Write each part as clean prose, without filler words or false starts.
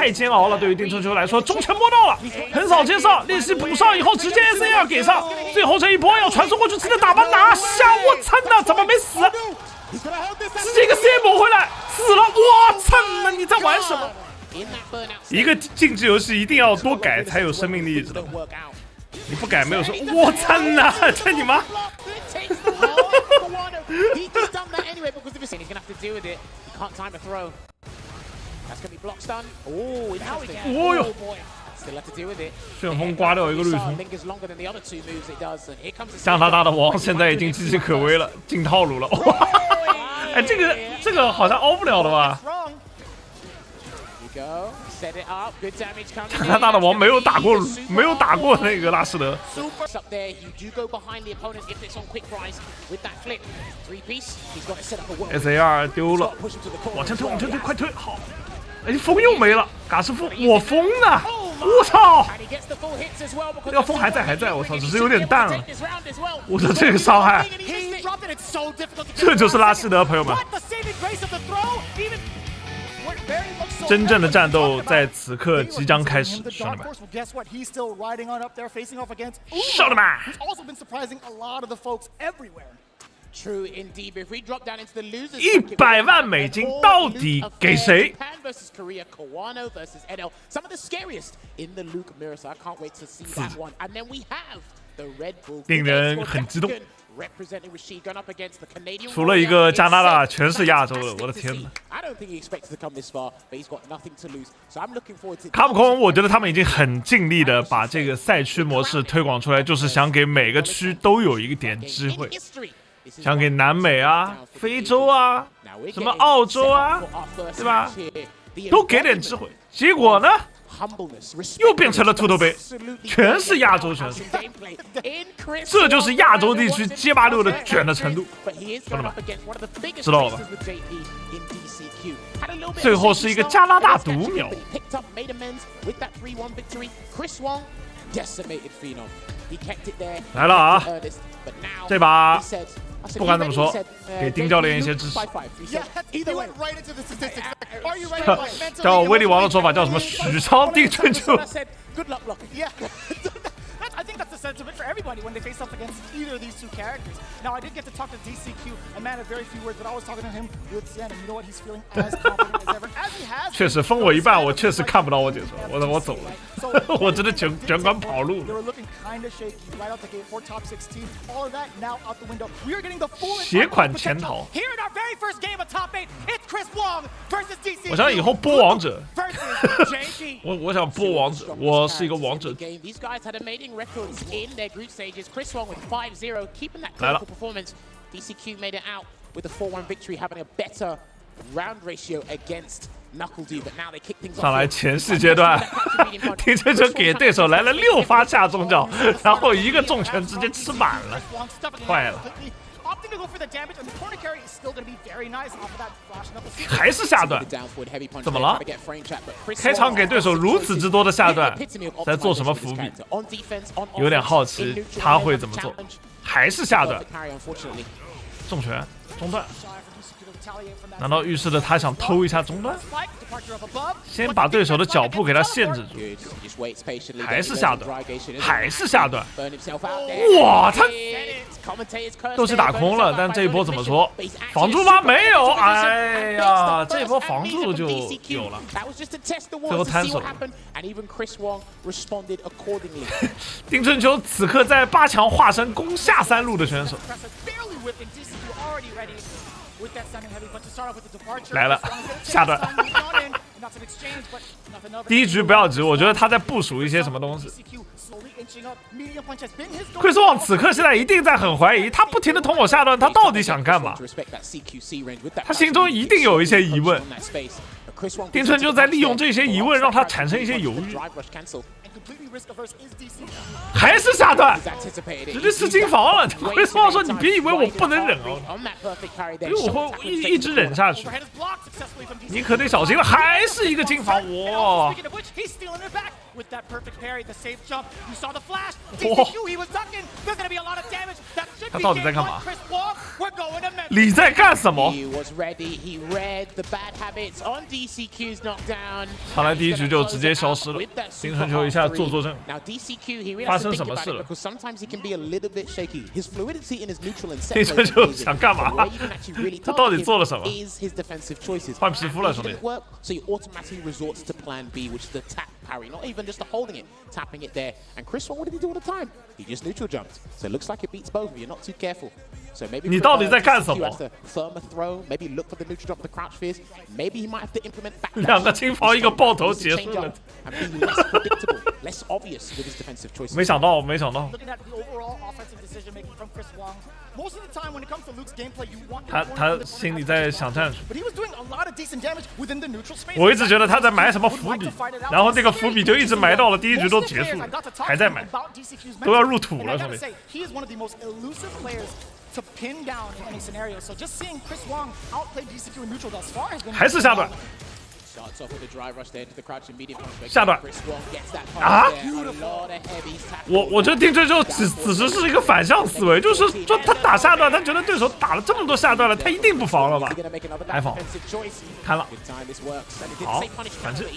太煎熬了。对于丁春秋来说，中拳摸到了，横扫接上，练习补上以后直接 SAR 给上，最后这一波要传送过去，直接打板拿下。我操呐，怎么没死？直接一个 CM 回来，死了！我操呐，你在玩什么？一个竞技游戏一定要多改才有生命力，知道吗？你不改没有说，我操呐，这你妈！哦哟！旋风刮掉一个绿冲，加拿大的王现在已经岌岌可危了，进套路了。哇！哎，这个好像凹不了的吧？加拿大的王没有打过那个拉什德。SAR 丢了，往前推，快推！好，哎，风又没了，嘎斯风，我风呢？我操！那个风还在，我操，只是有点淡了。我的这个伤害，这就是拉希德，朋友们。真正的战斗在此刻即将开始，兄弟们！兄弟们！100万美金到底给谁？令人很激动。除了一个加拿大，全是亚洲的，我的天哪！卡普空，我觉得他们已经很尽力的把这个赛区模式推广出来，就是想给每个区都有一点机会，想给南美啊、非洲啊、什么澳洲啊，对吧？都给点机会。结果呢？又变成了秃头杯，全是亚洲选手，这就是亚洲地区街霸6的卷的程度，兄弟们，知道了吧？最后是一个加拿大独秒，来了啊！这把不管怎么说，给丁教练一些支持。叫威力王的说法叫什么？许昌丁春秋。I think that's the sentiment for everybody when they face up against either of these two characters. Now, I did get to talk to DCQ, a man of very few words, but I was talking to him with Zen, and you know what? He's feeling as confident as ever, as he has. 确实封我一半，我确实看不到我解说，我走了，我真的全管跑路。They were looking kind of shaky right out the gate for top 16. All of that now out the window. We are getting the full. 携款潜逃。Here in our very first game of top 8, it's Chris Wong versus DCQ. 我想以后播王者。我想播王者，我是一个王者。These guys had a mating records in their group stages. Chris Wong with 5-0, keeping that clinical performance. DCQ made it out with a 4-1 victory, having a better round ratio against Knuckle-D, but now they kick things off. 上来前戏阶段，丁春秋给对手来了6发下中脚，然后一个重拳直接吃满了，坏了。还是下段，怎么了？开场给对手如此之多的下段，在做什么伏笔？有点好奇他会怎么做。还是下段，重拳中断。难道预示着他想偷一下中段？先把对手的脚步给他限制住，还是下段，还是下段。哇，他斗气打空了，但这一波怎么说？防住吗？没有。哎呀，这一波防住就有了，最后摊手了。丁春秋此刻在8强化身攻下3路的选手。来了，下段。第一局不要急，我觉得他在部署一些什么东西。Chris Wong 此刻现在一定在很怀疑，他不停的捅我下段，他到底想干嘛？他心中一定有一些疑问。丁春秋在利用这些疑问，让他产生一些犹豫。还是下段，直接吃金房了。Chris Wong说：“你别以为我不能忍哦，因为我会一直忍下去。你可得小心了。”还是一个金房，哇！他到底在干嘛？你在干什么？看来第一局就直接消失了。丁春秋一下做证，发生什么事了？丁春秋想干嘛？他到底做了什么？换皮肤了，兄弟。Parry, not even just the holding it, tapping it there. And Chris Wong, what did he do all the time? He just neutral jumped. So it looks like it beats both of you. Not too careful. So maybe 你到底在干什么 has to firm a throw. Maybe look for the neutral jump, the crouch fierce. Maybe he might have to implement back. 两个金防一个爆头结束了。And be less predictable, less obvious with his defensive choices. 没想到。他心里在想战术。我一直觉得他在埋什么伏笔，然后这个伏笔就一直埋到了第一局都结束了，还在埋，都要入土了，兄弟。还是下段。下段啊！我觉得丁春秋此时是一个反向思维，就是说他打下段，他觉得对手打了这么多下段了，他一定不防了吧？还防，看了，好，反制，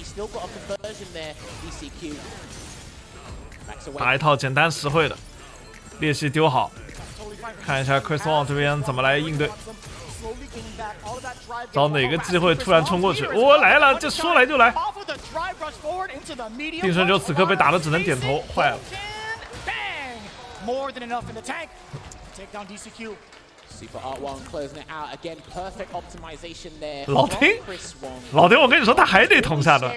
打一套简单实惠的，练习丢好，看一下 Chris Wong 这边怎么来应对。找哪个机会突然冲过去，我来了，这说来就来。丁春秋此刻被打的只能点头，坏了。老丁，我跟你说，他还得捅下段。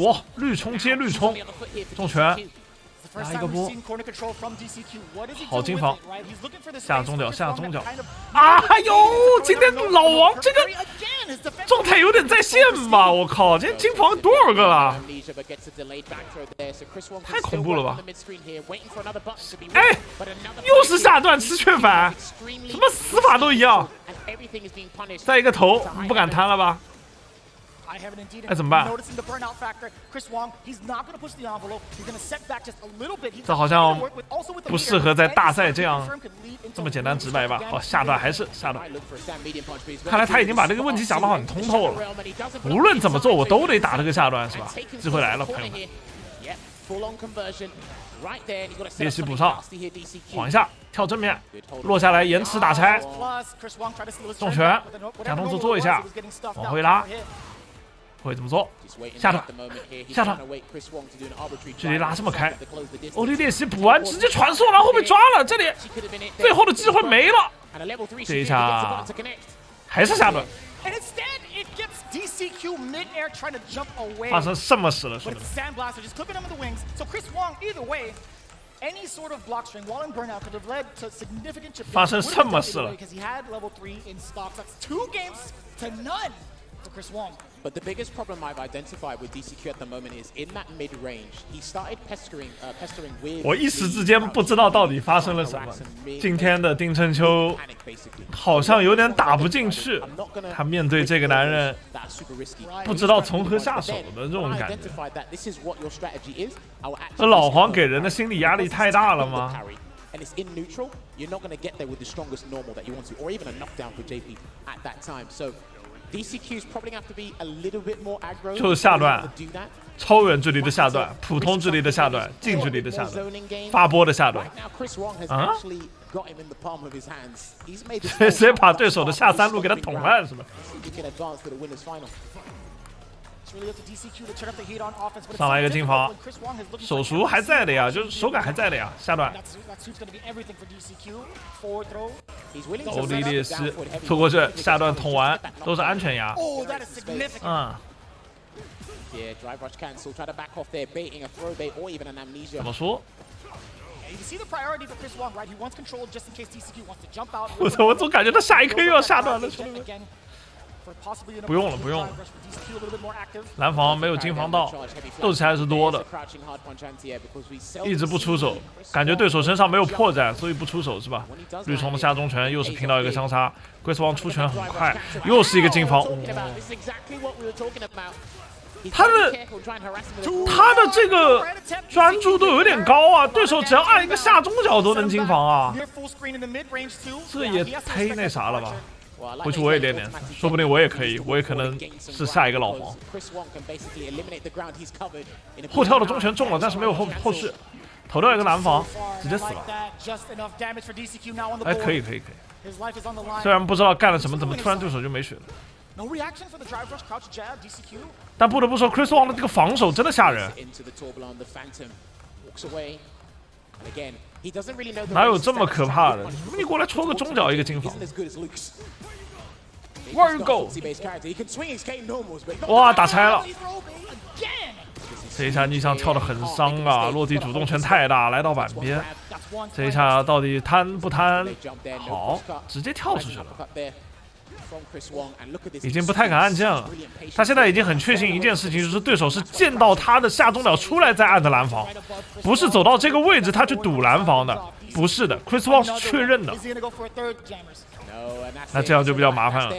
哇，绿冲接绿冲，重拳。来一个波，好金防，下中脚，下中脚。哎呦，今天老王这个状态有点在线吧？我靠，今天金防多少个了？太恐怖了吧！哎，又是下段吃雀反，什么死法都一样。再一个头，不敢贪了吧？哎，怎么办？这好像不适合在大赛这么简单直白吧？好，下段还是下段。看来他已经把这个问题想得很通透了。无论怎么做，我都得打这个下段，是吧？机会来了，朋友们。练习补上，晃一下，跳正面，落下来延迟打拆，重拳，假动作做一下，往回拉。会怎么做？下段，下段，距离拉这么开，欧力练习补完直接传送，然后被抓了，这里最后的机会没了。这一下还是下段。发生什么事了，兄弟们？发生什么事了？But the biggest problem I've identified with DCQ at the moment is in that mid range. He started pestering with. 我一时之间不知道到底发生了什么。今天的丁春秋好像有点打不进去，他面对这个男人不知道从何下手的这种感觉。这老黄给人的心理压力太大了吗？And it's in neutral, you're not going to get there with the strongest normal that you want to, or even a knockdown for JP at that time. So DCQ's probably have to be a little bit more aggro. 就是下段，超远距离的下段，普通距离的下段，近距离的下段，发波的下段。啊？谁把对手的下三路给他捅烂是吧？上来一个金防，手熟还在的呀，就是手感还在的呀，下段。欧力列西拖过去，下段捅完都是安全牙。嗯。怎么说？我总感觉他下一颗又要下段了，兄弟们。不用了，不用了。蓝防没有金防到，斗气还是多的，一直不出手，感觉对手身上没有破绽，所以不出手是吧？绿冲的下中拳又是拼到一个相杀 ，Chris Wong 出拳很快，又是一个金防。他的这个专注度有点高啊，对手只要按一个下中脚都能进防啊，这也太那啥了吧。回去我也练练，说不定我也可以，我也可能是下一个老黄。后跳的中拳中了，但是没有后续，投掉一个蓝防，直接死了。哎，可以。虽然不知道干了什么，怎么突然对手就没血了？但不得不说 ，Chris Wong 的这个防守真的吓人。哪有这么可怕的？你过来戳个中脚一个金防 ，Where you go？ 哇，打拆了！这一下逆向跳得很伤啊，落地主动权太大，来到板边。这一下到底贪不贪？好，直接跳出去了。已经不太敢按键了，他现在已经很确信一件事情，就是对手是见到他的下中脚出来再按的蓝防，不是走到这个位置他去堵蓝防的，不是的 ，Chris Wong 是确认的。那这样就比较麻烦了，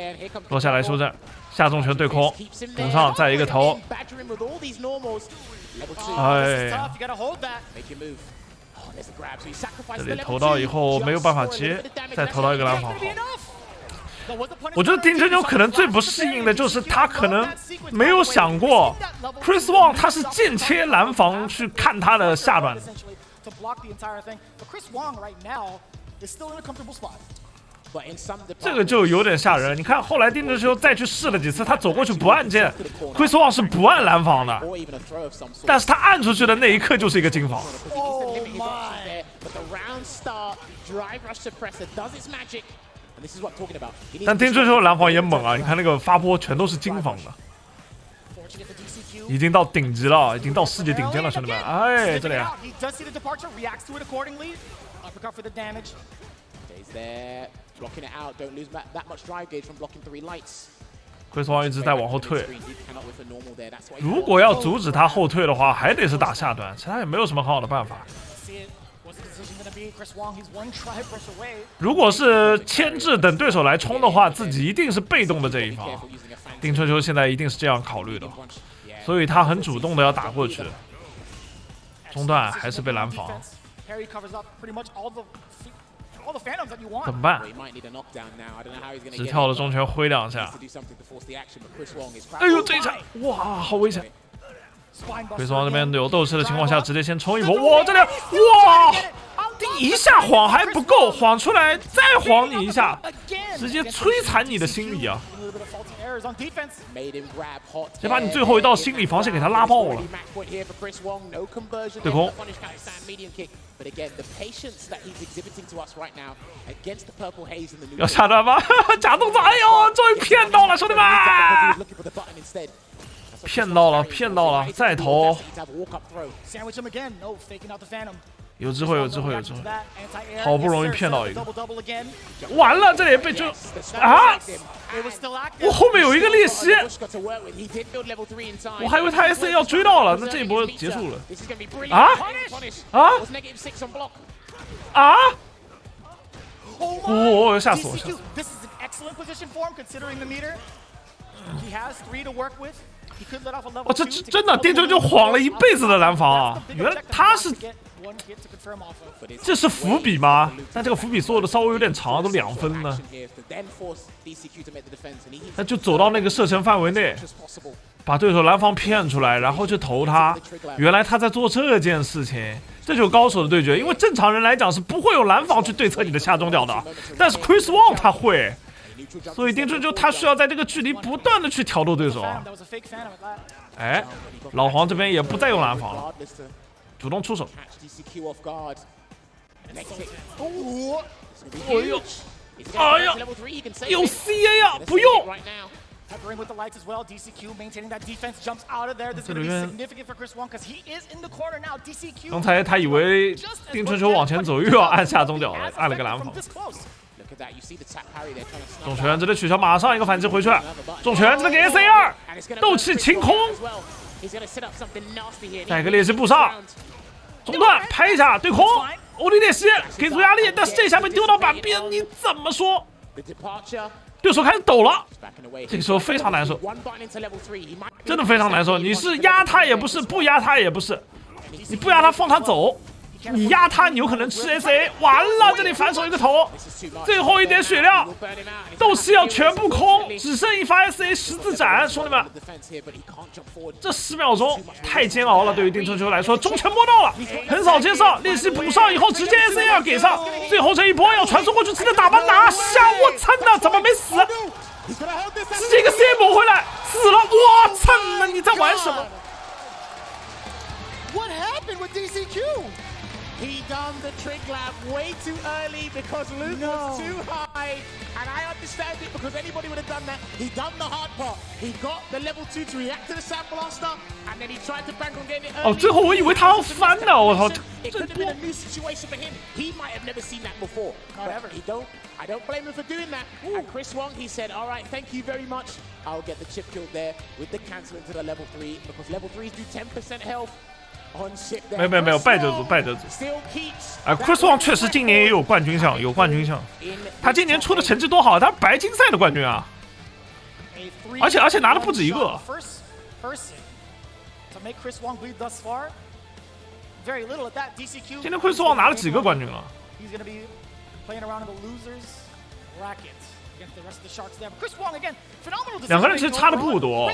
落下来修正，下中拳对空，补上再一个头，哎呀，这里投到以后没有办法接，再投到一个蓝防好。我觉得丁真有可能最不适应的就是他可能没有想过 ，Chris Wong 他是间切蓝防去看他的下段的。这个就有点吓人。你看后来丁真修再去试了几次，他走过去不按键 ，Chris Wong 是不按蓝防的，但是他按出去的那一刻就是一个金防。但丁真修蓝防也猛啊！你看那个发波全都是金防的，已经到顶级了，已经到世界顶尖了，兄弟们！哎，这里啊。Chris Wong 一直在往后退，如果要阻止他后退的话，还得是打下段，其他也没有什么很好的办法。如果是牵制等对手来冲的话，自己一定是被动的这一方。丁春秋现在一定是这样考虑的，所以他很主动的要打过去。中段还是被蓝防，怎么办？直跳的中拳挥两下，哎呦这一下，哇，好危险！Chris Wong这边有斗志的情况下，直接先冲一波，哇，这里，哇！第一下晃还不够，晃出来再晃你一下，直接摧残你的心理啊！先把你最后一道心理防线给他拉爆了。对空，要下段吗？假动作，哎呦，终于骗到了，兄弟们！骗到了，再投。有机会，好不容易骗到一个，完了，这里被追啊！我后面有一个裂隙，我还以为他 SA 要追到了，那这一波结束了。哦，吓死我！这真的丁真就晃了一辈子的蓝防啊！原来他是。这是伏笔吗？但这个伏笔缩的稍微有点长，都2分呢。那就走到那个射程范围内，把对手蓝防骗出来，然后去投他。原来他在做这件事情，这就是高手的对决。因为正常人来讲是不会有蓝防去对策你的下中脚的，但是 Chris Wong 他会，所以丁真就他需要在这个距离不断的去挑逗对手。哎，老黄这边也不再用蓝防了。主动出手，哎呀，有 CA 啊，不用。这里面，刚才他以为丁春秋往前走又要按下中脚了，按了个蓝防。重拳直接取消，马上一个反击回去，重拳直接给 SA2， 斗气清空。再一个裂隙布上，中段拍一下对空，欧力裂隙给足压力，但是这下被丢到板边，你怎么说？对手开始抖了，这个时候非常难受，真的非常难受。你是压他也不是，不压他也不是，你不压他放他走，你压他你有可能吃 SA， 完了这里反手一个头，最后一点血量，斗气要全部空，只剩一发 SA 十字斩，兄弟们，这10秒钟太煎熬了，对于丁春秋来说，中拳摸到了，横扫接上，练习补上以后直接 SA 要给上，最后这一波要传送过去，直接打板拿下，我操的，怎么没死？直接一个 CA 抹回来，死了，我操，那你在玩什么？ What happened with DCQ? He done the trig lab way too early because Luke was too high. And I understand it because anybody would have done that. He done the hard part. He got the level 2 to react to the Sandblaster, and then he tried to bank on getting it early. 哦，最后我以为他要翻呢，我操！ It could have been a new situation for him. He might have never seen that before. Not ever. I don't blame him for doing that. And Chris Wong, he said, all right, thank you very much. I'll get the chip killed there with the cancel into the level 3 because level 3s do 10% health. 没有，败者组。Chris Wong 确实今年也有冠军相，他今年出的成绩多好，他白金赛的冠军啊，而且拿了不止一个。今天 Chris Wong 拿了几个冠军了？ 两个人其实差的不多，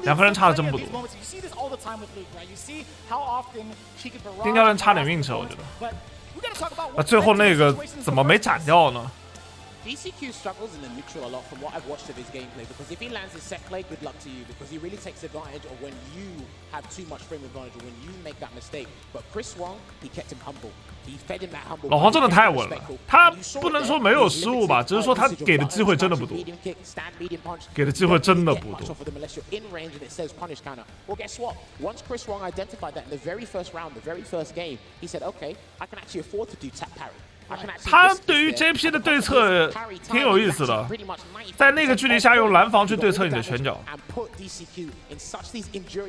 两个人差的真不多。丁教练差点运气，我觉得。最后那个怎么没斩掉呢？ DCQ struggles in the neutral a lot from what I've watched of his gameplay because if he lands his set play, good luck to you because he really takes advantage of when you have too much frame advantage or when you make that mistake. But Chris Wong, he kept him humble. He fed him that humble. 老黄真的太稳了，他不能说没有失误吧，只是说他给的机会真的不多，给的机会真的不多。Well, guess what? Once Chris Wong identified that in the very first round, the very first game, he said, "Okay, I can actually afford to do tap parry." 他对于 JP 的对策挺有意思的，在那个距离下用蓝防去对策你的拳脚，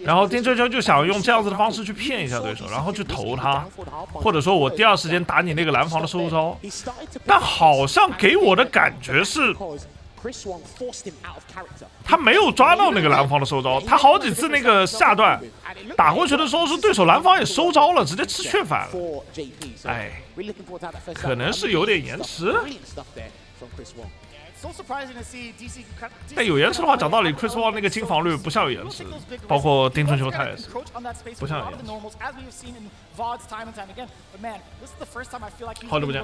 然后丁春秋就想用这样子的方式去骗一下对手，然后去投他，或者说我第二时间打你那个蓝防的收招，但好像给我的感觉是。 他没有抓到那个蓝方的收招，他好几次那个下段打过去的时候，是对手蓝方也收招了，直接吃血反了。哎，可能是有点延迟。但有延迟的话，讲道理 ，Chris Wong 那个金防率不像有延迟，包括丁春秋他也是，不像有延迟。好久不见。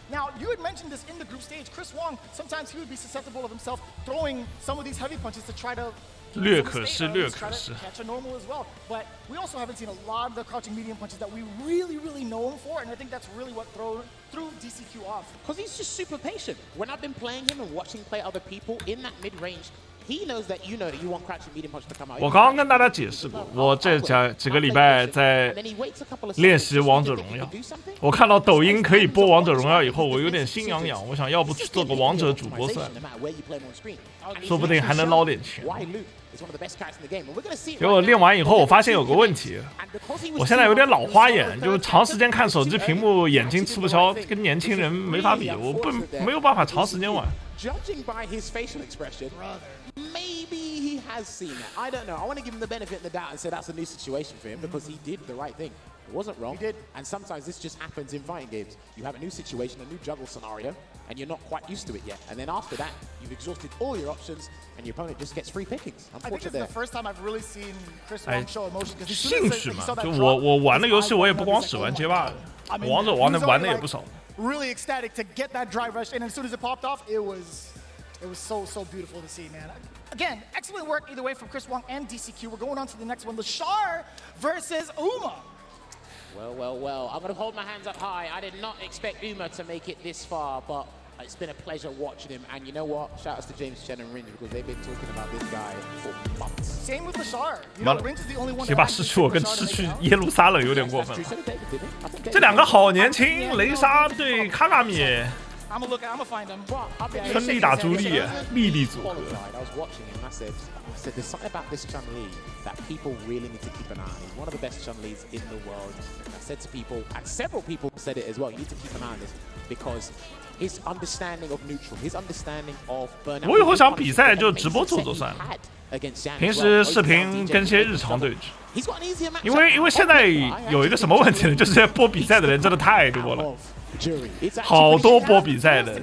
Now, you had mentioned this in the group stage. Chris Wong, sometimes he would be susceptible of himself throwing some of these heavy punches to try to 略可视。 catch a normal as well. But we also haven't seen a lot of the crouching medium punches that we really know him for, and I think that's really what threw DCQ off. Because he's just super patient. When I've been playing him and watching play other people in that mid range, he knows that you want crouching medium punch to come out. 我刚刚跟大家解释过，我这几个礼拜在练习王者荣耀。我看到抖音可以播王者荣耀以后，我有点心痒痒，我想要不去做个王者主播赛，说不定还能捞点钱。结果练完以后，我发现有个问题，我现在有点老花眼，就是长时间看手机屏幕，眼睛吃不消，跟年轻人没法比，我没有办法长时间玩。 Judging by his facial expression, maybe he has seen it. I don't know. I want to give him the benefit of the doubt and say that's a new situation for him because he did the right thing. It wasn't wrong. He did. And sometimes this just happens in fighting games. You have a new situation, a new juggle scenario, and you're not quite used to it yet. And then after that, you've exhausted all your options, and your opponent just gets free pickings. I think it's the first time I've really seen Chris Wong show emotion because 兴趣嘛，就我玩的游戏，我也不光只玩街霸的，王者玩的也不少。 Really ecstatic to get that drive rush, and as soon as it popped off, it was so beautiful to see, man. Again, excellent work either way from Chris Wong and DCQ. We're going on to the next one, Lashar versus Uma. Well. I'm going to hold my hands up high. I did not expect Uma to make it this far, but it's been a pleasure watching him. And you know what? Shout outs to James Chen and Ringe because they've been talking about this guy for months. Same with Lashar. You know, Ringe is the only one. 街霸失去我跟失去耶路撒冷有点过分了。这两个好年轻，雷莎对卡卡米，春丽打朱丽，丽丽组合。said there's something about this Chun-Li that people really need to keep an eye on. He's one of the best Chun-Lis in the world. I said to people, and several people said it as well, you need to keep an eye on this because his understanding of neutral, his understanding of burnout. 我以后想比赛就直播做做算了，平时视频跟些日常对峙。因为现在有一个什么问题呢？就是播比赛的人真的太多了。好多播比赛的，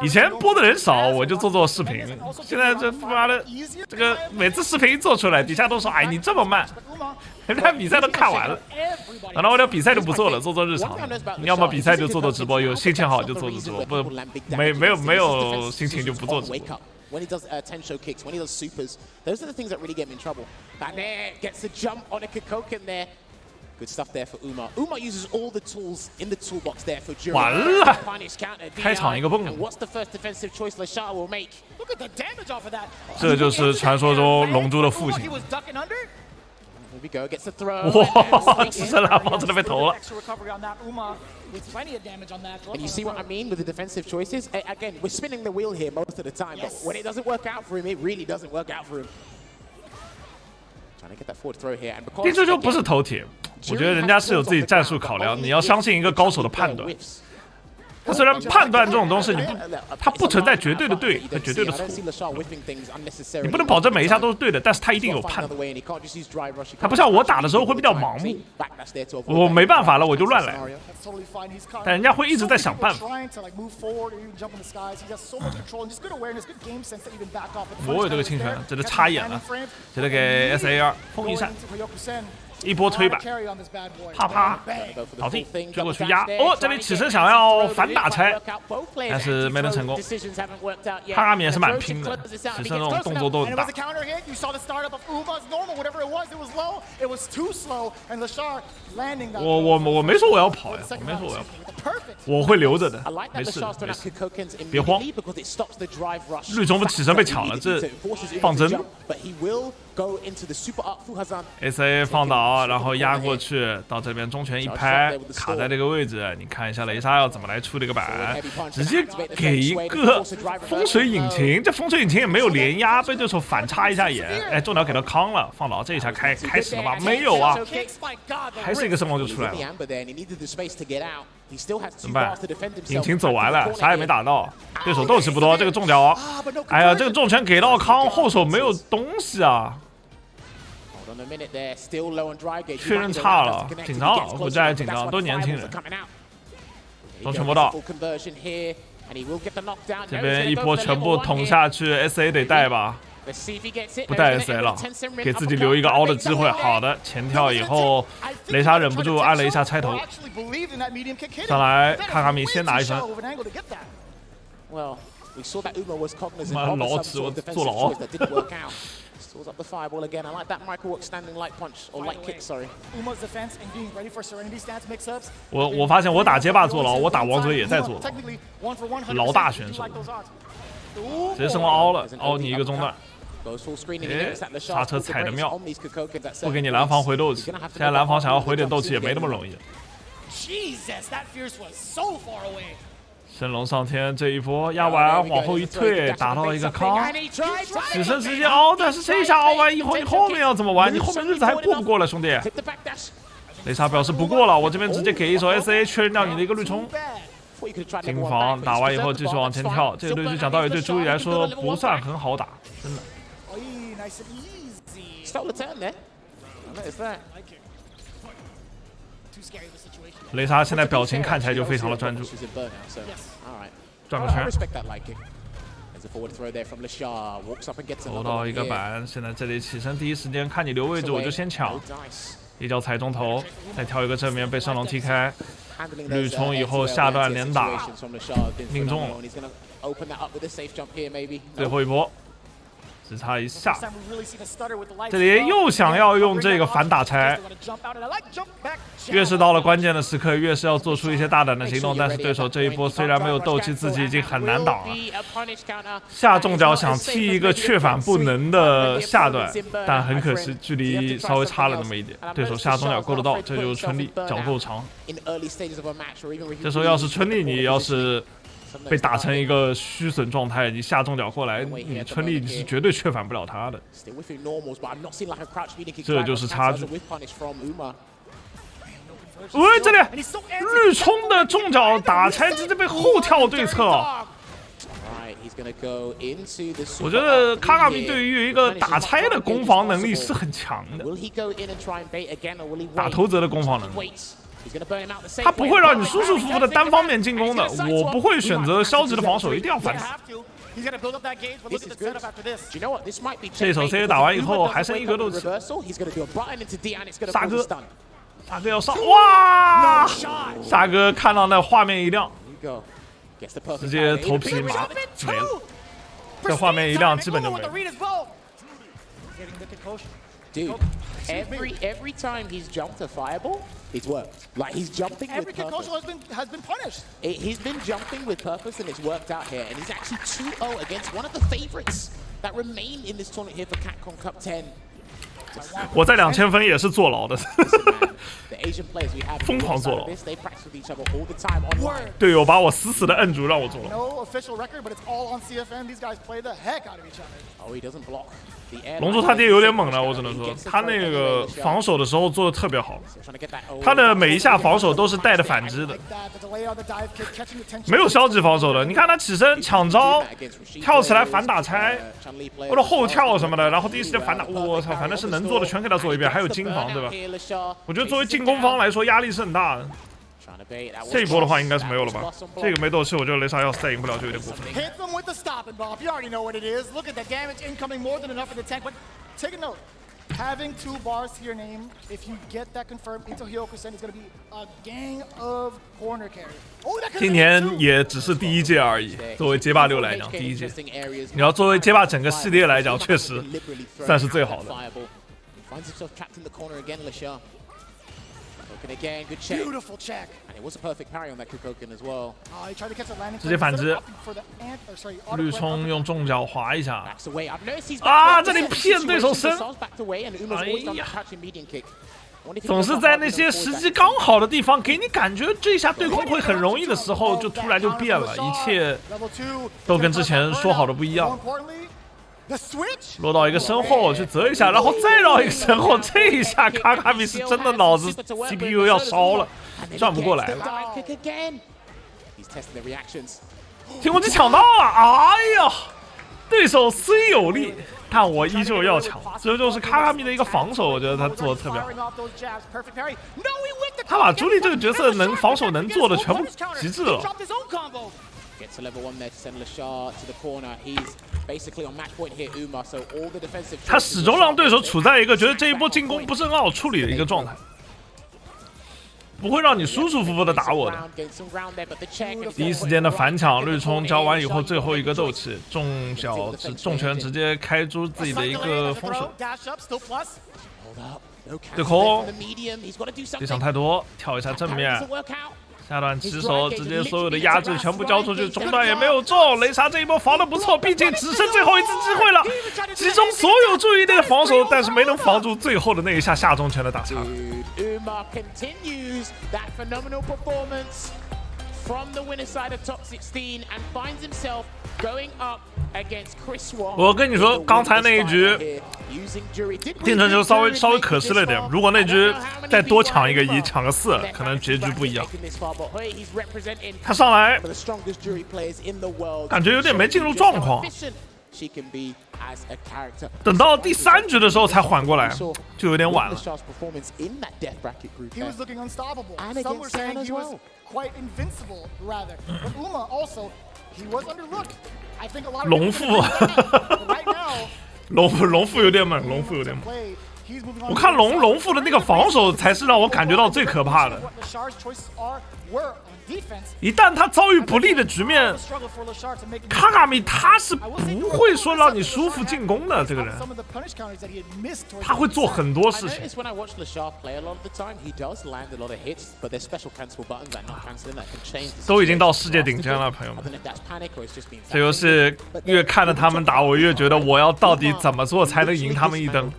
以前播的人少，我就做视频。现在这他妈的，这个每次视频一做出来，底下都说：“哎，你这么慢。”人家比赛都看完了，然后我这比赛就不做了，做日常。你要么比赛就做直播，有心情好就做直播，不没有心情就不做直播。When he does 10 show kicks, when he does supers, those are the things that really get him in trouble. And there gets a jump on a Kakeru there. Good stuff there for Uma. Uma uses all the tools in the toolbox there for Jury. 完了， counter, 开场一个蹦。And what's the first defensive choice Lashar will make? Look at the damage off of that. 这就是传说中龙珠的父亲。Here we go, gets a throw. 哇，直升蓝方真的被投了。And you see what I mean with the defensive choices? Again, we're spinning the wheel here most of the time, but when it doesn't work out for him, it really doesn't work out for him. Trying to get that forward throw here, and because 这就不是头铁，我觉得人家是有自己战术考量，你要相信一个高手的判断。他虽然判断这种东西，他不存在绝对的对和绝对的错，你不能保证每一下都是对的，但是他一定有判断。他不像我打的时候会比较盲目，我没办法了我就乱来，但人家会一直在想办法。我有这个侵权，这得插眼了，这得给 SAR 轰一下。一波推板，啪啪，倒地，追过去压。哦，这里起身想要反打拆，但是没能成功。哈拉米也是蛮拼的，起身这种动作都很大。我没说我要跑呀，我没说我要跑，我会留着的，没事没事，别慌。绿中起身被抢了，这放针。SA 放倒，然后压过去，到这边中拳一拍，卡在这个位置。你看一下雷莎要怎么来出这个板，直接给一个风水引擎，这风水引擎也没有连压，被对手反插一下眼，哎，重点给他康了，放倒，这一下开始了吧？没有啊，还是一个圣王就出来了。怎么办？引擎走完了，啥也没打到，对手斗气不多，这个重脚，哎呀，这个重拳给到康，后手没有东西啊。确认差了，紧张了，不再紧张，都年轻人。中拳不到，这边一波全部捅下去 ，SA 得带吧？不带 SA 了，给自己留一个凹的机会。好的，前跳以后，雷莎忍不住按了一下拆头，上来卡卡米先拿一分。妈老子我坐牢。Up the fireball again. I like that Michael Work standing light punch or light kick. Sorry. 我发现我打街霸坐牢，我打王者也在坐牢。老大选手，直接升了凹了，凹你一个中段。哎，刹车踩得妙，不给你蓝方回斗气。现在蓝方想要回点斗气也没那么容易。神龙上天这一波压完往后一退，打到一个康，起身直接凹，但是这一下凹完以后，你后面要怎么玩？你后面日子还过不过了，兄弟？雷莎表示不过了，我这边直接给一手 SA 确认掉你的一个绿冲。金防打完以后继续往前跳，这个对局讲道理对朱莉来说不算很好打，真的。雷莎现在表情看起来就非常的专注，转个圈，投到一个板，现在这里起身第一时间看你留位置我就先抢，一脚踩中头，再跳一个正面被上龙踢开，绿冲以后下段连打，命中了，最后一波。只差一下，这里又想要用这个反打拆，越是到了关键的时刻，越是要做出一些大胆的行动。但是对手这一波虽然没有斗气，自己已经很难挡了。下重脚想踢一个确反不能的下段，但很可惜距离稍微差了那么一点。对手下重脚够得到，这就是春丽，脚够长。这时候要是春丽，你要是被打成一个虚损状态，你下重脚过来，你春丽你是绝对确反不了他的。这就是差距。喂，这里绿冲的重脚打拆直接被后跳对侧。我觉得卡卡米对于一个打拆的攻防能力是很强的，打头泽的攻防能力。他不会让你舒舒服服的单方面进攻的，我不会选择消极的防守，一定要反击。这手 C 打完以后还剩一格斗气，沙哥要上，哇！沙哥看到那画面一亮，直接头皮麻没了，这画面一亮基本就没了。Dude, every time he's jumped a fireball, it's worked. Like he's jumping with purpose. Every has been punished. He's been jumping with purpose and it's worked out here. And he's actually 2-0 against one of the favorites that remain in this tournament here for CAPCOM Cup 10. 我在2000分也是坐牢的，疯狂坐牢。队友把我死死的摁住，让我坐牢。No official record, but it's all on CFN. These guys play the heck out of each other. Oh, he doesn't block. 龙珠他爹有点猛了，我只能说，他那个防守的时候做的特别好，他的每一下防守都是带着反击的，没有消极防守的。你看他起身抢招，跳起来反打拆，或者后跳什么的，然后第一时间反打，我操，反正是能做的全给他做一遍，还有金防，对吧？我觉得作为进攻方来说，压力是很大的。这一波的话应该是没有了吧？这个没斗气，我觉得雷莎要是再赢不了就有点过分。Hit them with the stop and bop. You already know what it is. Look at the damage incoming, more than enough for the tank. But take a note. Having 2 bars to your name, if you get that confirmed, into Hyoku-sen is going to be a gang of corner carry. Oh, that 今年也只是第一届而已。作为街霸6来讲，第一届，你要作为街霸整个系列来讲，确实算是最好的。Again, good check. Beautiful check. And it was a perfect parry on that Kukoken as well. He tried to catch the landing. 直接反击，绿冲用重脚滑一下。啊，这里骗对手身。哎呀，总是在那些时机刚好的地方，给你感觉这下对攻会很容易的时候，就突然就变了，一切都跟之前说好的不一样。落到一个身后去择一下，然后再绕一个身后，这一下卡卡米是真的脑子 CPU 要烧了，转不过来了。天空机抢到了，哎呀，对手虽有力，但我依旧要抢。这就是卡卡米的一个防守，我觉得他做的特别好。他把朱莉这个角色防守能做的全部极致了。Gets a level 1 there to send Lashar to the corner. He's basically on match point here, Uma. So all the defensive. 他始终让对手处在一个觉得这一波进攻不是很好处理的一个状态，不会让你舒舒服服的打我的。第一时间的反抢，绿冲交完以后最后一个斗气，重拳直接开出自己的一个封手。对空，别想太多，跳一下正面。下段起手，直接所有的压制全部交出去，中段也没有中。雷莎这一波防得不错，毕竟只剩最后一次机会了，集中所有注意力的防守，但是没能防住最后的那一下下重拳的打叉。我跟你说，刚才那一局定成球稍微可惜了点，如果那局再多抢一个1，抢个4，可能结局不一样。他上来感觉有点没进入状况，等到第3局的时候才缓过来，就有点晚了。龙父，龙父有点猛，龙父有点猛。我看龙父的那个防守才是让我感觉到最可怕的。一旦他遭遇不利的局面，卡卡米他是不会说让你舒服进攻的。这个人，他会做很多事情。都已经到世界顶尖了，朋友们。这游戏越看着他们打，我越觉得我要到底怎么做才能赢他们一灯。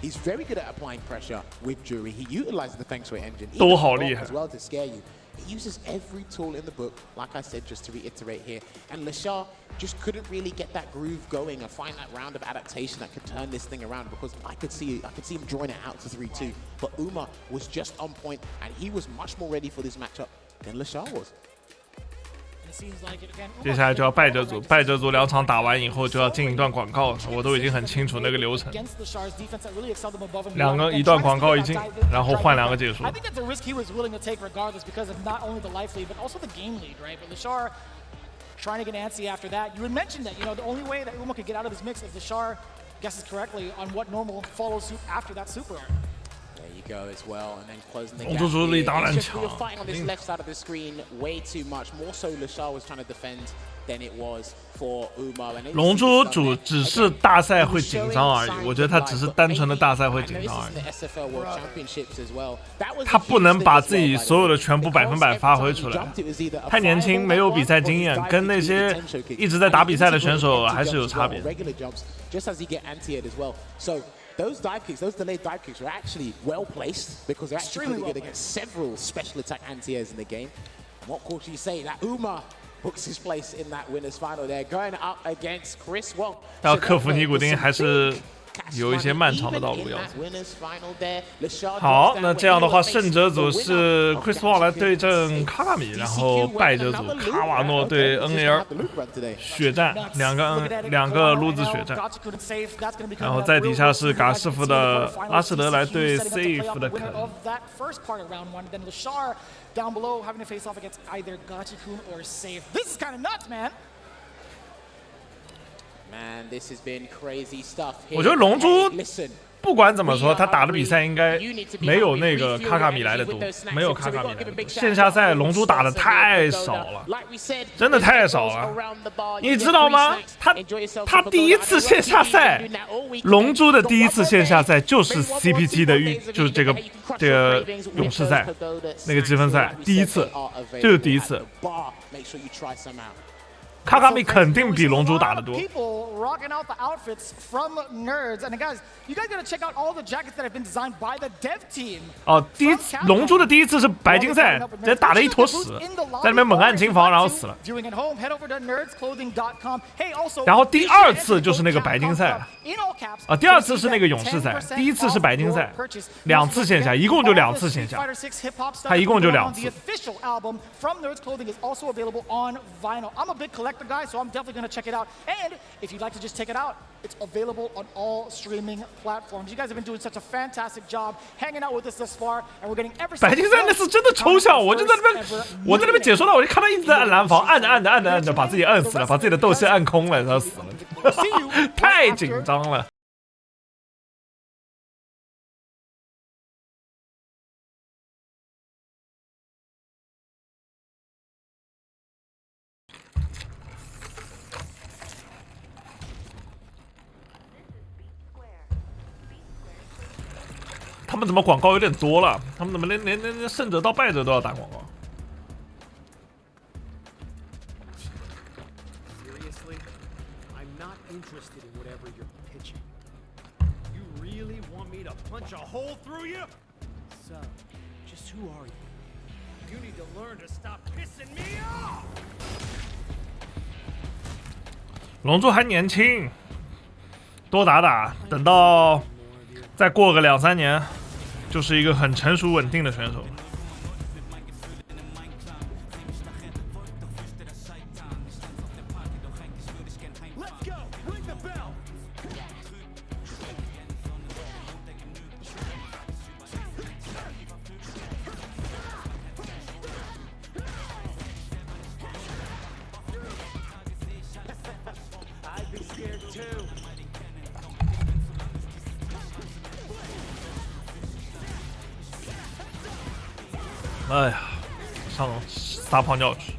He's very good at applying pressure with Jury. He utilizes the Feng Shui engine as well to scare you. He uses every tool in the book, like I said, just to reiterate here. And Lashar just couldn't really get that groove going and find that round of adaptation that could turn this thing around, because I could see him drawing it out to 3-2. But Uma was just on point, and he was much more ready for this matchup than Lashar was. 接下来就要败者组，败者组2场打完以后就要进一段广告，我都已经很清楚那个流程。一段广告一进，然后换2个解说。Trying to get antsy after that. You had mentioned that, the only way that Uma could get out of this mix if the Lashar guesses correctly on what normal follows suit after that super art. There you go as well, and then closing the gap. 龙珠力当然 Just we were fighting on this left side of the screen way too much. More so, Lashar was trying to defend than it was for Uma. 龙珠组只是大赛会紧张而已，我觉得他只是单纯的大赛会紧张而已。他不能把自己所有的全部100%发挥出来，太年轻，没有比赛经验，跟那些一直在打比赛的选手还是有差别。Those dive kicks, those delayed dive kicks were actually well placed because they're actually really good against several special attack anti-airs in the game. And what could you say? That Uma books his place in that winners final there, going up against Chris Wong. 要克服尼古丁还是有一些漫长的道路要走。好，那这样的话，胜者组是 Chris Wong 来对阵卡卡米，然后败者组卡瓦诺对 NL 血战，两个撸子血战，然后在底下是嘎师傅的阿什德来对 Sayff 的肯。Down below, having to face off against either Gachikun or Sayff. This is kind of nuts, man. Man, this has been crazy stuff. 我觉得龙珠不管怎么说，他打的比赛应该没有那个卡卡米来的多，没有卡卡米来的多。线下赛龙珠打的太少了，真的太少了。你知道吗？他第一次线下赛，龙珠的第一次线下赛就是 CPG 的就是这个勇士赛那个积分赛，第一次就是第一次。卡卡米肯定比龙珠打得多。People rocking out the outfits from nerds, and guys, you guys gotta check out all the jackets that have been designed by the dev team. 哦，龙珠的第一次是白金赛，直接打了一坨屎，在那边猛按金房，然后死了。然后第2次就是那个白金赛，第2次是那个勇士赛，第1次是白金赛，2次线下，一共就2次线下，他一共就2次。I'm a big collector guy, so I'm definitely going to check it out. And if you'd like to just check it out, it's available on all streaming platforms. You guys have been doing such a fantastic job hanging out with us thus far, and we're getting every. 白金赛那次真的抽象，我在那边解说到，我就看他一直在按蓝房，按着，把自己按死了，把自己的斗气按空了，然后死了，太紧张了。他们怎么广告有点多了？他们怎么连胜者到败者都要打广告？ Seriously, I'm not interested in whatever you're pitching. You really want me to punch a hole through you? So, just who are you? You need to learn to stop pissing me off. 龙珠还年轻，多打打，等到再过个2-3年。 就是一个很成熟稳定的选手。哎呀，上撒泡尿去！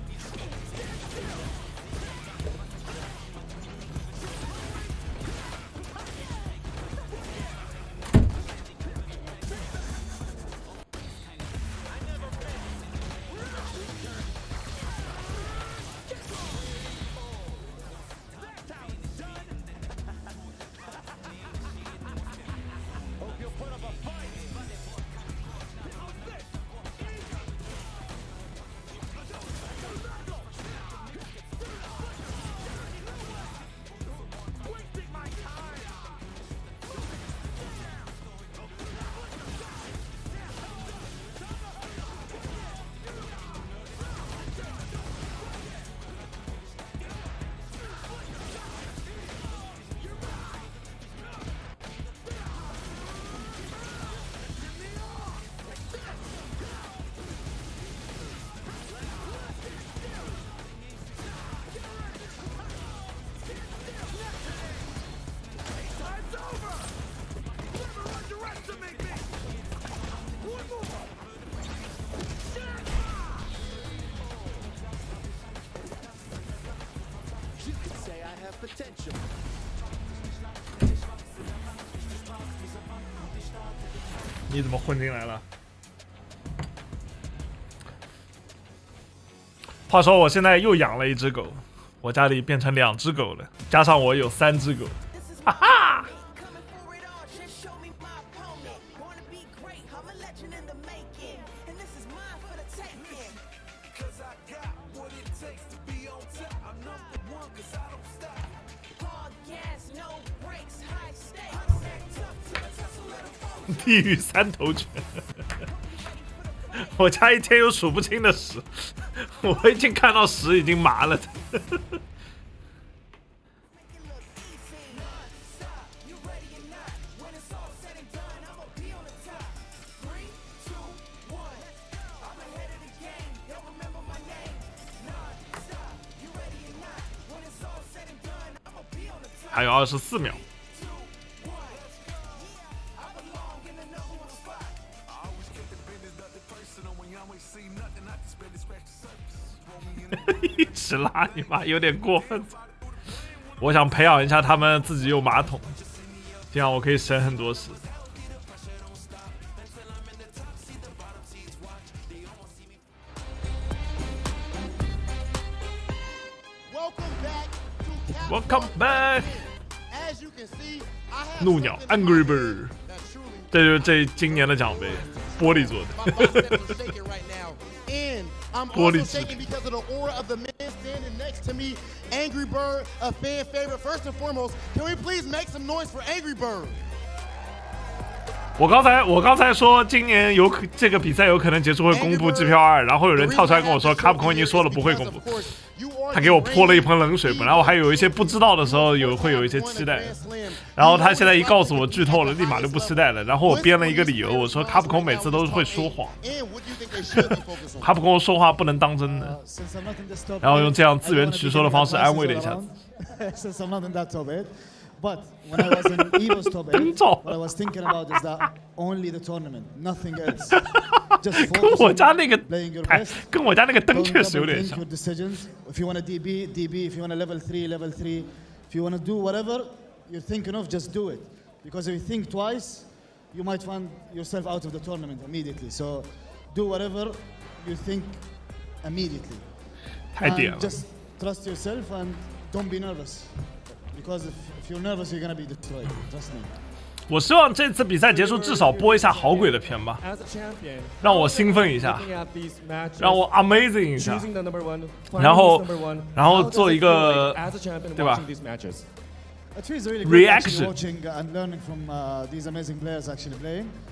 你怎么混进来了？话说我现在又养了一只狗，我家里变成2只狗了，加上我有3只狗，哈哈！地狱3头犬，我家一天有数不清的屎，我已经看到屎已经麻了。还有24秒。一直拉你妈，有点过分。我想培养一下他们自己用马桶，这样我可以省很多事。Welcome back， 怒鸟 Angry Bird， 这就是这今年的奖杯，玻璃做的。玻璃制。Angry Bird, a fan favorite. First and foremost, can we please make some noise for Angry Bird? 我刚才说今年这个比赛有可能结束会公布季票2，然后有人跳出来跟我说 CAPCOM 已经说了不会公布，他给我泼了一盆冷水。本来我还有一些不知道的时候会有一些期待，然后他现在一告诉我剧透了，立马就不期待了。然后我编了一个理由，我说 CAPCOM 每次都会说谎，CAPCOM 说话不能当真的，然后用这样自圆其说的方式安慰了一下自己。But when I was in Evo's top 8, what I was thinking about is that only the tournament, nothing else. Just focus on playing your best. 跟我家那个灯确实有点像。 Don't overthink your decisions. If you want to DB, DB. If you want to level 3, level 3. If you want to do whatever you're thinking of, just do it. Because if you think twice, you might find yourself out of the tournament immediately. So do whatever you think immediately. And just trust yourself and don't be nervous. Because if you're nervous, you're gonna be destroyed. Trust me. 我希望这次比赛结束至少播一下好鬼的片吧，让我兴奋一下，让我 amazing 一下，然后做一个，对吧 ？reaction。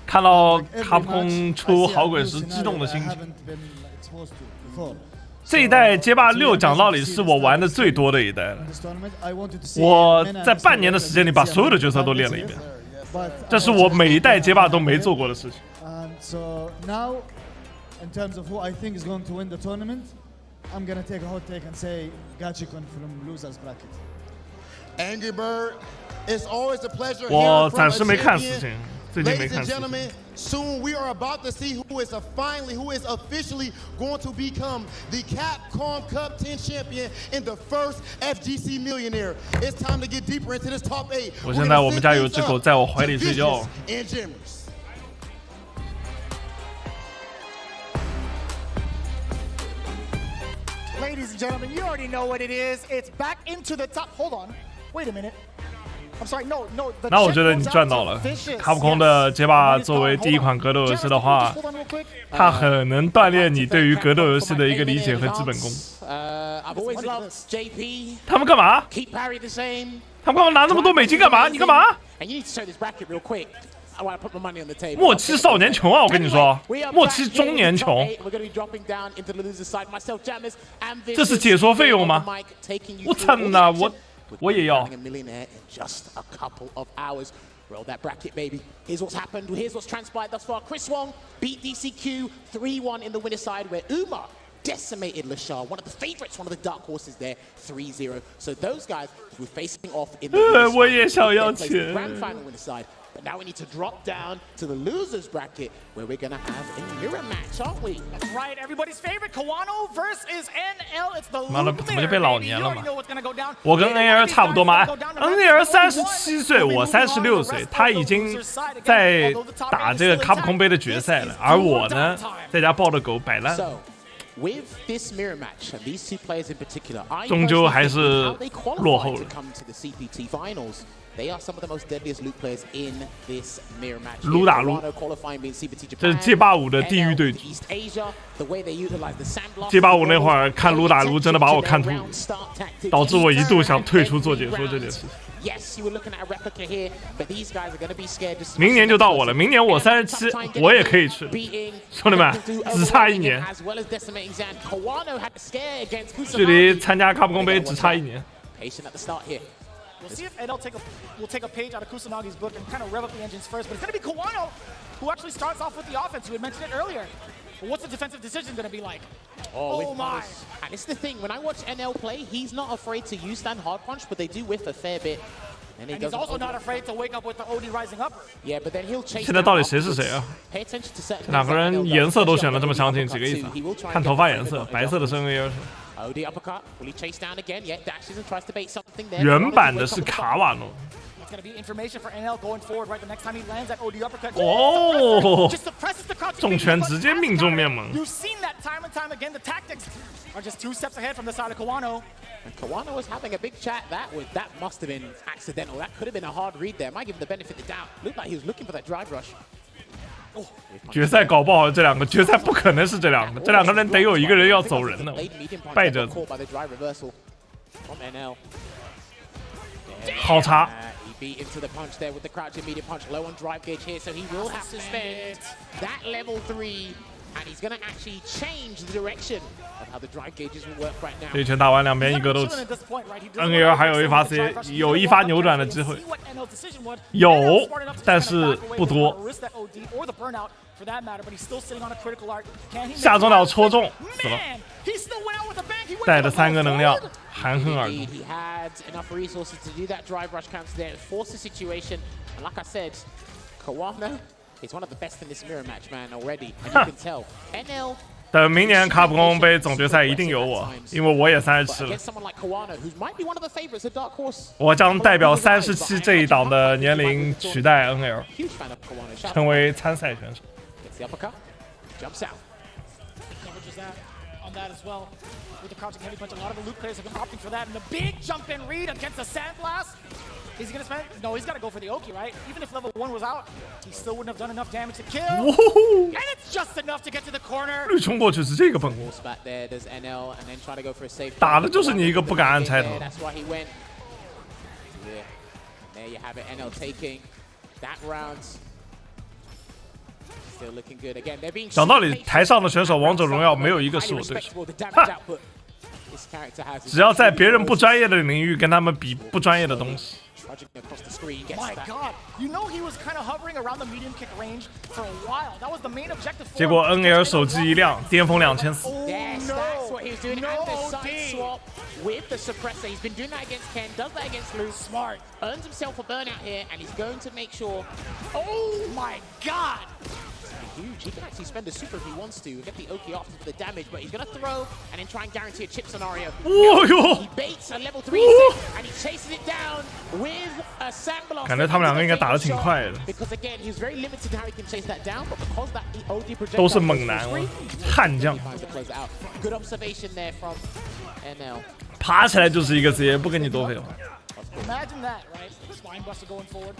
看到CAPCOM出好鬼时激动的心情。这一代街霸6讲道理是我玩的最多的一代了，我在半年的时间里把所有的角色都练了一遍，这是我每一代街霸都没做过的事情。So now, in terms of who I think is going to win the tournament, I'm gonna take a hot take and say Gachikun from losers bracket. Angry Bird, it's always a pleasure. 我暂时没看事情，最近没看事情。 Soon we are about to see who is officially going to become the CAPCOM Cup 10 champion and the first FGC millionaire. It's time to get deeper into this top 8. 我现在我们家有只狗在我怀里睡觉。Ladies and gentlemen, you already know what it is. It's back into the top. Hold on. Wait a minute. I'm sorry, no. 那我觉得你赚到了。CAPCOM 的街霸作为第一款格斗游戏的话，它很能锻炼你对于格斗游戏的一个理解和基本功。他们干嘛？他们干嘛拿那么多美金干嘛？你干嘛？末期少年穷啊！我跟你说，末期中年穷。这是解说费用吗？我操呐！我也要。 Roll that bracket, baby. Here's what's happened. Here's what's transpired thus far. Chris Wong beat DCQ 3-1 in the winner's side, where Umar decimated Lashar, one of the favorites, one of the dark horses there, 3-0. So those guys were facing off in the grand final winner's side. But now we need to drop down to the losers bracket where we're gonna have a mirror match, aren't we? That's right, everybody's favorite Kawano versus NL. It's the 妈的，怎么就变老年了嘛？ down. 我跟 NL 差不多嘛 ，NL 37岁，我36岁，他已经在打这个卡普空杯的决赛了，而我呢，在家抱着狗摆烂。 With this mirror match, and these two players in particular, 终究还是落后了。 They are some of the most deadliest loot players in this mirror match. 撸打撸，这是街霸5的地狱对决。街霸5那会儿看撸打撸，真的把我看吐了，导致我一度想退出做解说这件事。明年就到我了，明年我37，我也可以去。兄弟们，只差1年，距离参加卡普空杯只差1年。 We'll see if NL will take a page out of Kusanagi's book and kind of rev up the engines first, but it's going to be Kawano who actually starts off with the offense. You had mentioned it earlier. But what's the defensive decision going to be like? Oh my! And it's the thing, when I watch NL play, he's not afraid to use stand hard punch, but they do whiff a fair bit. And he's also not afraid to wake up with the OD rising upper. Yeah, but then he'll chase. 现在到底谁是谁啊？两个人颜色都选的这么相近，几个意思啊？看头发颜色，白色的是 NL。 OD uppercut. Will he chase down again? Yeah, dashes and tries to bait something there. 原版的是卡瓦诺。 It's going to be information for NL going forward, right? The next time he lands that OD uppercut. 哦， just suppresses the crouch. 重拳直接命中面门。 You've seen that time and time again. The tactics are just 2 steps ahead from the side of Kawano. And Kawano was having a big chat. That must have been accidental. That could have been a hard read there. Might give him the benefit of the doubt. Looked like he was looking for that drive rush. 决赛搞不好这两个决赛不可能是这两个，这两个人得有一个人要走人的，败者。好茶。 Beat into the punch there with the crouching medium punch. Low on drive gauge here, so he will have to spend that level 3, and he's going to actually change the direction of how the drive gauges will work right now. 这一拳打完，两边一格斗气。NL 还有一发 C， 有一发扭转的机会，有，但是不多。下中了戳中，死了。 带着3个能量，含恨而归。 He had enough resources to do that drive rush counter there. It forced the situation, and like I said, Kawano is one of the best in this mirror match, man, already. And you can tell. NL. 等明年卡普空杯总决赛一定有我，因为我也37了。我将代表37这一档的年龄取代 NL， 成为参赛选手。 On that as well, with the crouching heavy punch, a lot of the loot players have been opting for that, and the big jump in read against the sandblast. Is he gonna spend? No, he's gotta go for the Oki, right? Even if level 1 was out, he still wouldn't have done enough damage to kill. And it's just enough to get to the corner. 绿冲过去是这个本国，打的就是你一个不敢按拆头。 That's why he went. Yeah, there you have it. NL taking that round. 讲道理，台上的选手王者荣耀没有一个是我对手。只要在别人不专业的领域跟他们比不专业的东西。 My God, you know he was kind of hovering around the medium kick range for a while. That was the main objective. 结果 NL 手机一亮，巅峰2400。 Yes, that's what he was doing. And the side swap with the suppressor. He's been doing that against Ken, does that against Lou. Smart. Earns himself a burnout here, and he's going to make sure. Oh my God. Huge. He can actually spend a super if he wants to. Get the Oki off for the damage, but he's going to throw and then try and guarantee a chip scenario. He baits a level 3 and he chases it down with a sandblast. 感觉他们两个应该打得挺快的。 Because again, he's very limited in how he can chase that down, but because that OD projectile 都是猛男，悍将。 Good observation there from NL. 爬起来就是一个职业，不跟你多废话。 Imagine that, right? Spinebuster going forward.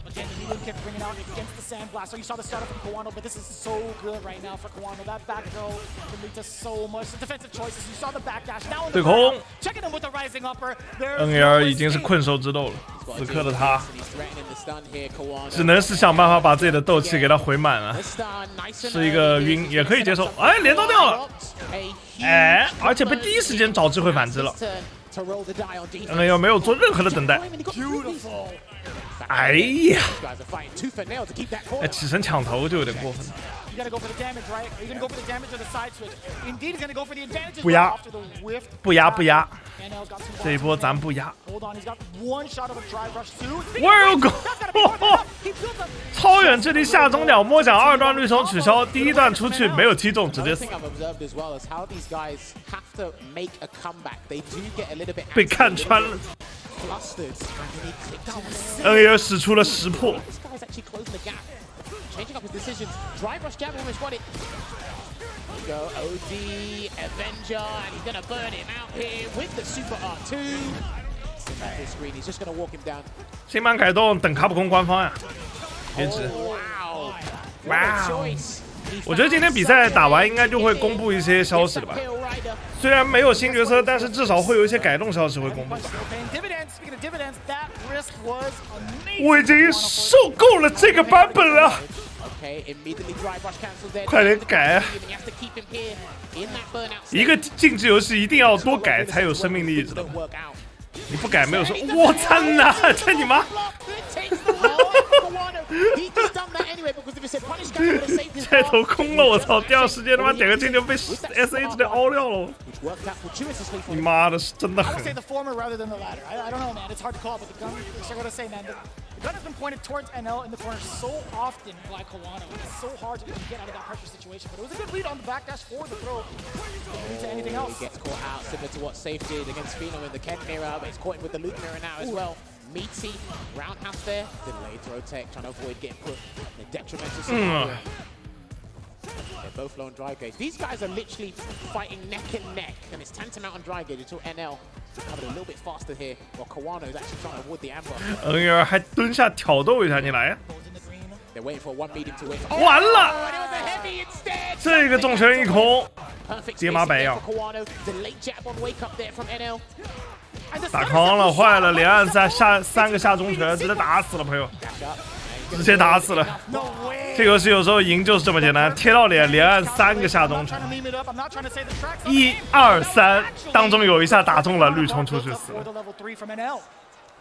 Again, the medium kick bringing out against the sandblast. So you saw the startup from Kawano, but this is so good right now for Kawano. That back throw can lead to so much defensive choices. You saw the backdash. Now in the ground, checking him with the rising upper. NL 已经是困兽之斗了，此刻的他只能是想办法把自己的斗气给他回满了。是一个晕也可以接受，哎，连刀掉了，哎，而且被第一时间找机会反击了。NL 没有做任何的等待。 哎呀！哎，起身抢头就有点过分。gonna go for the damage, right? Are you gonna go for the damage or the side switch? Indeed, he's gonna go for the advantage as 不压 well after the whiff. 不压不压， NL's got some 这一波咱不压。 Hold on, he's got one shot of a drive rush too. World Goal That's gotta be more than enough. He built up 超远距离下中鸟摸奖2段绿虫取消，第1段出去没有踢中，直接 Another 死 thing。I've observed as well is how these guys have to make a comeback. They do get a little bit 被看穿了 flustered. And then he clicked out. ，NAR 使出了识破。 This guy's actually closing the gap, changing up his decisions. Drive rush jab almost got it. Here we go, OD, Avenger, and he's gonna burn him out here with the super R2. Back to the screen, he's just gonna walk him down. 新版改动等卡普空官方呀，别指。 Oh, wow. What a Wow. choice. He 我觉得今天比赛打完应该就会公布一些消息了吧。 Hill Rider. 虽然没有新角色，但是至少会有一些改动消息会公布吧。 still paying dividends. Speaking of dividends, that risk was amazing. 我已经受够了这个版本了， Okay, immediately drive rush cancels there. 快点改啊！ You have to keep him here in that burnout 一个竞技游戏一定要多改才有生命力，知道 don't 吗？ work out. 你不改没有说，我操呐，这你妈！ He just done that anyway because if it said punish guy, he would have saved his 菜 bar. 头空了，我操！第二时间他妈点个进就被 SA 直接凹掉了， Which worked out fortuitously for 你 him. 妈的是真的 I would say 狠。 the former rather than the latter. I don't know, man. It's hard to call, but the gun, I gotta say, man, the gun has been pointed towards NL in the corner so often by Kawano. It's so hard to even get out of that pressure situation. But it was a good read on the backdash for the throw. Didn't lead to anything He else. gets caught out similar to what Sayff did against Fino in the Ken mirror, but he's caught him with the Luke mirror now as well. Meaty, roundhouse there, delayed throw tech, trying to avoid getting put in a detrimental scenario. They're both low on dry gauge. These guys are literally fighting neck and neck, and it's tantamount on dry gauge until NL coming a little bit faster here, while Kawano is actually trying to avoid the amber. NAR 还蹲下挑逗一下，你来呀！ Goes in the green. They're waiting for one medium to win. 完 Oh, 了， and it was a heavy instead. 这个重拳一空， Perfect 爹妈 spacing 白 there 药 for Kawano. Delayed jab on wake up there from NL. And the 打 center 康了， step 坏了，连按三个下中拳，直接打死了，朋友， Dash up. 直接打死了。 No way. 这个游戏有时候赢就是这么简单，贴到脸，连按3个下中 I'm 拳 not，trying to meme it up. I'm not trying to say the tracks. 1、2、3，当中有一下打中了，绿虫出去死 For 了。 the level 3 from NL.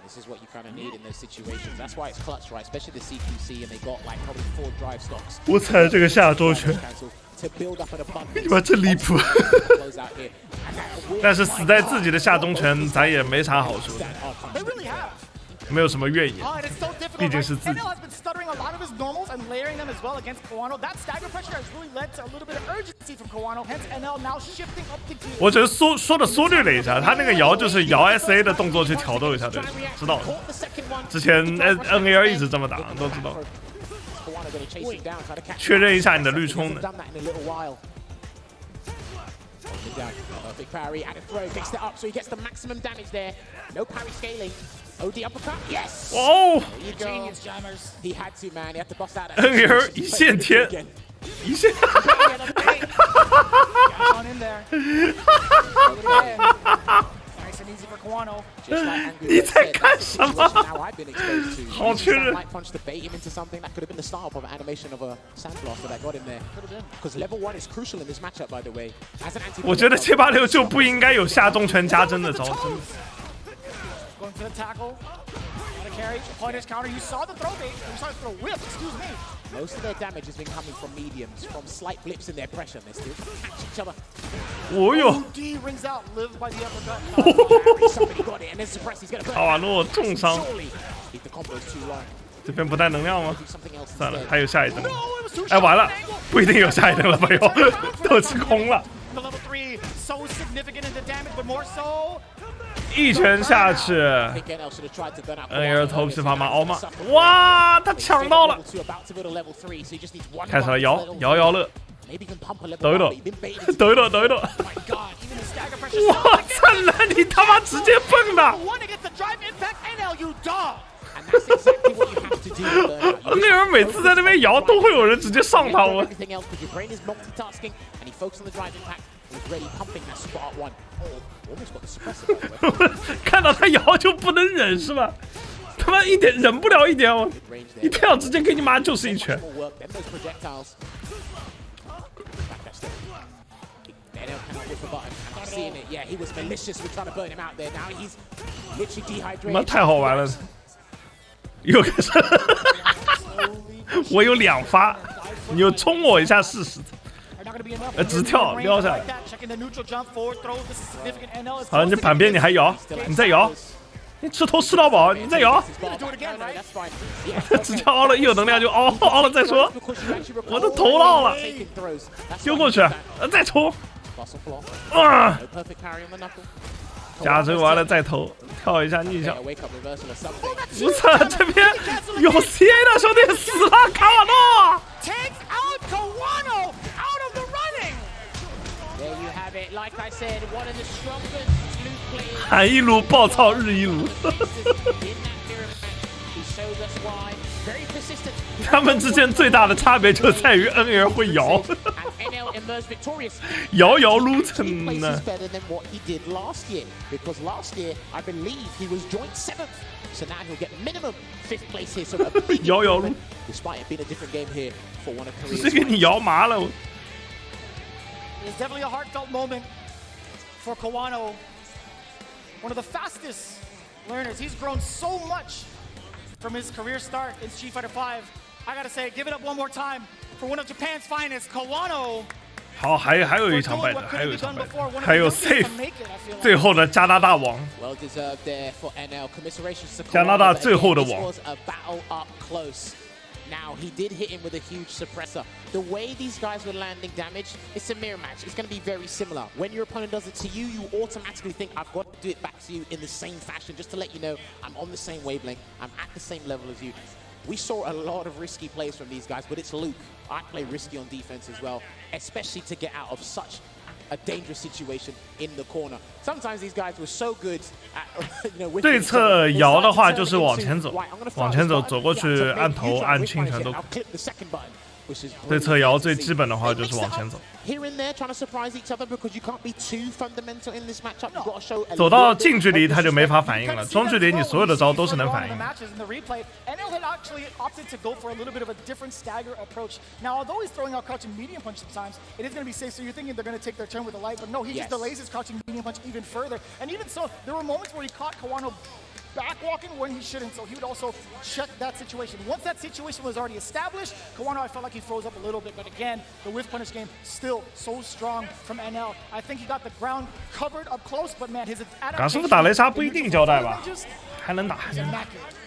This is what you kind of need in those situations. That's why it's clutch, right? Especially the CQC, and they got like probably 4 drive stocks 我踩这个下中拳， cancel to build up an abundance. 你妈真离谱。 Close out here. And that will 但是死在自己的下中拳，咱也没啥好说的， stand on. They really have. 没有什么怨言。 Oh, and it's so difficult. 毕竟 Right? 是自己。 NL has been stuttering a lot of his normals and layering them as well against Kawano. That stagger pressure has really led to a little bit of urgency from Kawano. Hence, NL now shifting up the gear. 我只是说的缩略了一下，他那个摇就是摇 SA 的动作去挑逗一下对手，知道的。 Caught the second one. 之前 NAR 一直这么打，都知道。 Kawano gonna chase him down, try to catch 确 him. 认一下你的绿 He 冲 hasn't 的。 done that in a little while. Hold him down. Perfect parry and a throw. Picks it up, so he gets the maximum damage there. No parry scaling. OD uppercut. Yes. 哦 There you go. Genius jammers. He had to, man. He had to bust out that. NAR 一线天， Again. 一线。 Got on in there. Hold it again. Nice and easy for Kawano. Just like Angu 你 had 在 said, 干 that's 什 the 么？ situation now I've been exposed to. 好 Using 确认。 that light punch to bait him into something that could have been the start of an animation of a sandblaster that got him there. Because level 1 is crucial in this matchup, by the way. As an anti, 我觉得786就不应该有下中拳加针的招，真的。 Going for the tackle. Got a carry. Punish counter. You saw the throw bait. You saw the throw whip. Excuse me. most of their damage has been coming from mediums, from slight blips in their pressure. They're still trying to catch each other. 哦哟， D rings out. Live by the uppercut. Parry, somebody got it, and then suppress. He's gonna burn. 卡瓦诺重伤， Surely, if the combo's too long, 这边不带能量吗？ do something else 算了， instead. 还有下一灯。 No, it was too 哎， short 完了 of an angle. 不一定有下一灯了，朋友，都吃空了。 The level 3 so significant in the damage, but more so. 一拳下去 I think NL should have tried to burn out ，NAR Kawano 头 earlier, 皮 so 发 he 麻， might 奥 have 马 suffered.，哇，他抢到了， Level 2, about to build a level 3, so he just needs one 开始了 run 摇 to level 摇摇乐， Maybe even pump a level 抖一 1, 抖 but he's been baited into 抖一抖抖一抖， Oh my god, even the stagger pressure. 哇，灿烂，你他妈直接蹦的 One against the drive impact. NL, you dog. And that's exactly what you have to do to burn out. You 那人每次在那边摇，都会有人直接上他，我 everything else because your brain is multitasking and he focused on the drive impact and was ready pumping that super art 1. Oh, almost got the suppressor by the way. 看到他摇就不能忍是吧？他妈一点忍不了一点，我 Good range 一 there. 定要直接给你妈就是一拳。 More work than those projectiles. Backdash there. NL cannot whip a button. And I'm seeing it. Yeah, he was malicious with trying to burn him out there. Now he's literally 他妈 dehydrated. 太好玩了，又开始，我有2发，你就冲我一下试试。直跳撩下来。好了，你旁边你还摇，你再摇，你吃头吃到饱，你再摇。直接凹了，一有能量就凹了再说。我的头到了，丢过去，再冲。加追完了再投，跳一下逆向。我操，这边有 CA 的兄弟死了，卡瓦诺。韩一炉暴操日一炉。他们之间最大的差别就在于 NL 会摇，摇摇撸成呢。摇摇撸，这给你摇麻了。It's definitely a heartfelt moment for Kawano, one of the fastest learners. He's grown so much from his career start in Street Fighter V. I gotta say, give it up one more time for one of Japan's finest, Kawano. 好，还有一场败的，还有 Sayff 最后的加拿大王，加拿大最后的王。Now, he did hit him with a huge suppressor. The way these guys were landing damage, it's a mirror match. It's going to be very similar. When your opponent does it to you, you automatically think, I've got to do it back to you in the same fashion, just to let you know I'm on the same wavelength, I'm at the same level as you. We saw a lot of risky plays from these guys, but it's Luke. I play risky on defense as well, especially to get out of such a dangerous situation in the corner. Sometimes these guys were so good at, 对侧摇的话就是往前走，往前走，走过去按头按轻拳都可以。对侧摇最基本的话就是往前走。走到近距离他就没法反应了，中距离你所有的招都是能反应的。Backwalking when he shouldn't, so he would also check that situation. Once that situation was already established, Kawano, I felt like he froze up a little bit, but again, the whiff punish game still so strong from NL. I think he got the ground covered up close, but man, his adaptation. 敢师傅打雷莎不一定交代吧？还能打。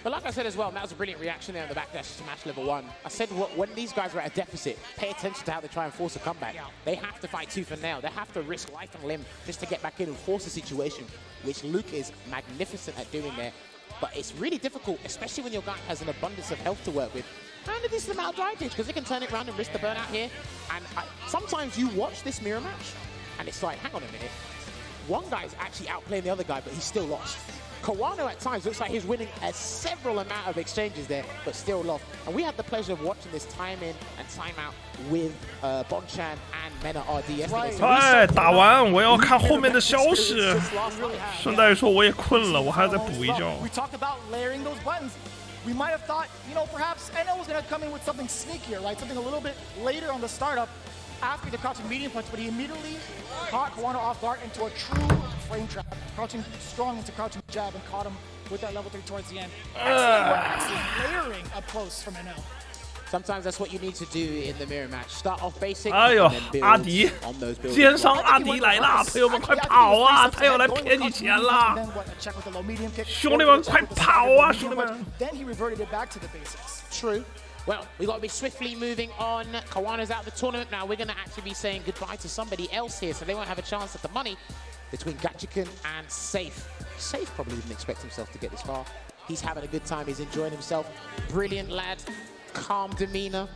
But like I said as well, that was a brilliant reaction there on the backdash to match level 1. I said when these guys are at a deficit, pay attention to how they try and force a comeback. They have to fight tooth and nail. They have to risk life and limb just to get back in and force a situation, which Luke is magnificent at doing there. But it's really difficult, especially when your guy has an abundance of health to work with. And it is the Mal Drive Ditch, because they can turn it around and risk the burnout here. And sometimes you watch this mirror match, and it's like, hang on a minute. One guy's actually outplaying the other guy, but he's still lost. Kawano at times looks like he's winning a several amount of exchanges there, but still lost. And we had the pleasure of watching this time in and time out with Bonchan and Mena RD yesterday. 哎，打完我要看后面的消息。顺带说我也困了，我还要再补一觉。 We talked about layering those buttons. We might have thought, perhaps NL was going to come in with something sneakier, right? Something a little bit later on the startup after the crouching medium punch, but he immediately caught Kawano off guard into a true frame trap, crouching strong into crouching jab and caught him with that level 3 towards the end. Excellent layering up close from NL. Sometimes that's what you need to do in the mirror match. Start off basic. 哎呦，阿迪，奸商阿迪来了，朋友们快跑啊！他要来骗你钱了，兄弟们快跑啊，兄弟们！ Then he reverted it back to the basics. True. Well, we've got to be swiftly moving on. Kawano's out of the tournament now. We're going to actually be saying goodbye to somebody else here, so they won't have a chance at the money between Gachikun and Sayff. Sayff probably didn't expect himself to get this far. He's having a good time. He's enjoying himself. Brilliant lad. Calm demeanor.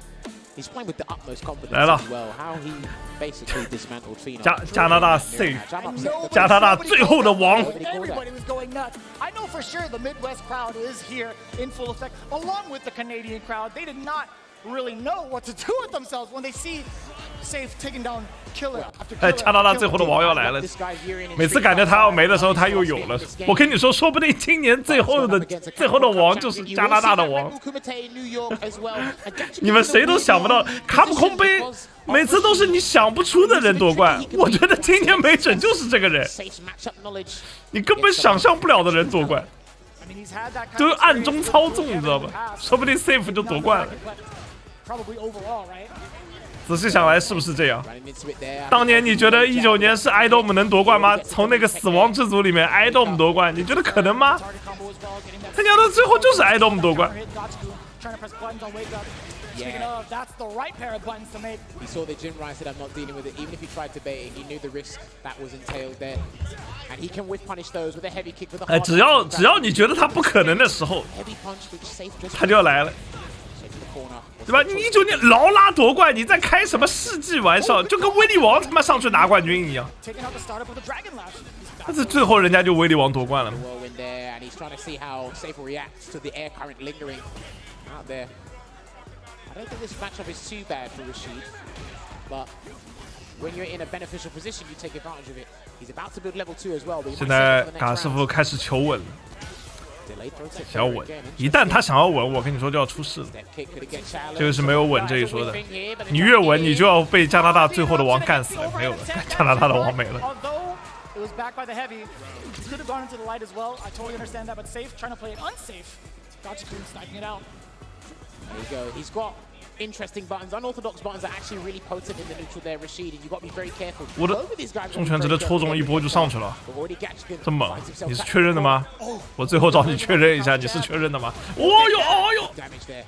He's playing with the utmost confidence as well. How he basically dismantled Phenom. 加拿大 Sayff， 加拿大最后的王。 Everybody was going nuts. I know for sure the Midwest crowd is here in full effect, along with the Canadian crowd. They did not really know what to do with themselves when they see Sayff taking down killer after killer. 加拿大最后的王要来了，每次感觉他要没的时候，他又有了。我跟你说，说不定今年最后的王就是加拿大的王。你们谁都想不到，卡普空杯每次都是你想不出的人夺冠。我觉得今年没准就是这个人，你根本想象不了的人夺冠，就是暗中操纵，你知道吧？说不定 Sayff 就夺冠了。仔细想来，是不是这样？当年你觉得19年是 IDOM 能夺冠吗？从那个死亡之组里面 IDOM 夺冠，你觉得可能吗？他娘的，最后就是 IDOM 夺冠。Speaking of, that's the right pair of buttons to make. He saw the gym rise, said, I'm not dealing with it. Even if he tried to bait it, he knew the risk that was entailed there. And he can whiff punish those with a heavy kick with a hard 只要你觉得他不可能的时候， heavy punch which Sayff just 他就要来了， to the corner. 对吧？你19年劳拉夺冠，你在开什么世纪玩笑？就跟威力王他妈上去拿冠军一样。Taking out the startup with a dragon lash. 但是最后人家就威力王夺冠了。 Whirlwind there, and he's trying to see how Sayff reacts to the air current lingering out there. I don't think this matchup is too bad for Rashid, but when you're in a beneficial position, you take advantage of it. He's about to build level 2 as well. 现在嘎师傅开始求稳了， Delayed throw set 想要稳，一旦他想要稳，我跟你说就要出事了。 Step kick could get challenged. 这个是没有稳这一说的，你越稳，你就要被加拿大最后的王干死了，没有了，加拿大的王没了。 Although it was backed by the heavy, he could have gone into the light as well. I totally understand that, but Sayff trying to play it unsafe. Gachikun sniping it out. There you go. He's got interesting buttons. Unorthodox buttons are actually really potent in the neutral there, Rashid, and you've got to be very careful. 我的 Both of these guys are 重拳直接戳中一波就上去了， but already Gachikun 这么猛 finds himself 你是 back 确认的吗？我最后找你确认一下，你是确认的吗？哦哟哦哟， damage there.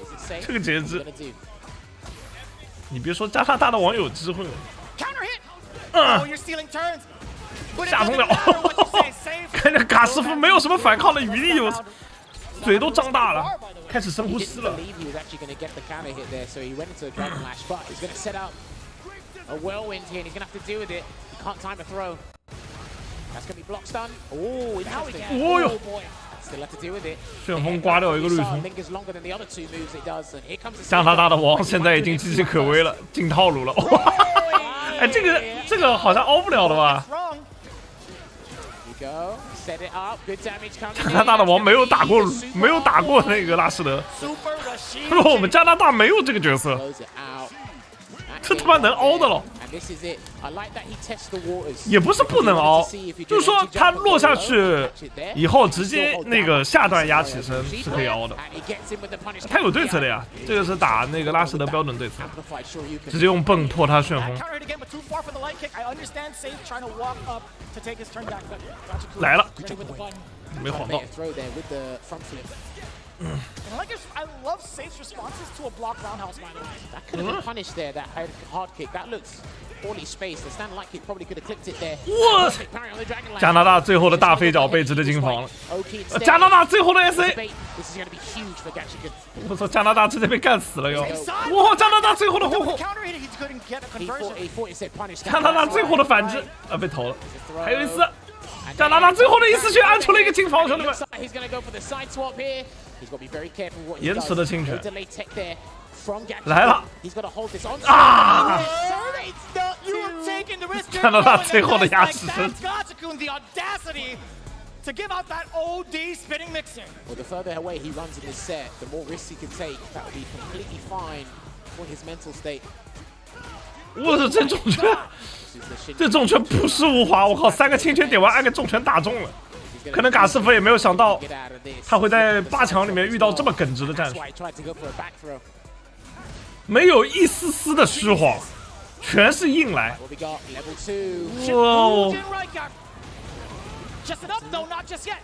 Is it safe? 这个节 What 制 are you，gonna do? 你别说加拿大的网友有机会了， Counter hit! Oh, you're stealing turns. But it 吓 doesn't 疯了 matter what you say. Sayff 看着嘎师傅没有什么反抗的余力，我操，嘴都张大了，开始深呼 He 吸 didn't 了。 believe he was actually going to get the counter hit there, so he went into a dragon lash, but he's going to set up a whirlwind here, and he's going to have to deal with it. He can't time a throw. That's going to be block stun. Oh, interesting. 哦哟， Still have to deal with it. 旋风刮掉一个绿 Missile 虫。 lingers longer than the other two moves it does, and here comes the 加拿大的王现在已经岌岌可危了，进套路了。哇，哎，这个好像凹不了的吧？ wrong. Here you go. Set it up. Good damage coming 加拿大的王没有打过那个拉什德， Super Rashid. 说我们加拿大没有这个角色， Close it out. 这他妈能凹的了。 And this is it. I like that he tests the waters. 也不是不能凹，就是说他落下去以后直接那个下段压起身是可以凹的， And he gets in with the punish. 他有对策的呀。这个是打那个拉什德标准对策， Amplified, sure you can. 直接用蹦破他旋风 Counter hit again, but too far for the light kick. I understand Sayff trying to walk up to take his turn back, but Gachikun 来了， ready with the button. 没晃到 Better。throw there with the front flip. And I love Sayff's responses to a block roundhouse, by the way. That could have been punished there, that hard kick. That looks poorly spaced. The stand light kick probably could have clipped it there. 哇！ Perfect parry on the dragon lash. 加拿大最后的大飞脚被直接金防了， Okay, instead. 加拿大最后的 SA， Debate. This is going to be huge for Gachikun. 我操，加拿大直接被干死了又！哇，加拿大最后的轰轰， Counter hit, he couldn't get a He conversion. thought he said punish. 加拿大最后的反制被投了，还有一次，加拿大最后的一次去按出了一个金防，兄弟们。 He's going to go for the side swap here. He's got to be very careful what he 延 does. 迟的侵权 No delay tech there from Gachikun. 来了 He's got to hold this on. 啊！ It's not you were taking the risk. 加拿大最后的压制声 That's Gachikun, the audacity to give out that OD spinning mixer. Well, the further away he runs in this set, the more risks he can take. That will be completely fine for his mental state. 我的这重拳， This is the shin. 这重拳朴实无华，我靠，3个轻拳点完，按个重拳打中了。 可能嘎师傅也没有想到 Get out of this. 他会在8强里面遇到这么耿直的战 That's 术， why he tried to go for a back throw. 没有一丝丝的虚晃，全是硬来。 What we got? Level 2. 哇， Jin Ryuk. Just it up, though, not just yet.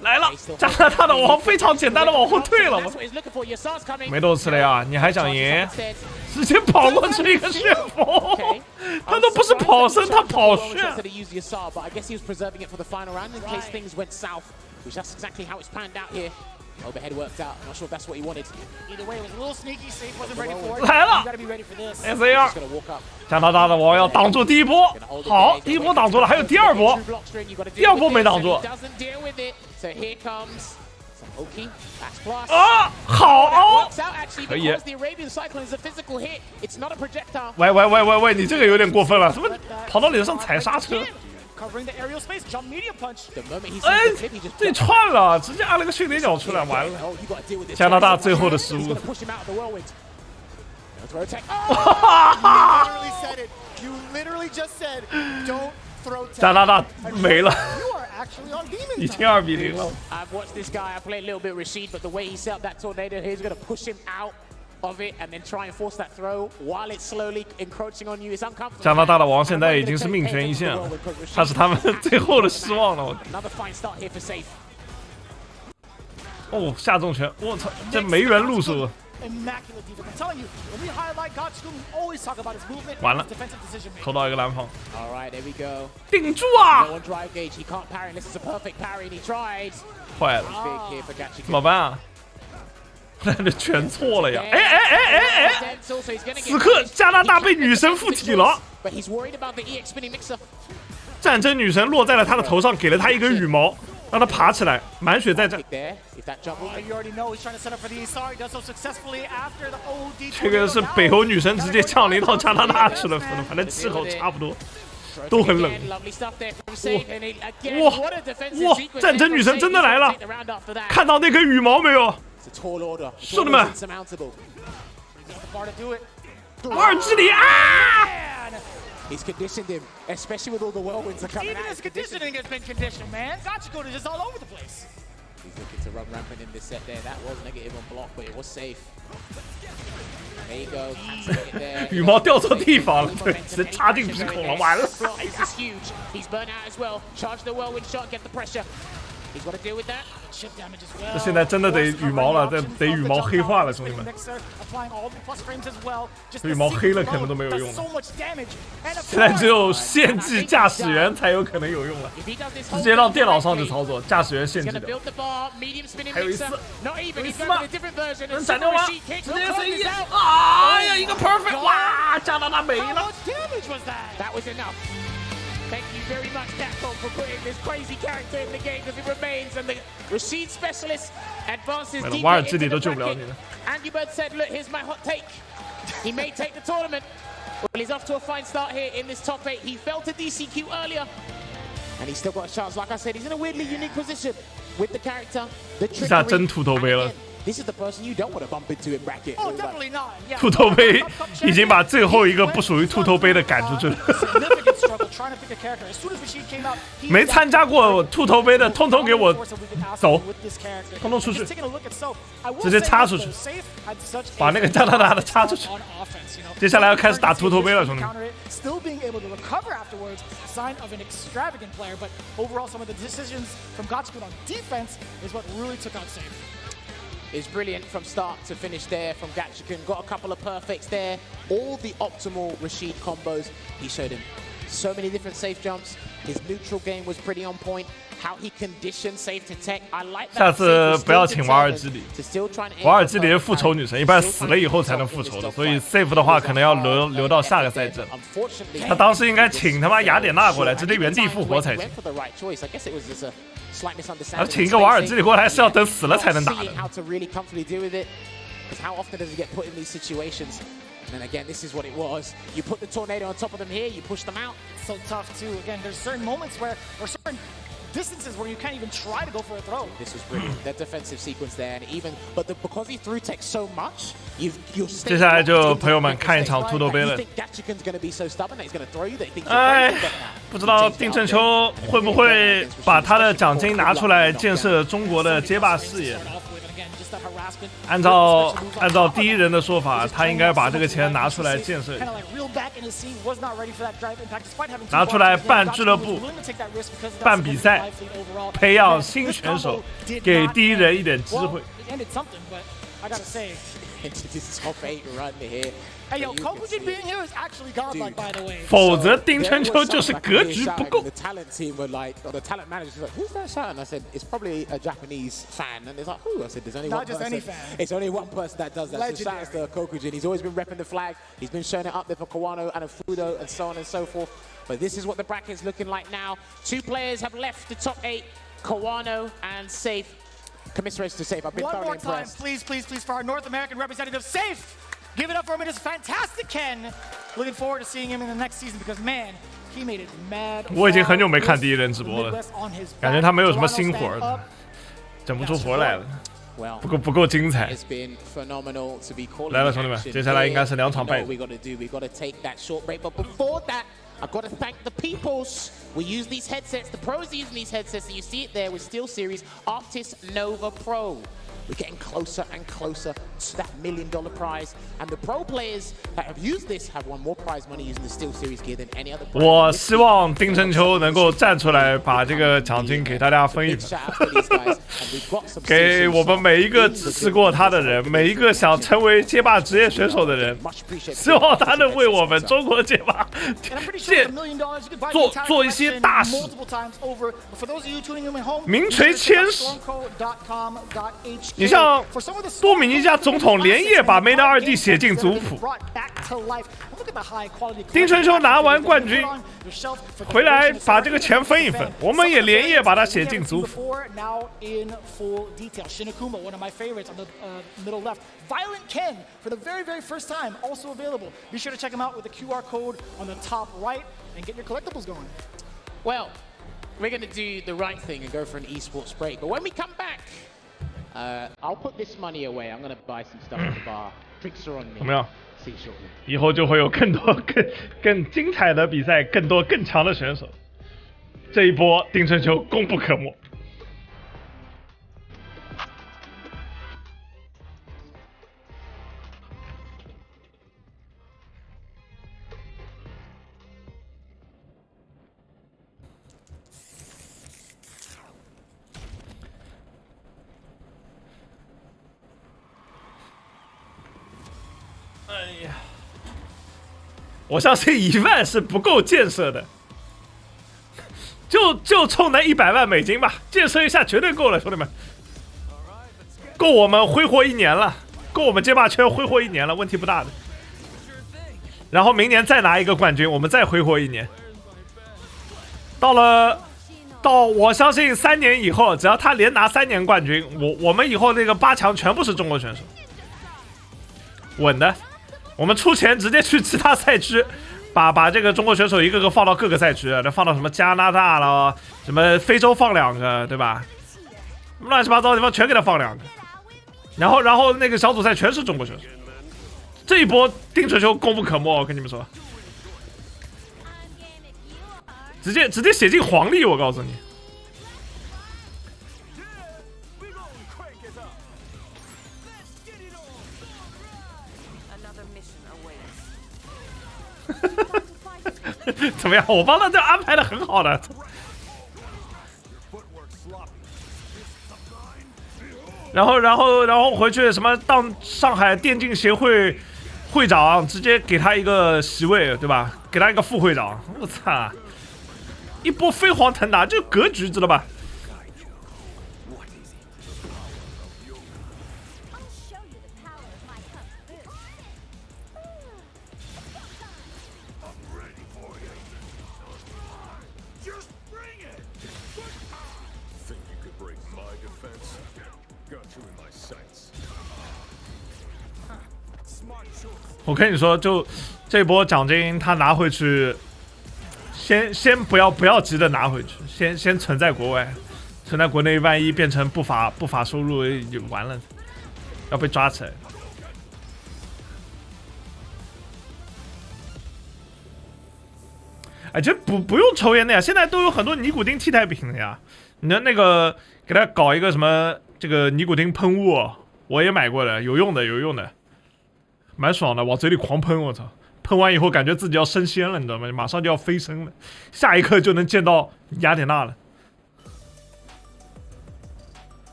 来了，加拿大的王非常简单的往后退了， That's what he's looking for. Yasar's coming. 没斗志了呀！你还想赢？ Instead. 直接跑过去一个旋风， Okay. 他都不是跑身，他跑 Tried 旋。 to use Yasar, but I guess he was preserving it for the final round in case things went south, which that's exactly how it's panned out here. Overhead worked out. Not sure if that's what he wanted. Either way, it was a little sneaky. Sayff wasn't ready for it. 来了 You gotta be ready for this. SAR， He's gonna walk up. 加拿大的王要挡住第一波，好，第一波挡住了，还有第二波， Two block string, you gotta deal 第二波 with 没 this, 挡 and 住 he doesn't deal with it. So here comes some Oki. That's plus. 啊，好 That 凹！ works out actually 可以 because the Arabian Cyclone is a physical hit. It's not a projectile. 喂，你这个有点过分了，怎么跑到脸上踩刹车？ Covering the aerial space, jump medium punch. The moment he 哎 sees the tip, he just 这串了，直接按了个训练脚出来，完了。 Oh, you gotta deal with this. 加拿大最后的失 He's 误 gonna，push him out of the whirlwind. No throw attack. Literally said it. You literally just said, don't throw 加拿大没了， You are actually on demon 已 time. 经2比0了。 I've watched this guy. I played a little bit Rashid, but the way he set up that tornado here is gonna push him out of it and then try and force that throw while it's slowly encroaching on you is uncomfortable. 加拿大的王现在已经是命悬一线了，他是他们最后的失望了。Another fine start here for Sayff. 哦，下重拳，我操，这没人入手。 Immaculate defense. I'm telling you, when we highlight Gachikun, we always talk about his movement and his defensive decision making. 投到一个蓝方。All right, there we go. 顶住啊 No one drive gauge. He can't parry unless it's a perfect parry, and he tried. 坏了， Big here for Gachikun. 怎么办啊？这全错了呀！哎！此刻加拿大被女神附体了。 But he's worried about the EX spinning mixer. 战争女神落在了他的头上，给了他一根羽毛，让他爬起来，满血再战。 这个是北欧女神直接降临到加拿大去了，反正气候差不多，都很冷。哇！战争女神真的来了！看到那根羽毛没有？兄弟们，瓦尔基里啊！ He's conditioned him, especially with all the whirlwinds that are coming out. Even his conditioning has been conditioned, man. Gachikun is just all over the place. He's looking to run rampant in this set there. That was negative on block, but it was safe. There you go. 羽毛掉错地方了，对，直接插进鼻孔了，完了。 This is huge. He's burnt out as well. Charge the whirlwind shot, get the pressure. He's got to deal with that. 这现在真的得羽毛了，得羽毛黑化了，兄弟们。羽毛黑了可能都没有用了。现在只有献祭驾驶员才有可能有用了，直接让电脑上去操作，驾驶员献祭掉。还有一次，有一次吗？能斩掉吗？直接飞一，哎呀，一个 perfect， 哇，加拿大没了。 That was enough. Thank you very much, Capcom, for putting this crazy character in the game because it remains. And the Rashid specialist advances deep into the bracket. Andy Bird said, look, here's my hot take. He may take the tournament. Well, he's off to a fine start here in this top 8. He fell to DCQ earlier. And he's still got a chance. Like I said, he's in a weirdly unique position with the character, the trickery. This is the person you don't want to bump into in bracket. Oh, definitely not. 秃头杯已经把最后一个不属于秃头杯的赶出去了。没参加过秃头杯的，通通给我走，通通出去，直接插出去，把那个加拿大的插出去。接下来要开始打秃头杯了，兄弟们。 Still being able to recover afterwards, a sign of an extravagant player. But overall, some of the decisions from Gachikun on defense is what really took out Sayff. Is brilliant from start to finish there from Gachikun. Got a couple of perfects there. All the optimal Rashid combos. He showed him so many different safe jumps. His neutral game was pretty on point. How he conditioned Sayff to tech. I like that. 下次不要请瓦尔基里。瓦尔基里是复仇女神，一般死了以后才能复仇的，所以 Sayff 的话可能要留到下个赛季。他当时应该请他妈雅典娜过来，直接原地复活才行。 而请一个瓦尔基里过来是要等死了才能打的。 How often does he get put in these situations? And then again, this is what it was. You put the tornado on top of them here, you push them out. So tough too. Again, there's certain moments where, or certain distances where you can't even try to go for a throw. This was brilliant. That defensive sequence there, and even, but because he threw tech so much, you're. 接下来就朋友们看一场秃头杯了。 Gachikun's going to be so stubborn that he's going to throw you. That he thinks 哎，不知道丁振秋会不会把他的奖金拿出来建设中国的街霸事业？ 按照第一人的说法，他应该把这个钱拿出来建设，拿出来办俱乐部、办比赛，培养新选手，给第一人一点机会。 Hey, yo, Kokujin being here is actually godlike, by the way. 否则丁春秋就是格局不够。 The talent team were like, or the talent managers were like, who's that shouting? I said, it's probably a Japanese fan. And it's like, who? I said, there's only one person. Not just any fan. It's only one person that does that. Legendary. So shout out to Kokujin. He's always been repping the flag. He's been showing it up there for Kawano and Fudo and so on and so forth. But this is what the bracket's looking like now. 2 players have left the top 8, Kawano and Sayff. Commiserations to Sayff. I've been thoroughly impressed. One more time, please, please, please, for our North American representative, Sayff. Give it up for him. It is fantastic, Ken. Looking forward to seeing him in the next season because, man, he made it mad. 我已经很久没看第一人直播了，感觉他没有什么新活儿，整不出活来了，不够精彩。来了，兄弟们，接下来应该是2场败局。 I've got to thank the peoples. We use these headsets. The pros are using these headsets, and you see it there with Steel Series Arctis Nova Pro. We're getting closer and closer that $1 million prize. And the pro players that have used this have won more prize money using the Steel Series gear than any other player. 我希望丁真秋能够站出来，把这个奖金给大家分一 Big 分， shout out to these guys. And we've got some 给我们每一个支持过他的人，每一个想成为街霸职业选手的人， much appreciated. 希望他能为我们中国街霸 And I'm pretty sure with $1 million, you could buy the entire 做一些 collection 大事。 multiple times over. But for those of you tuning in at home, 名垂千史。 你像多米尼加总统连夜把梅德二弟写进族谱，丁春秋拿完冠军回来把这个钱分一分，我们也连夜把他写进族谱。Violent Ken for the very, very first time, also available. Be sure to check him out with the QR code on the top right and get your collectibles going. Well, we're going to do the right thing and go for an esports break. But when we come back, I'll put this money away. I'm going to buy some stuff at the bar. Drinks are on me. 怎么样？ See you shortly. 以后就会有更多更精彩的比赛，更多更强的选手。这一波丁春秋功不可没。哎呀，我相信1万是不够建设的，就冲那100万美金吧，建设一下绝对够了，兄弟们，够我们挥霍1年了，够我们街霸圈挥霍1年了，问题不大的。然后明年再拿一个冠军，我们再挥霍1年。到我相信3年以后，只要他连拿3年冠军，我们以后那个8强全部是中国选手，稳的。我们出钱直接去其他赛区，把这个中国选手一个个放到各个赛区，放到什么加拿大了，什么非洲放2个，对吧？乱七八糟的地方全给他放2个，然后那个小组赛全是中国选手。这一波丁春秋功不可没，我跟你们说，直接写进黄历，我告诉你。怎么样？我帮他这安排的很好的。然后回去什么当上海电竞协会会长，直接给他一个席位，对吧？给他一个副会长。我操！一波飞黄腾达，这格局知道吧？我跟你说，就这波奖金他拿回去，先不要急着拿回去，先存在国外，存在国内，万一变成不法收入就完了，要被抓起来。哎，这不用抽烟的呀，现在都有很多尼古丁替代品的呀。你的那个给他搞一个什么这个尼古丁喷雾，我也买过的，有用的。蛮爽的，往嘴里狂喷，我操！喷完以后感觉自己要升仙了，你知道吗？马上就要飞升了，下一刻就能见到雅典娜了。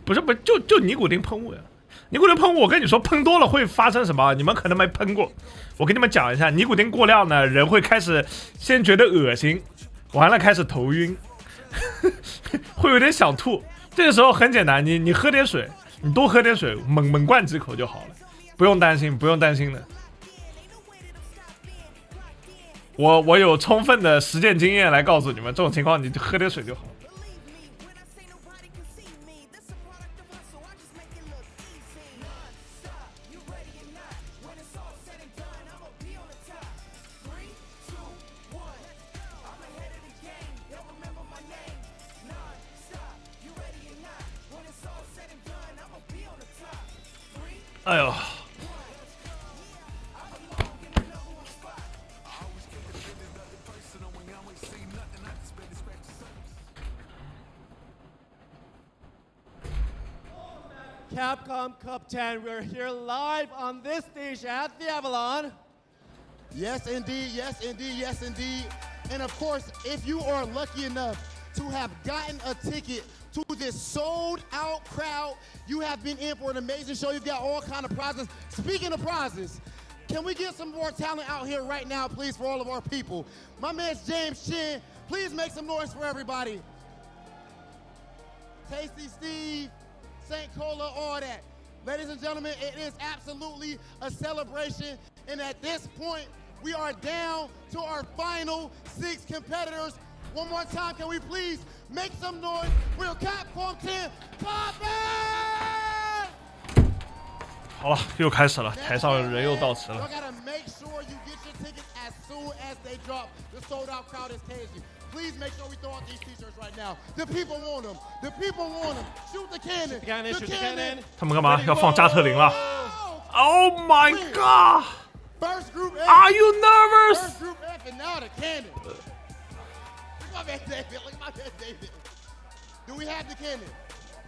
不是就尼古丁喷雾呀，尼古丁喷雾我跟你说喷多了会发生什么，你们可能没喷过，我跟你们讲一下，尼古丁过量呢，人会开始先觉得恶心，完了开始头晕，会有点想吐，这个时候很简单，你喝点水，你多喝点水，猛灌几口就好了，不用担心的。我有充分的实践经验来告诉你们，这种情况你就喝点水就好。哎呦。CAPCOM Cup 10, we're here live on this stage at the Avalon. Yes, indeed, yes, indeed, yes, indeed. And of course, if you are lucky enough to have gotten a ticket to this sold-out crowd, you have been in for an amazing show. You've got all kinds of prizes. Speaking of prizes, can we get some more talent out here right now, please, for all of our people? My man's James Chin. Please make some noise for everybody. Tasty Steve. St. Cola, all that. Ladies and gentlemen, it is absolutely a celebration. And at this point, we are down to our final 6 competitors. One more time, can we please make some noise for your CAPCOM 10 Pop-It! 好了，又开始了，台上人又到齐了。You gotta make sure you get your tickets as soon as they drop. The sold-out crowd is crazy. Please make sure we throw out these t-shirts right now. The people want them. The people want them. Shoot the cannon. Shoot the cannon. 他们干嘛要放加特林了 ？Oh my god! First group F. Are you nervous? First group F and now the cannon. Look at my man David. Look at my man David. Do we have the cannon?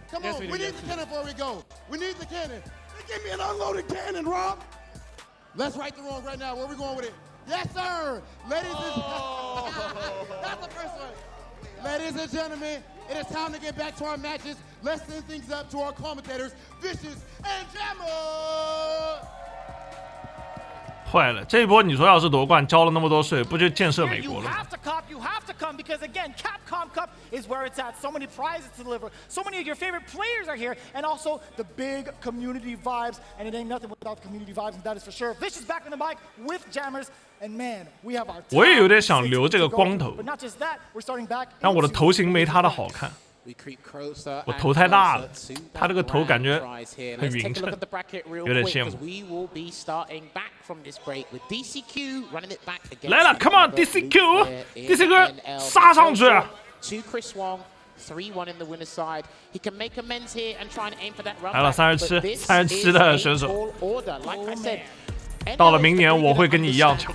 Come on, we need the cannon before we go. We need the cannon. Give me an unloaded cannon, Rob. Let's right the wrong right now. Where are we going with it? Yes, sir. Ladies and that's the first one. Ladies and gentlemen, it is time to get back to our matches. Let's send things up to our commentators, Vicious and Jammer. 坏了，这一波你说要是夺冠，交了那么多税，不就建设美国了吗？ You have to come because again, Capcom Cup is where it's at. So many prizes to deliver. So many of your favorite players are here, and also the big community vibes. And it ain't nothing without community vibes, and that is for sure. Vicious back on the mic with Jammers, and man, we have our. 我也有点想留这个光头， But not just that, we're starting back. 但我的头型没他的好看。 我头太大了，他这个头感觉很匀称，有点羡慕。来了 ，Come on DCQ，DCQ 杀上去！ 来了37的选手。 到了明年，我会跟你一样强。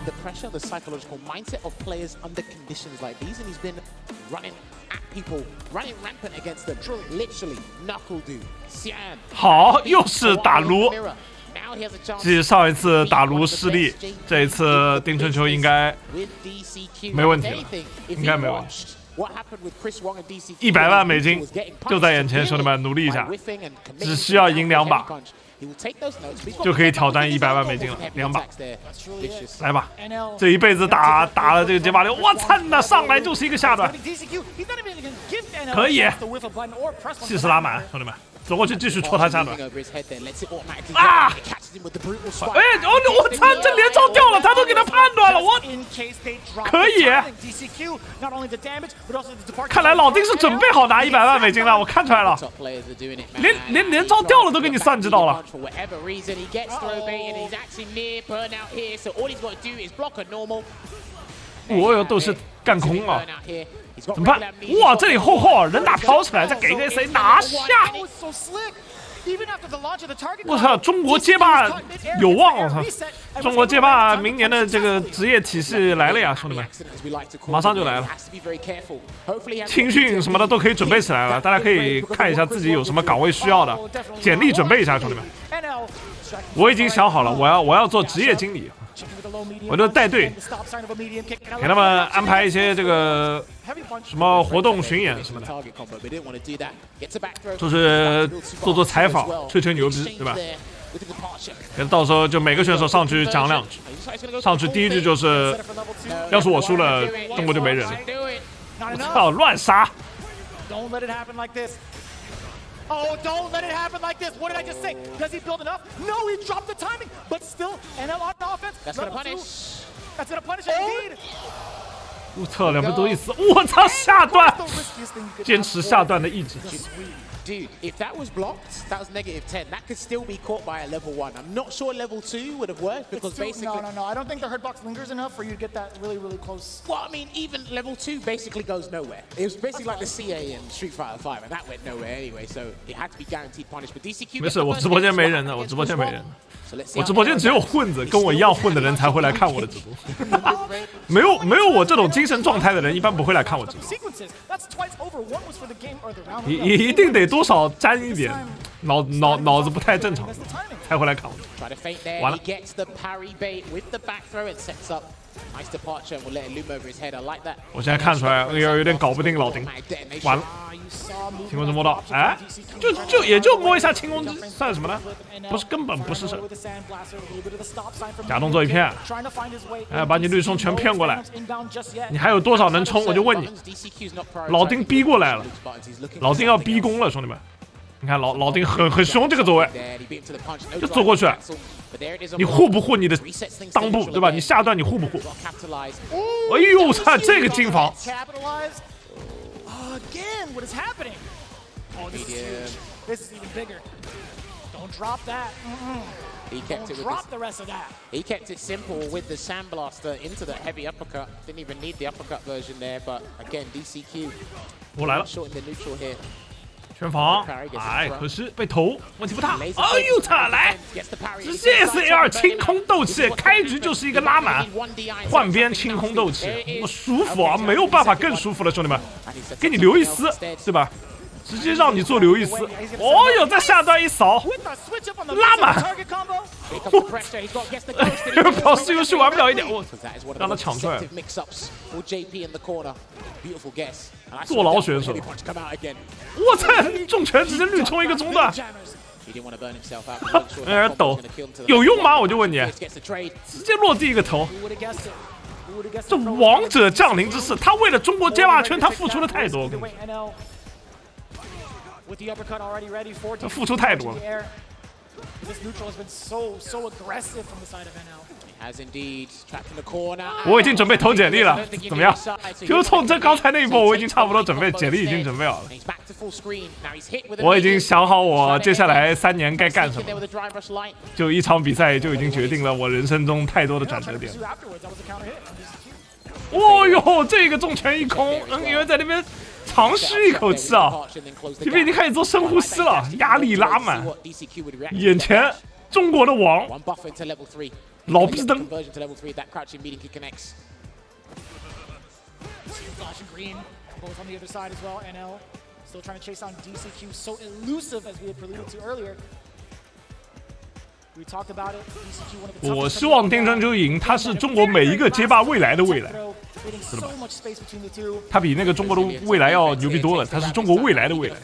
好，又是打卢。继上一次打卢失利，这一次丁春秋应该没问题了，应该没问题。100万美金就在眼前，兄弟们，努力一下，只需要赢2把。 就可以挑战100万美金了，2把，来吧！这一辈子打了这个街霸6，我操呐，上来就是一个下段，可以，气势拉满，兄弟们，走过去继续戳他下段。啊！哎，我操，这连招掉了，他都给他判断了，我可以。看来老丁是准备好拿100万美金了，我看出来了，连招掉了都给你算计到了。 我有都是干空啊！怎么办？哇，这里后人打飘起来，再给谁拿下？我操！中国街霸有望！我操！中国街霸明年的这个职业体系来了呀，兄弟们，马上就来了。青训什么的都可以准备起来了，大家可以看一下自己有什么岗位需要的，简历准备一下，兄弟们。我已经想好了，我要做职业经理。 我就带队，给他们安排一些这个什么活动巡演什么的，就是做采访、吹牛逼，对吧？到时候就每个选手上去讲2句，上去第一句就是，要是我输了，中国就没人了。我操，乱杀！ Oh, don't let it happen like this. What did I just say? Does he build enough? No, he dropped the timing. But still, NL on offense. That's gonna punish. That's gonna punish indeed. 我操，2分多一死！我操，下段，坚持下段的意志。Dude, if that was blocked, that was -10. That could still be caught by a level 1. I'm not sure level 2 would have worked because basically... No. I don't think the hurt box lingers enough for you to get that really close. Well, I mean, even level 2 basically goes nowhere. It was basically like the CA in Street Fighter 5, and that went nowhere anyway, so it had to be guaranteed punish. But DCQ... 没事，我直播间没人的，我直播间没人。我直播间只有混子，跟我一样混的人才会来看我的直播。没有我这种精神状态的人，一般不会来看我直播。一定得多少沾一点，脑子不太正常才会来看我。完了。我现在看出来有点搞不定老丁，完了。轻功之摸到，哎，也就摸一下轻功之，算什么呢？不是，根本不是假动作一骗，哎，把你绿冲全骗过来，你还有多少能冲？我就问你，老丁逼过来了，老丁要逼宫了，兄弟们。你看老丁很凶，这个走位就走过去，你护不护你的裆部，对吧？你下段你护不护？哎呦，操，这个金防！ Again, what is happening? Oh, this is even bigger. Don't drop that. He kept it. Drop the rest of that. He kept it simple with the sandblaster into the heavy uppercut. Didn't even need the uppercut version there, but again, DCQ. 我来了。 Short in the neutral here. 全防，哎，可是被投，问题不大。哎呦，他来，直接 SL 清空斗气，开局就是一个拉满，换边清空斗气，我舒服啊，没有办法更舒服了，兄弟们，给你留一丝，对吧？直接让你做留一丝。哦哟，在下段一扫，拉满。表示游戏玩不了一点，我让他抢出来了。坐牢选手，我操！重拳直接绿冲一个中段。有点抖，有用吗？我就问你，直接落地一个头。这王者降临之势，他为了中国街霸圈，他付出的太多。他付出太多了。 我已经准备投简历了，怎么样？就从这刚才那一波，我已经差不多准备简历已经准备好了。我已经想好我接下来3年该干什么。就一场比赛就已经决定了我人生中太多的转折点。哦哟，这个重拳一空，因为在那边长吁一口气啊，这边已经开始做深呼吸了，压力拉满。眼前中国的王。 老逼灯。我希望丁真就赢，他是中国每一个街霸未来的未来，知道吗？他比那个中国的未来要牛逼多了，他是中国未来的未来。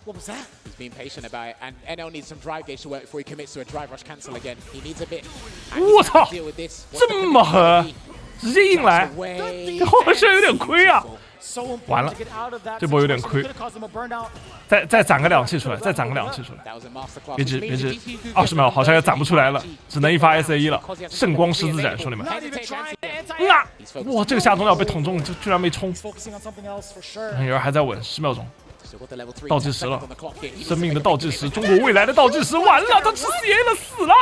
What was that? He's being patient about it, and NL needs some drive gauge to work before he commits to a drive rush cancel again. He needs a bit. 我操，这么狠，直接硬来，好像有点亏啊。完了，这波有点亏。再攒个2气出来，再攒个2气出来。别急，20秒好像也攒不出来了，只能一发 SAE 了。圣光十字斩，兄弟们。哇，这个下中要被捅中，居然没冲。有人还在稳，10秒钟。 倒计时了，生命的倒计时，中国未来的倒计时，完了，他吃 CA 了，死了！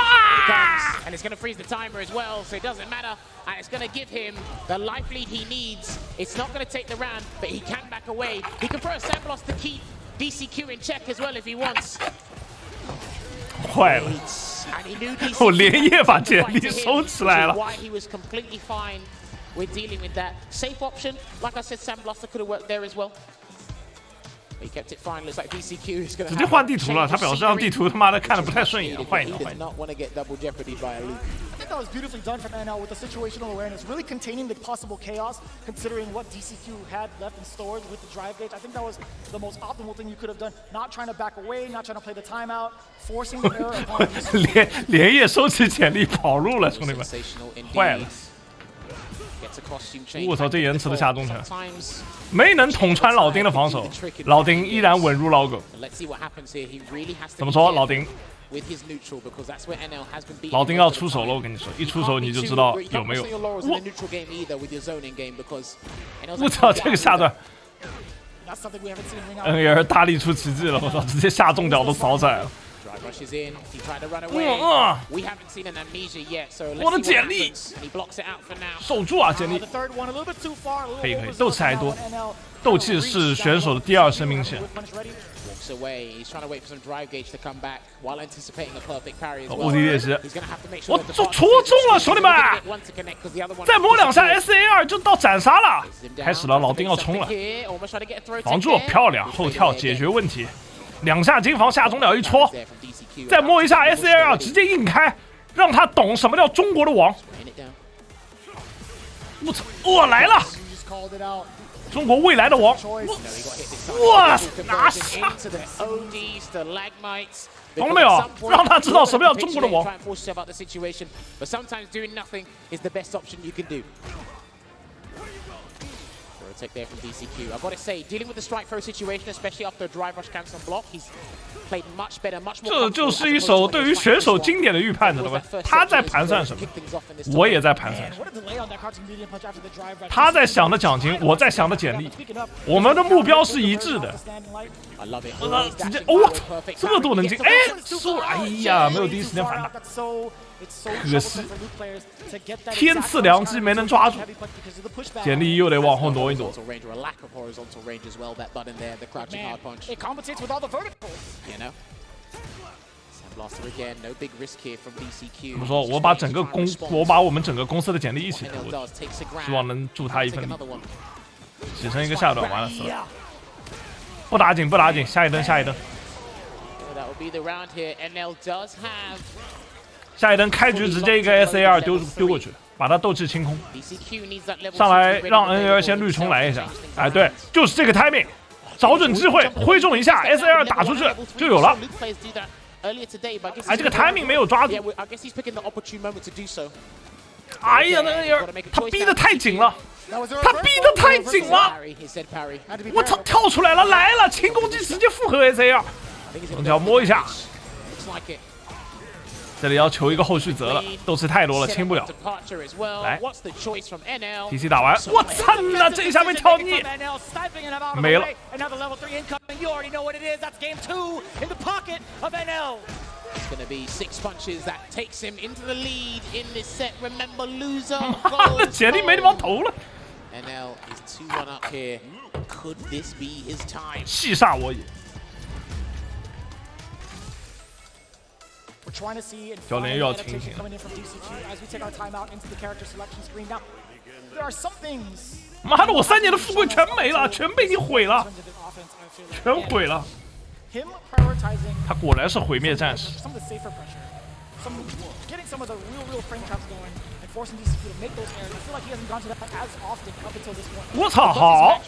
坏了，我连夜把简历收起来了。 直接换地图了，他表示让地图他妈的看的不太顺眼，换一条。That was beautifully done from NL with the situational awareness, really containing the possible chaos, considering what DCQ had left in stores with the drive gauge. I think that was the most optimal thing you could have done. Not trying to back away, not trying to play the timeout, forcing the error upon. 连夜收起简历跑路了，兄弟们，坏了！我操，这延迟的下中拳，没能捅穿老丁的防守，老丁依然稳如老狗。怎么说，老丁？ 老丁要出手了，我跟你说，一出手你就知道有没有。我操，这个下段， NAR 大力出奇迹了，我操，直接下中脚都扫起来了。我的简历，守住啊，简历。可以，斗气还多，斗气是选手的第2生命线。无敌猎袭，我戳中了，兄弟们！再摸2下 SAR 就到斩杀了。开始了，老丁要冲了，防住，漂亮，后跳解决问题。2下金防下中了一戳，再摸一下 SAR 直接硬开，让他懂什么叫中国的王。我操，我来了！中国未来的王，哇，拿下！懂了没有？让他知道什么叫中国的王。Take there from DCQ. I've got to say, dealing with the strike throw situation, especially after a drive rush cancel block, he's played much better, much more. 这就是一手对于选手经典的预判，知道吧？他在盘算什么，我也在盘算什么。他在想的奖金，我在想的简历，我们的目标是一致的。直接，我操，这都能进！哎，输了！哎呀，没有第一时间反打。可惜，天赐良机没能抓住，简历又得往后挪一挪。怎么说？我把我们整个公司的简历一起投过去，希望能助他一份力。只剩一个下段，完了死了。不打紧，不打紧，下一灯，下一灯。下一灯开局直接一个 SAR 丢过去，把他斗气清空。上来让 NAR 先绿冲来一下，哎，对，就是这个 timing， 找准机会挥中一下 SAR 打出去就有了。哎，这个 timing 没有抓住。哎呀，那 NAR 他逼得太紧了，他逼得太紧了。我操，跳出来了，来了，轻攻击直接复合 SAR， 中脚摸一下。这里要求一个后续责了，斗气太多了，清不了。来 ，TC 打完，我操呐，这一下被跳腻，没了。妈的，简历没地方投了。戏煞我也。教练又要清醒了。妈的，我3年的富贵全没了，全被你毁了，全毁了。他果然是毁灭战士。我操，好！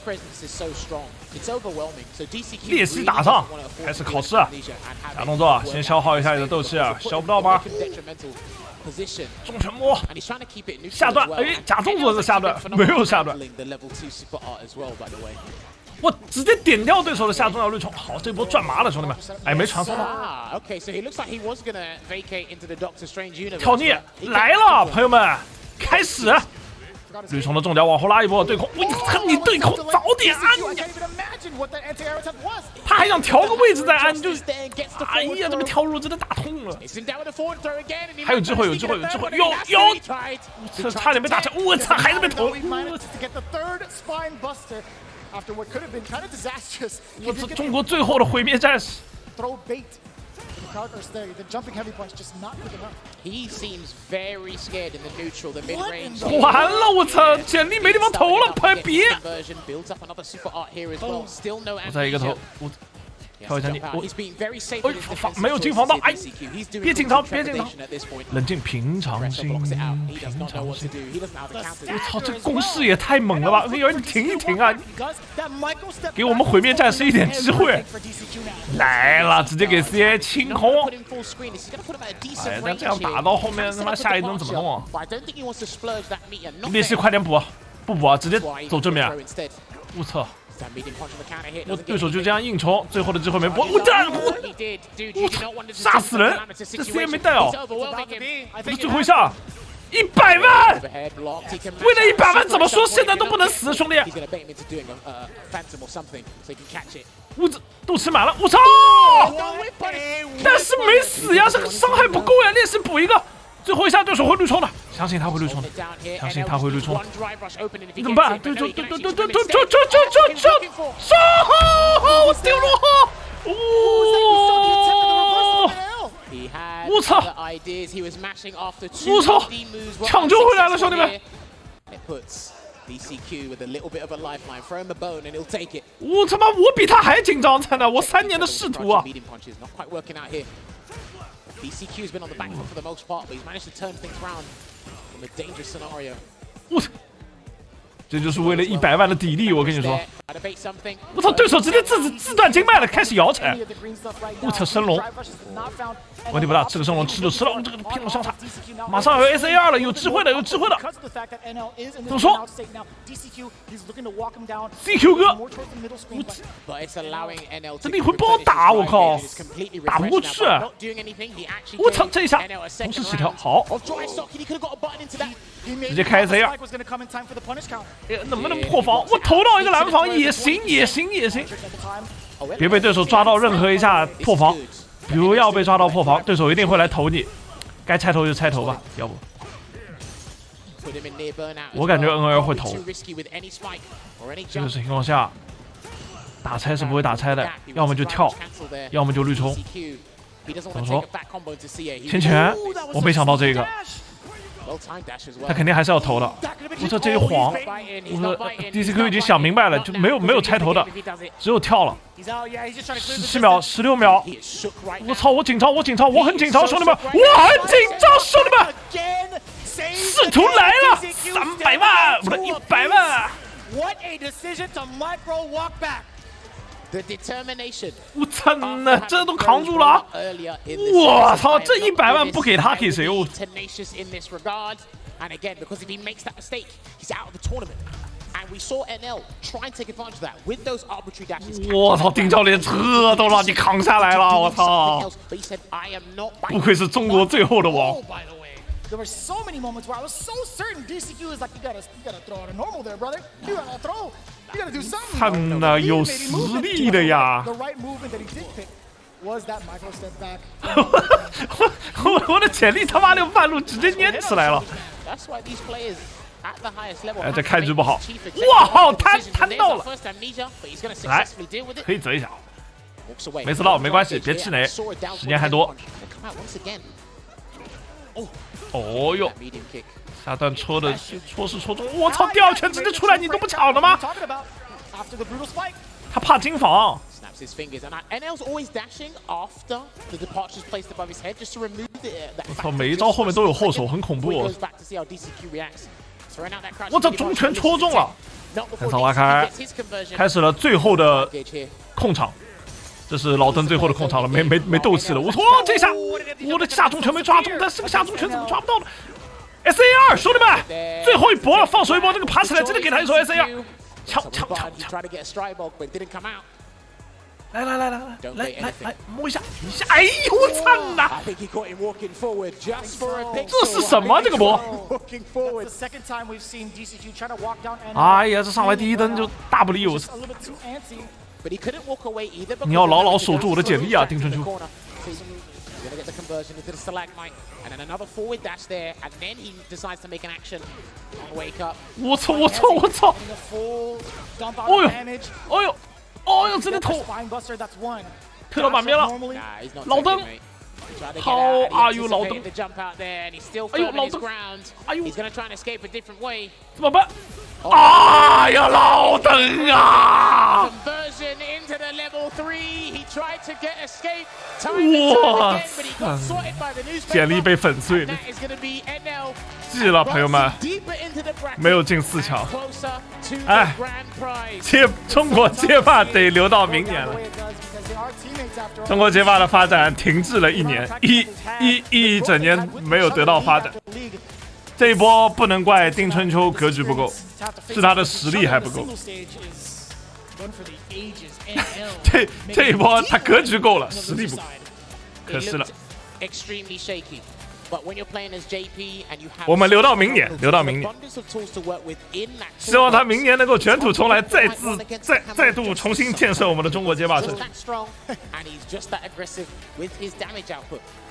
猎袭打上，开始考试啊！假动作，先消耗一下你的斗气啊，消不到吗？中拳摸，下段，哎，假动作的下段没有下段。我直接点掉对手的下中要绿冲，好，这波赚麻了，兄弟们！哎，没传送到。跳逆来了，朋友们，开始！绿冲的中脚往后拉一波，对空，我操，你对空早点按！他还想调个位置再按，就，哎呀，这么跳入真的打痛了。还有机会，有机会，有机会，有，差点被打成，我操，还是被投。我操，中国最后的毁灭战士。完了，我操，简历没地方投了，别！我再一个头，我跳一下你，我防没有进防到，哎，别紧张，别紧张，冷静，平常心，平常心。我操，这攻势也太猛了吧！你停一停啊，给我们毁灭战士一点机会。来了，直接给 CA 清空。哎，但这样打到后面，他妈下一针怎么弄啊？猎袭快点补，不补啊，直接走正面。我操！我对手就这样硬冲，最后的机会没播，我杀死人！这 CA 没带哦，这是最后一下。100万，为了100万怎么说现在都不能死，兄弟。屋子都吃满了，我操！但是没死呀，这个伤害不够呀，练习补一个。最后一下对手会绿冲的，相信他会绿冲的，相信他会绿冲。你怎么办？对，我丢了！我操！我操！抢救回来了，兄弟们！我他妈，我比他还紧张才呢！我3年的仕途啊！ DCQ's been on the back foot for the most part, but he's managed to turn things around from a dangerous scenario. 这就是为了100万的砥砺，我跟你说。我操，对手直接自断经脉了，开始摇起来。我操，升龙，问题不大，这个升龙吃就吃了，这个拼了相差，马上有 SAR 了，有智慧的，有智慧的。怎么说 ？CQ 哥，这力会不好打，我靠，打不过去。我操，这一下同时起跳，好，直接开 SAR。 能不能破防？我投到一个蓝防也行。别被对手抓到任何一下破防，比如要被抓到破防，对手一定会来投你。该拆头就拆头吧，要不。我感觉 NL 会投。这个情况下，打拆是不会打拆的，要么就跳，要么就绿冲。怎么说？前，我没想到这个。 他肯定还是要投的。我说这一晃，我说 DCQ 已经想明白了，就没有拆头的，只有跳了。17秒、16秒，我操！我紧张，我很紧张，兄弟们，我很紧张，兄弟们！仕途来了，300万，我的100万！我操呢，这都扛住了！我操，这100万不给他给谁？我。我操，丁教练车都让你扛下来了！我操，不愧是中国最后的王。 There were so many moments where I was so certain DCQ is like, you gotta throw out a normal there, brother. You gotta throw. You gotta do something. 看呐，有实力的呀。 The right movement that he did pick was that micro step back. 我的潜力他妈的半路直接粘起来了。哎，这开局不好。哇靠，弹到了。来，可以择一下。没吃到没关系，别气馁，时间还多。 哦哟，下段戳的戳是戳中，我操！第2拳直接出来，你都不抢了吗？他怕金防。我操，每一招后面都有后手，很恐怖。我操，中拳戳中了。三场拉开，开始了最后的控场。 这是老邓最后的控场了，没斗气了。我操，这下我的下中拳没抓中，但是个下中拳怎么抓不到呢 ？SAR， 兄弟们，最后一搏了，放手一搏，这个爬起来真的给他一手 SAR， 抢！来，摸一下，哎呦我操呐！这是什么这个波？哎呀，这上来第一灯就大不利我。 你要牢牢守住我的简历啊，丁春秋！我操！哦呦，真的投！推到满边了，老邓！好啊呦，老邓！哎呦，老邓！哎呦，怎么办？ 哎呀，老邓啊！哇塞，简历被粉碎了，记了，朋友们，没有进4强。哎，中国街霸得留到明年了。中国街霸的发展停滞了1年，一整年没有得到发展。 这一波不能怪丁春秋格局不够，是他的实力还不够。这一波他格局够了，实力不够，可惜了。我们留到明年，留到明年。希望他明年能够卷土重来，再度重新建设我们的中国街霸社区。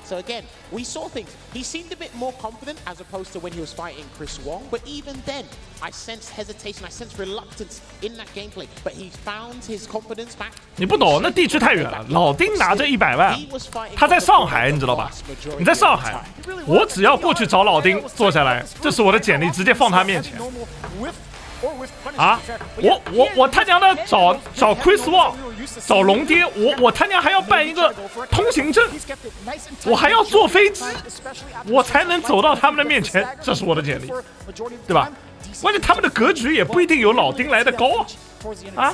So again, we saw things. He seemed a bit more confident as opposed to when he was fighting Chris Wong. But even then, I sensed hesitation, I sensed reluctance in that gameplay. But he found his confidence back. 你不懂，那地区太远了。老丁拿着100万，他在上海，你知道吧？你在上海，我只要过去找老丁坐下来，这是我的简历，直接放他面前。啊！我他娘的找 Chris Wong， 找龙爹，我他娘还要办一个通行证，我还要坐飞机，我才能走到他们的面前，这是我的简历，对吧？关键他们的格局也不一定有老丁来的高啊，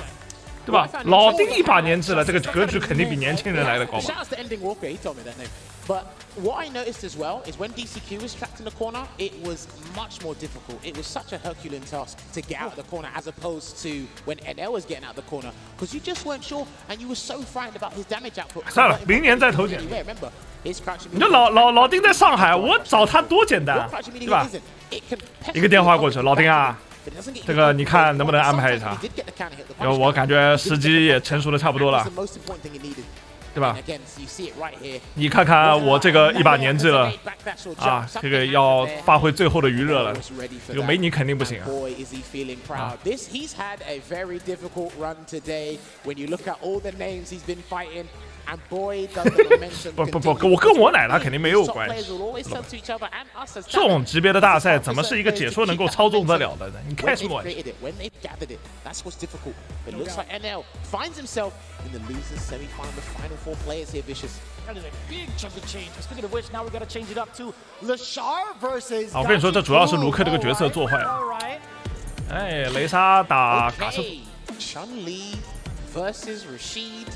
对吧？老丁一把年纪了，这个格局肯定比年轻人来的高吧。But what I noticed as well is when DCQ was trapped in the corner, it was much more difficult. It was such a Herculean task to get out of the corner as opposed to when NL was getting out of the corner because you just weren't sure and you were so frightened about his damage output. 算了，明年再投简历。 Remember, his crouching. 你说老丁在上海，我找他多简单，对吧？一个电话过去，老丁啊，这个你看能不能安排一下？因为我感觉时机也成熟的差不多了。对吧？你看看我这个一把年纪了啊，这个要发挥最后的余热了，这个没你肯定不行啊。不，我跟我奶奶肯定没有关系。这种级别的大赛，怎么是一个解说能够操纵得了的呢？你开什么玩笑？ in the losers semi-final, the final 4 players here, Vicious. That is a big chunk of change. Speaking of which, now we got to change it up to Lashar versus. 我跟你说，这主要是卢克这个角色做坏了。哎，雷莎打卡斯。Chun-Li versus Rashid.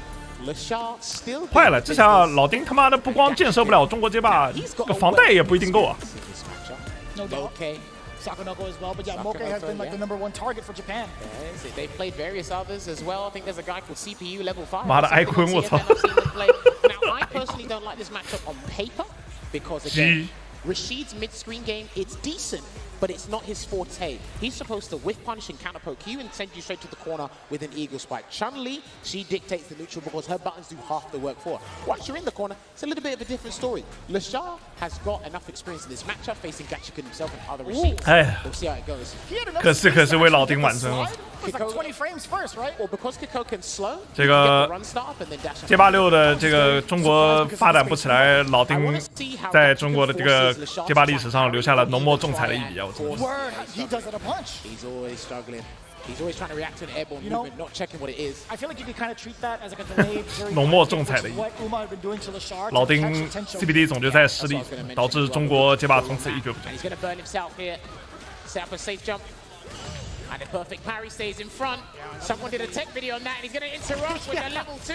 Lashar still. 坏了，这下老丁他妈的不光建设不了中国街霸，这个房贷也不一定够啊。No doubt. Sakonoko as well, but yeah, Moke has been like the #1 target for Japan. They played various others as well. I think there's a guy called CPU level 5. 妈的，艾坤，我操！ Now, I personally don't like this matchup on paper because again, Rashid's mid-screen game, it's decent, but it's not his forte. He's supposed to whiff punish and counter poke you and send you straight to the corner with an eagle spike. Chun-Li, she dictates the neutral because her buttons do half the work for her. Once you're in the corner, it's a little bit of a different story. Lashar has got enough experience in this matchup facing Gachikun himself and other Rashids. We'll see how it goes. 可是为老丁挽尊了。 Like 20 frames first, right? Well, because Kakeru can slow, 这个街霸6的这个中国发展不起来，老丁在中国的这个街霸历史上留下了浓墨重彩的一笔啊！我真的。 He does it a bunch. He's always struggling. He's always trying to react to an airborne movement, not checking what it is. I feel like you could kind of treat that as like a delayed. 浓墨重彩的一笔。 What Uma had been doing to Lashar. 老丁 CBD 总决赛失利，导致中国街霸从此一蹶不振。 He's going to burn himself here. Set up a safe jump. And a perfect parry stays in front. Someone did a tech video on that, and he's going to interrupt with a level 2.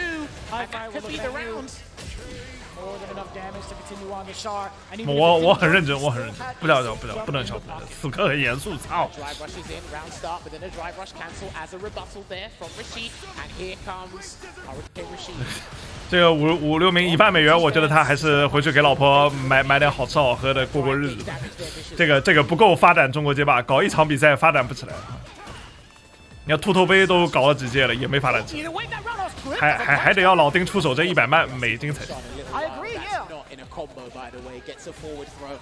And that could be the round. More than enough damage to continue on Lashar. 我很认真，不能笑，此刻很严肃，操！ Drive rushes in, round start, but then a drive rush cancel as a rebuttal there from Rashid, and here comes Hurricane Rashid. 这个5、6名1万美元，我觉得他还是回去给老婆买点好吃好喝的过日子。这个不够发展中国街霸，搞一场比赛发展不起来。你看秃头杯都搞了几届了，也没发展起来，还得要老丁出手这100万美金才行。 I agree, yeah. Not in a combo, by the way. Gets a forward throw.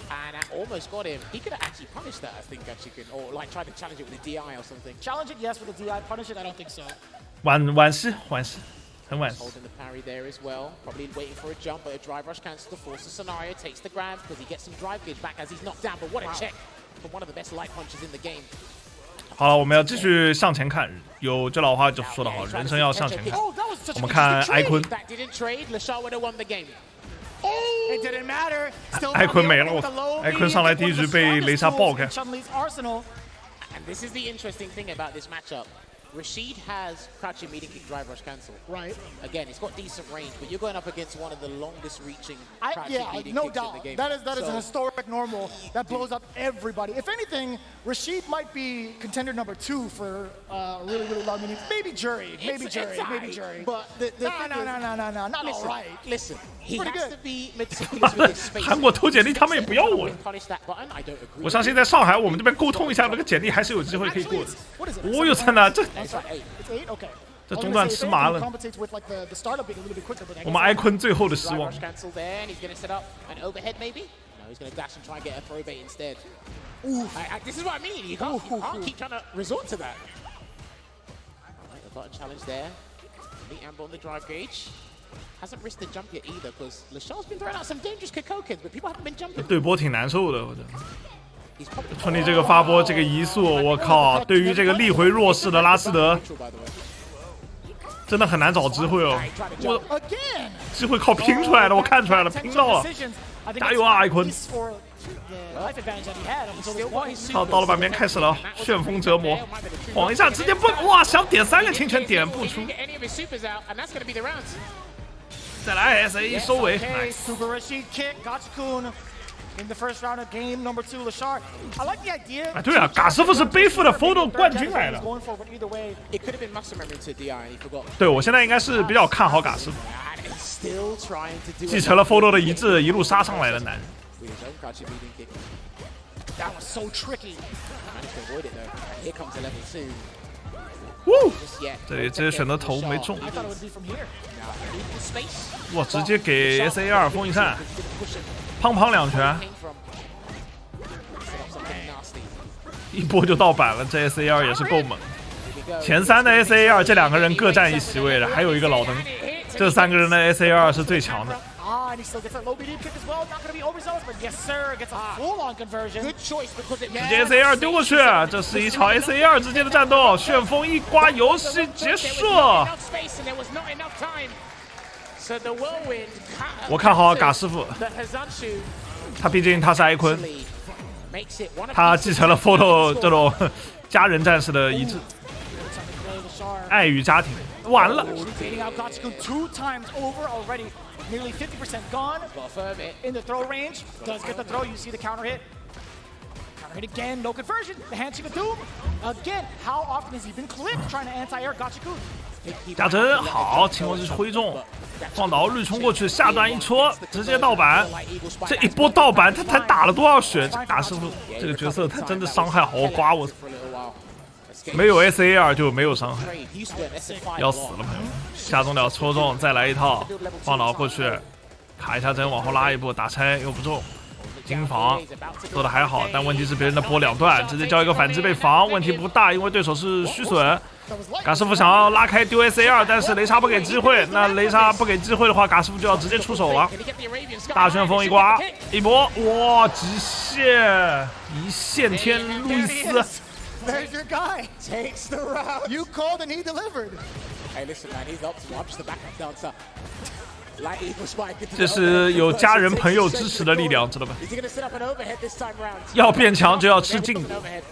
And that almost got him. He could have actually punished that, I think, Gachikun. Or like tried to challenge it with a DI or something. Challenge it, yes, with a DI. Punish it, I don't think so. 惋惜，很惋惜。 Holding the parry there as well. Probably waiting for a jump, but a drive rush cancels to force the scenario. Takes the grab because he gets some drive gauge back as he's knocked down. But what a check from one of the best light punches in the game. 好了，我们要继续向前看。有这老话就说得好，人生要向前看。我们看艾坤。 艾坤没了，我艾坤上来第一局被雷莎爆开。Rashid has crouching medium kick drive rush cancel. Right. Again, it's got decent range, but you're going up against one of the longest reaching crouching medium no kicks doubt. in the game. That is an historic normal that blows up everybody. If anything, Rashid might be contender number 2 for really long innings. Maybe Jury. Maybe Jury. But no, not all right. Listen, he Pretty has good. to be meticulous with his space. 韩国投简历他们也不要我， Polish that button, I don't agree. 我相信在上海我们这边沟通一下，那个简历还是有机会可以过的。 What is it? 我有真的这 It's 8. Okay. 这中段吃麻了。 Compensates with like the startup being a little bit quicker, but I 我们埃坤最后的希 Drive 望 rush。cancel there, and he's going to set up an overhead maybe. No, he's going to dash and try and get a throw bait instead. This is what I mean. You can't keep trying to resort to that. Alright, the button challenge there. The amber on the drive gauge. Hasn't risked the jump yet either, because Lashal's been throwing out some dangerous Kakokins, but people haven't been jumping. 对波挺难受的，我觉得。 He's probably 春丽这个发波，这个移速，我靠！对于这个力回弱势的拉斯德， by the way. 真的很难找机会哦。 Trying to 我 jump. 机会靠拼出来的，我看出来了，拼到了。加油啊，艾坤！好，到了板边开始了，旋风折磨，晃一下直接蹦，哇！想点3个清泉点不出， Get any of his supers out, and that's going to be the rounds. 再来 SA 收尾 Okay, ，nice。 Super Rashid kick, Gachikun in the first round of game number 2, Lashar. I like the idea. 哎，对啊，嘎师傅是背负的 photo 冠军来的。 Going forward either way. It could have been muscle memory to DI, and he forgot. 对我现在应该是比较看好嘎师傅， And he's still trying to do 继承了 photo 的遗志，一路杀上来的男人。 with his own crouching medium kick. That was so tricky. Managed to avoid it though. Here comes a level 2. 呜， Just yet. 这里直接选择头没中， I thought it would be from here. Now, equal space. 哇，直接给 SA2 封一扇，砰砰2拳， Came from. Set up something nasty. 一波就到板了。这 SA2 也是够猛。 Here we go. 前3的 SA2 这2个人各占一席位的，还有一个老登，这3个人的 SA2 是最强的。 And he still gets that low medium kick as well. Not going to be overzealous, but yes, sir, gets a full-on conversion. Good choice because it 直接 SA2 丢过去，这是一场 SA2 之间的战斗，旋风一刮，游戏结束。 enough space and there was not enough time. So the whirlwind 我看好嘎师傅， the Hazanshu 他毕竟他是埃坤， makes it one of 他继承了 photo 这种家人战士的遗志， Lashar 爱与家庭。完了， beating out Gachikun 2 times over already. Nearly 50% gone. Got to firm it. In the throw range. Does get the throw. You see the counter hit. Counter hit again. No conversion. The handshake of doom. Again, how often has he been clipped trying to anti-air Gachikun? 家珍好，轻功之挥中，放倒绿冲过去，下段一戳，直接到板。这一波到板，他才打了多少血？这嘎师傅这个角色他真的伤害好刮我， For a little while. 没有 SA2 就没有伤害， Trade. Houston, SF5. 要死了朋友们！下中了戳中，再来一套，放倒过去，卡一下针往后拉一步，打拆又不中。金防做的还好，但问题是别人的波2段，直接交一个反击被防，问题不大，因为对手是虚损。嘎师傅想要拉开丢 SA2，但是雷莎不给机会，那雷莎不给机会的话，嘎师傅就要直接出手了。 Can he get the Arabian Sky? 大旋风一刮，一波，哇，极限，一线天路易斯。 There's your guy. Takes the round. You called and he delivered. Hey, listen, man, he's optimal. I'm just the backup dancer. Light eagle spike into 这 the 是 overhead. 有家人朋友支持的力量，知道吧？ Is he going to set up an overhead this time round? 要变强就要吃禁 An 果， overhead.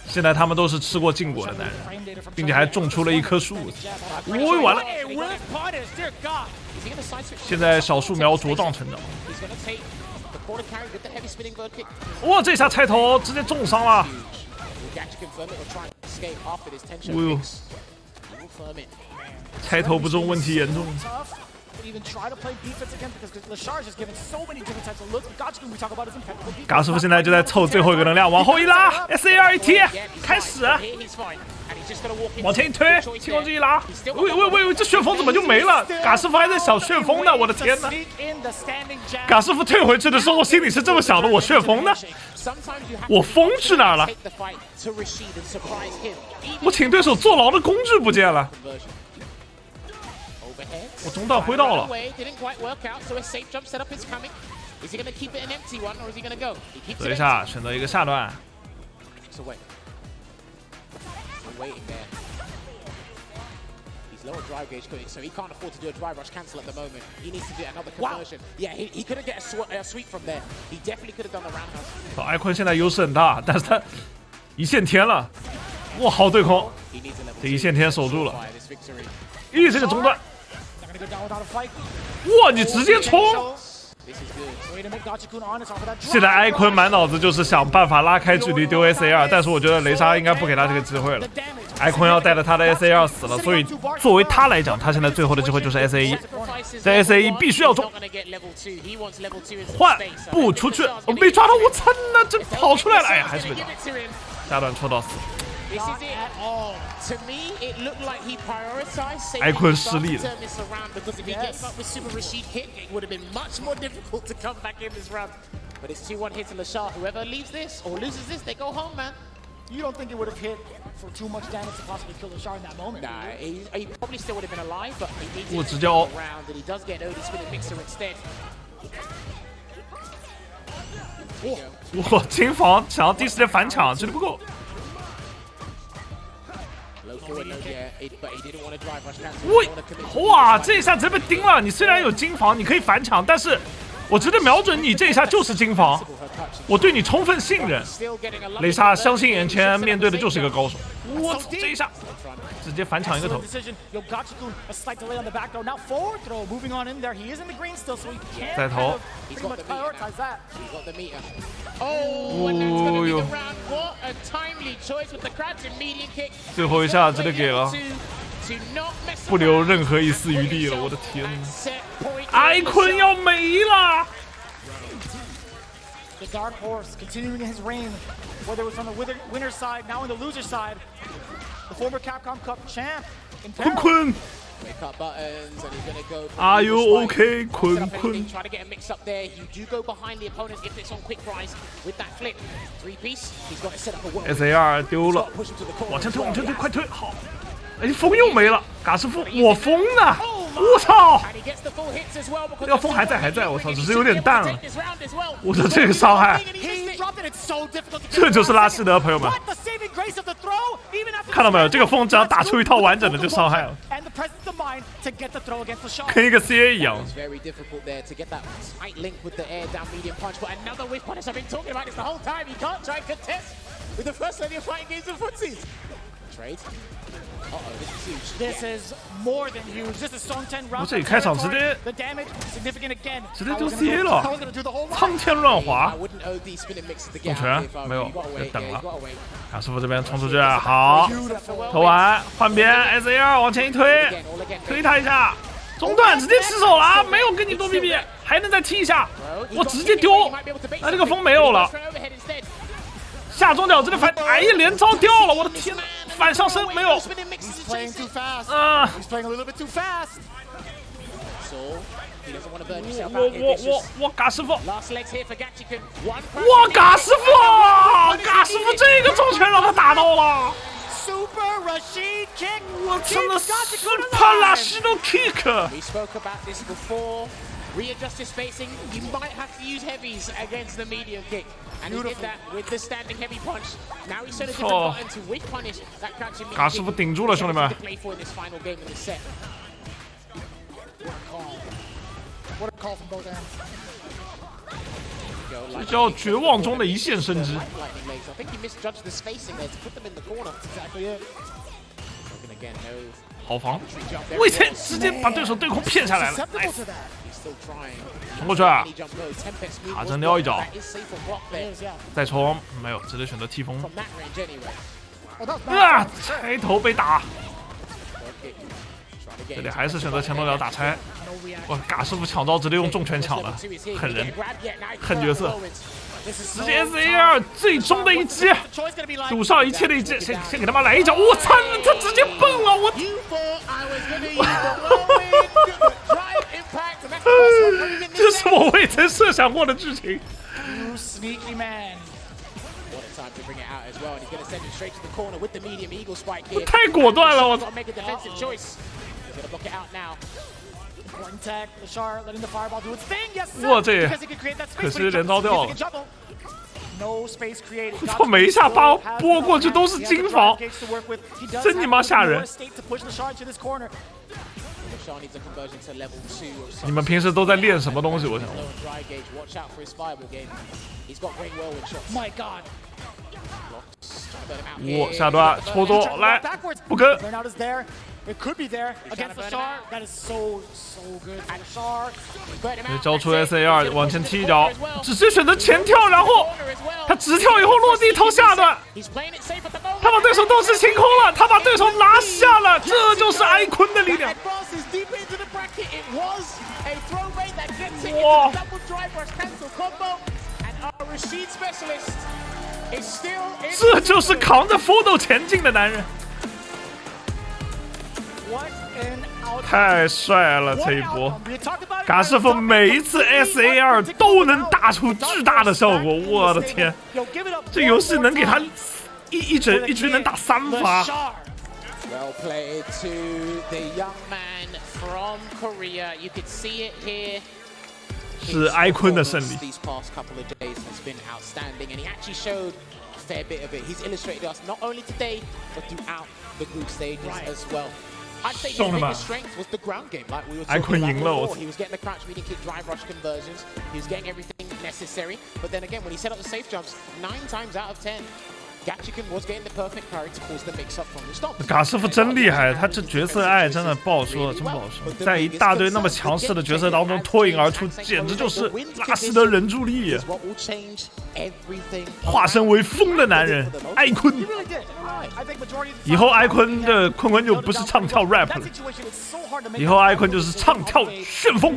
现在他们都是吃过禁果的男人，并且还种出了一棵树。哦，完了！ Hey, Will Potters, dear God. Is he going to side switch? 现在小树苗茁壮成长。 He's going to take the quarter carry with the heavy spinning bird kick. 哇，这下拆头直接重伤了。 Will Gachikun confirm it or try and escape after this tension Will. fix? He will firm it. 拆头不中，问题严重。 Tough. Even try to play defense again because Lashar is just giving so many different types of looks. Gachikun, we talk about his impeccable defense. 嘎师傅现在就在凑最后一个能量，往后一拉 ，SA2 一踢， Again, he's 开始， fine. Here he's fine. And he's just going to walk in. 往前一推， Good choice 轻功之 there. 一拉 He's still，喂，这旋风怎么就没了？嘎师傅还在想旋风呢，我的天哪！ Sneak in the standing jab. 嘎师傅退回去的时候，我心里是这么想的：我旋风呢？ Sometimes you have 我风去哪儿了？ to take the fight to Rashid and surprise him. Even 我请对手坐牢的工具不见了。 conversion. Overhead. 我中段挥到了， Away, didn't quite work out, so a safe jump setup is coming. Is he going to keep it an empty one, or is he going to go? He keeps 等 it 一下，选择一个下段。 empty. Away. Still waiting there. He's lower drive gauge, so he can't afford to do a drive rush cancel at the moment. He needs to do another conversion. Yeah, he couldn't get a sweep from there. He definitely could have done the roundhouse. 艾坤现在优势很大，但是他一线天了。哇，好对空，这一线天守住了。咦，这个中断，哇，你直接冲！现在埃坤满脑子就是想办法拉开距离丢 SAR， 但是我觉得雷莎应该不给他这个机会了。埃坤要带着他的 SAR 死了，所以作为他来讲，他现在最后的机会就是 SA1， 在 SA1 必须要中，换不出去，我没抓到，我操，那这跑出来了，哎呀，还是被抓，下段戳到死。埃坤失利了。But it's 2-1 hit to Lashar. Whoever leaves this or loses this, they go home, man. You don't think it would have hit for too much damage to possibly kill Lashar in that moment? Nah, he probably still would have been alive, but he needs to直接哦 around, and he does get OD spinning mixer instead. 哇，金房想要第一时间反抢，这里不够。喂，哇，这一下直接被盯了。你虽然有金房，你可以反抢，但是我直接瞄准你，这一下就是金房，我对你充分信任。雷莎相信眼前面对的就是一个高手。我操，这一下直接反抢一个头。再投。哦哟！最后一下直接给了，不留任何一丝余地了。我的天哪！埃坤要没了。The Dark Horse continuing his reign, whether it was on the winner's side, now on the loser's side. The former Capcom Cup champ. 坤坤 Are you okay, 坤坤 Try to get a mix up there. You do go behind the opponent if it's on quick rise with that flip. 3-piece. He's got it set up a well. SAR 丢了，往前推，往前推，快推！好，哎，风又没了，嘎师傅，我风呢？我操！这个风还在，我操，只是有点淡了。我的这个伤害，这就是拉希德，朋友们，看到没有？这个风只要打出一套完整的就伤害了，跟一个 CA 一样。This is more than huge. This is Song 10 round. 不是，开场直接 The damage significant again. 直接丢 CA 了，苍天乱滑。重拳没有，别等了。卡师傅这边冲出去，好，投完换边 SAR 往前一推，推他一下，中断直接起手了，没有跟你多逼逼，还能再踢一下，我直接丢，那这个风没有了。下中脚直接反，哎呀，连招掉了，我的天！反上身没有。我嘎师傅，我嘎师傅，嘎师傅这个重拳让他打到了。我真的 Super Rashid Kick。Readjust his spacing. You might have to use heavies against the medium kick. And he did that with the standing heavy punch. Now he's set a different button to weak punish that catching medium kick. 嘎师傅顶住了，兄弟们。这叫绝望中的一线生机。好防，魏谦直接把对手对空骗下来了，哎，冲过去啊！卡针撩一脚，再冲没有，直接选择踢风。啊，拆头被打，这里还是选择前头撩打拆。哇，嘎师傅抢招直接用重拳抢了，狠人，狠角色。直接 SAR 最终的一击，赌上一切的一击，先给他妈来一脚！我操，他直接蹦了，我！这是我未曾设想过的剧情。太果断了，我操！哇，这可惜连招掉了。我每一下把拨过去都是金房，真你妈吓人！你们平时都在练什么东西？我想问。我下段抽中来，不跟。 It could be there against Lashar. That is so good. Lashar. 交出 SAR 往前踢一脚，直接选择前跳，然后他直跳以后落地投下段，他把对手都是清空了，他把对手拿下了，这就是艾坤的力量。哇！这就是扛着 Photo 前进的男人。 太帅了！这一波，嘎师傅每一次 SAR 都能打出巨大的效果，我的天！这游戏能给他一局能打3发。Well played to the young man from Korea. You could see it here. 是艾坤的胜利。 These past couple of days has been outstanding, and he actually showed a fair bit of it. He's illustrated us not only today but throughout the group stages as well. I'd say his biggest strength was the ground game, like we were talking about before. He was getting the crouch medium kick drive rush conversions. He was getting everything necessary. But then again, when he set up the safe jumps, 9 times out of 10, Gachikun was getting the perfect parry to cause the mix-up from the stop. 嘎师傅真厉害，他这角色爱真的不好说，真不好说。在一大堆那么强势的角色当中脱颖而出，简直就是拉希德人助力，化身为风的男人艾坤。以后艾坤的坤坤就不是唱跳 rap 了，以后艾坤就是唱跳旋风。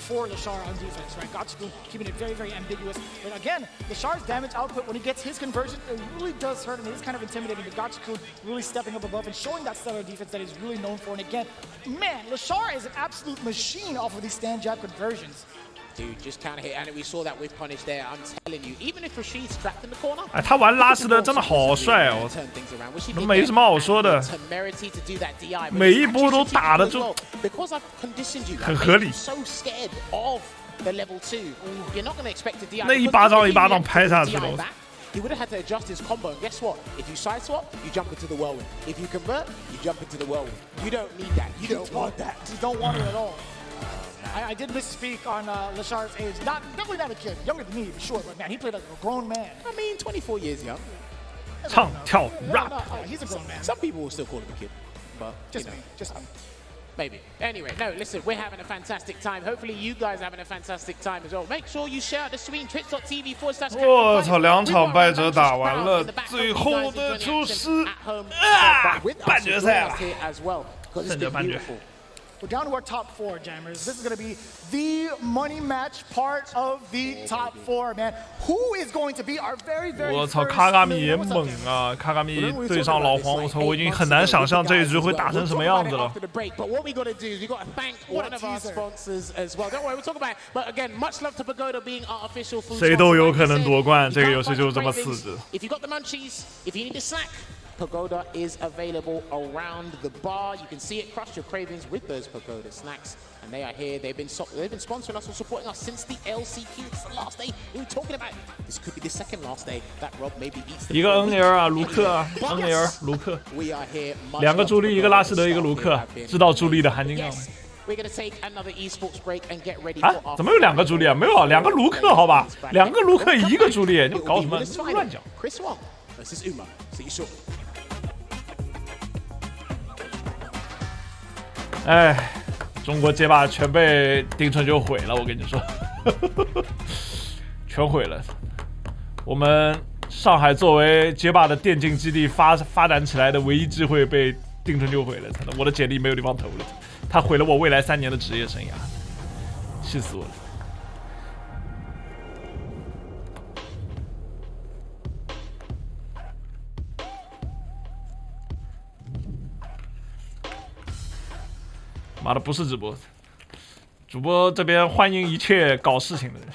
For Lashar on defense, right? Gachikun keeping it very, very ambiguous. But again, Lashar's damage output, when he gets his conversion, it really does hurt and it is kind of intimidating. But Gachikun really stepping up above and showing that stellar defense that he's really known for. And again, man, Lashar is an absolute machine off of these stand jab conversions. Dude, just counter hit, and we saw that with punish there. I'm telling you, even if Rashid's trapped in the corner, 哎，他玩拉希德真的好帅哦，没什么好说的，每一波都打的就很合理。那一巴掌一巴掌拍下去了。 He would have had to adjust his combo, and guess what? If you side swap, you jump into the whirlwind. If you convert, you jump into the whirlwind. You don't need that. You don't want that. You don't want it at all. I did misspeak on Lashar's age. Definitely not a kid. Younger than me, for sure. But man, he played like a grown man. I mean, 24 years young. 唱跳 rap. He's a grown man. Some people will still call him a kid, but just me. Just me. Maybe. Anyway, no, listen, we're having a fantastic time. Hopefully you guys are having a fantastic time as well. Make sure you share out the stream, twitch.tv/. 我操，2场败者打完了，最后的就是半决赛了，剩下半决。 We're down to our top 4, Jammers. This is going to be the money match part of the top 4, man. Who is going to be our very, very 我操，卡卡米也猛啊！卡卡米对上老黄，我操，我已经很难想象这一局会打成什么样子了。 But what we got to do is we got to thank one of our sponsors as well. Don't worry, we'll talk about it. But again, much love to Pagoda being our official food. 谁都有可能夺冠，这个游戏就是这么刺激。 If you got the munchies, if you need a snack. Pagoda is available around the bar. You can see it, crush your cravings with those Pagoda snacks. And they are here. They've been sponsoring us and supporting us since the LCQ. It's the last day. We were talking about this could be the second last day that Rob maybe eats. 一个 NL 啊，卢克啊 ，NL 卢克。 We are here. 2个助力，一个拉希德，一个卢克，知道助力的含金量吗？ We're gonna take another esports break and get ready. 啊？怎么有2个助力啊？没有，2个卢克，好吧？2个卢克，1个助力，你搞什么乱讲 ？Chris Wong versus Uma. See you shortly. 哎，中国街霸全被丁春秋毁了，我跟你说，全毁了。我们上海作为街霸的电竞基地发展起来的唯一机会被丁春秋毁了，真的，我的简历没有地方投了，他毁了我未来3年的职业生涯，气死我了。 妈的，不是直播，主播这边欢迎一切搞事情的人。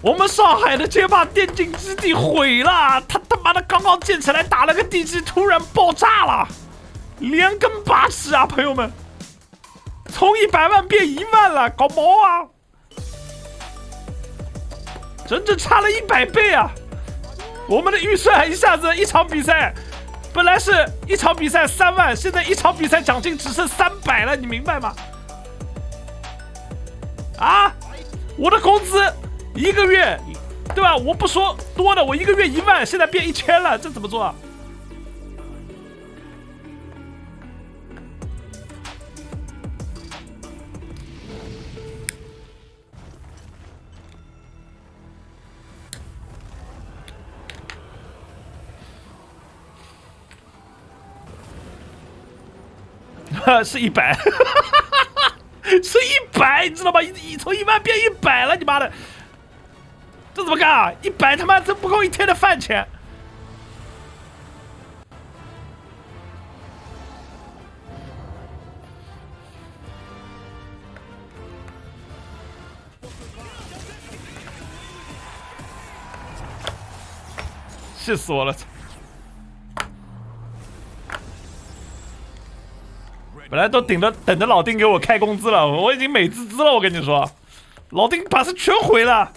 我们上海的街霸电竞基地毁了，他妈的刚刚建起来打了个地基，突然爆炸了，连根拔起啊，朋友们，从100万变1万了，搞毛啊！ 整整差了100倍啊！我们的预算一下子一场比赛本来是一场比赛3万，现在一场比赛奖金只剩300了，你明白吗？啊，我的工资1个月，对吧？我不说多的，我1个月1万，现在变1000了，这怎么做啊？是100，是100，你知道吗？从1万变100了，你妈的！这怎么干啊？100他妈这不够1天的饭钱。气死我了！本来都等着老丁给我开工资了，我已经美滋滋了。我跟你说，老丁把事全毁了。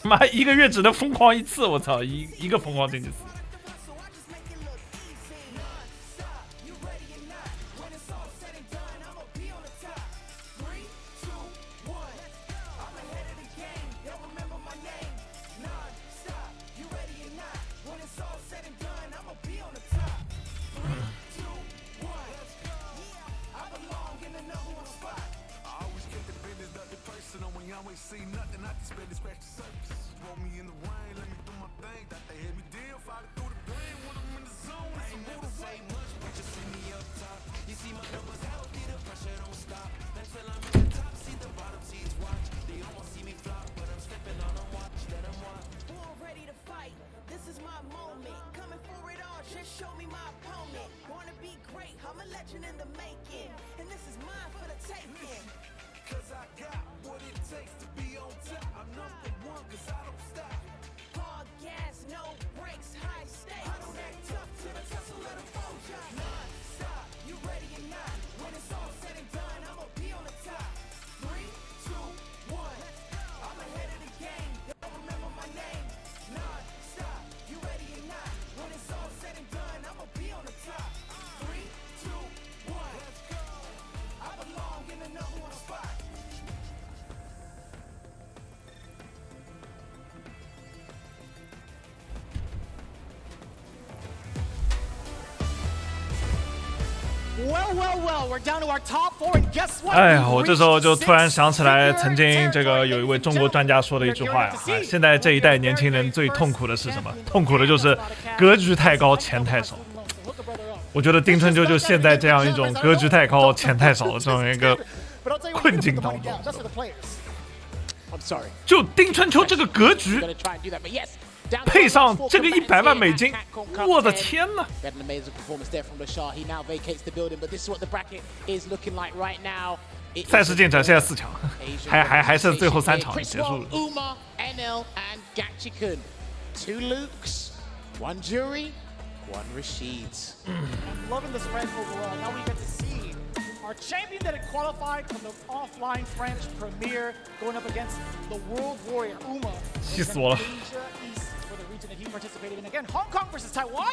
妈，1个月只能疯狂1次，我操，一个疯狂星期4。哎呀，我这时候就突然想起来，曾经这个有一位中国专家说的一句话呀，现在这一代年轻人最痛苦的是什么？痛苦的就是格局太高，钱太少。我觉得丁春秋就现在这样一种格局太高，钱太少的这种一个困境当中。就丁春秋这个格局。配上这个100万美金，我的天哪！赛事进程现在4强，还剩最后3场结束了。Two Lukes, one Jury, one Rashid. I'm loving the spread overall. Now we get to see our champion that had qualified from the offline French Premier going up against the World Warrior Uma. 气死我了！ That he participated in again. Hong Kong versus Taiwan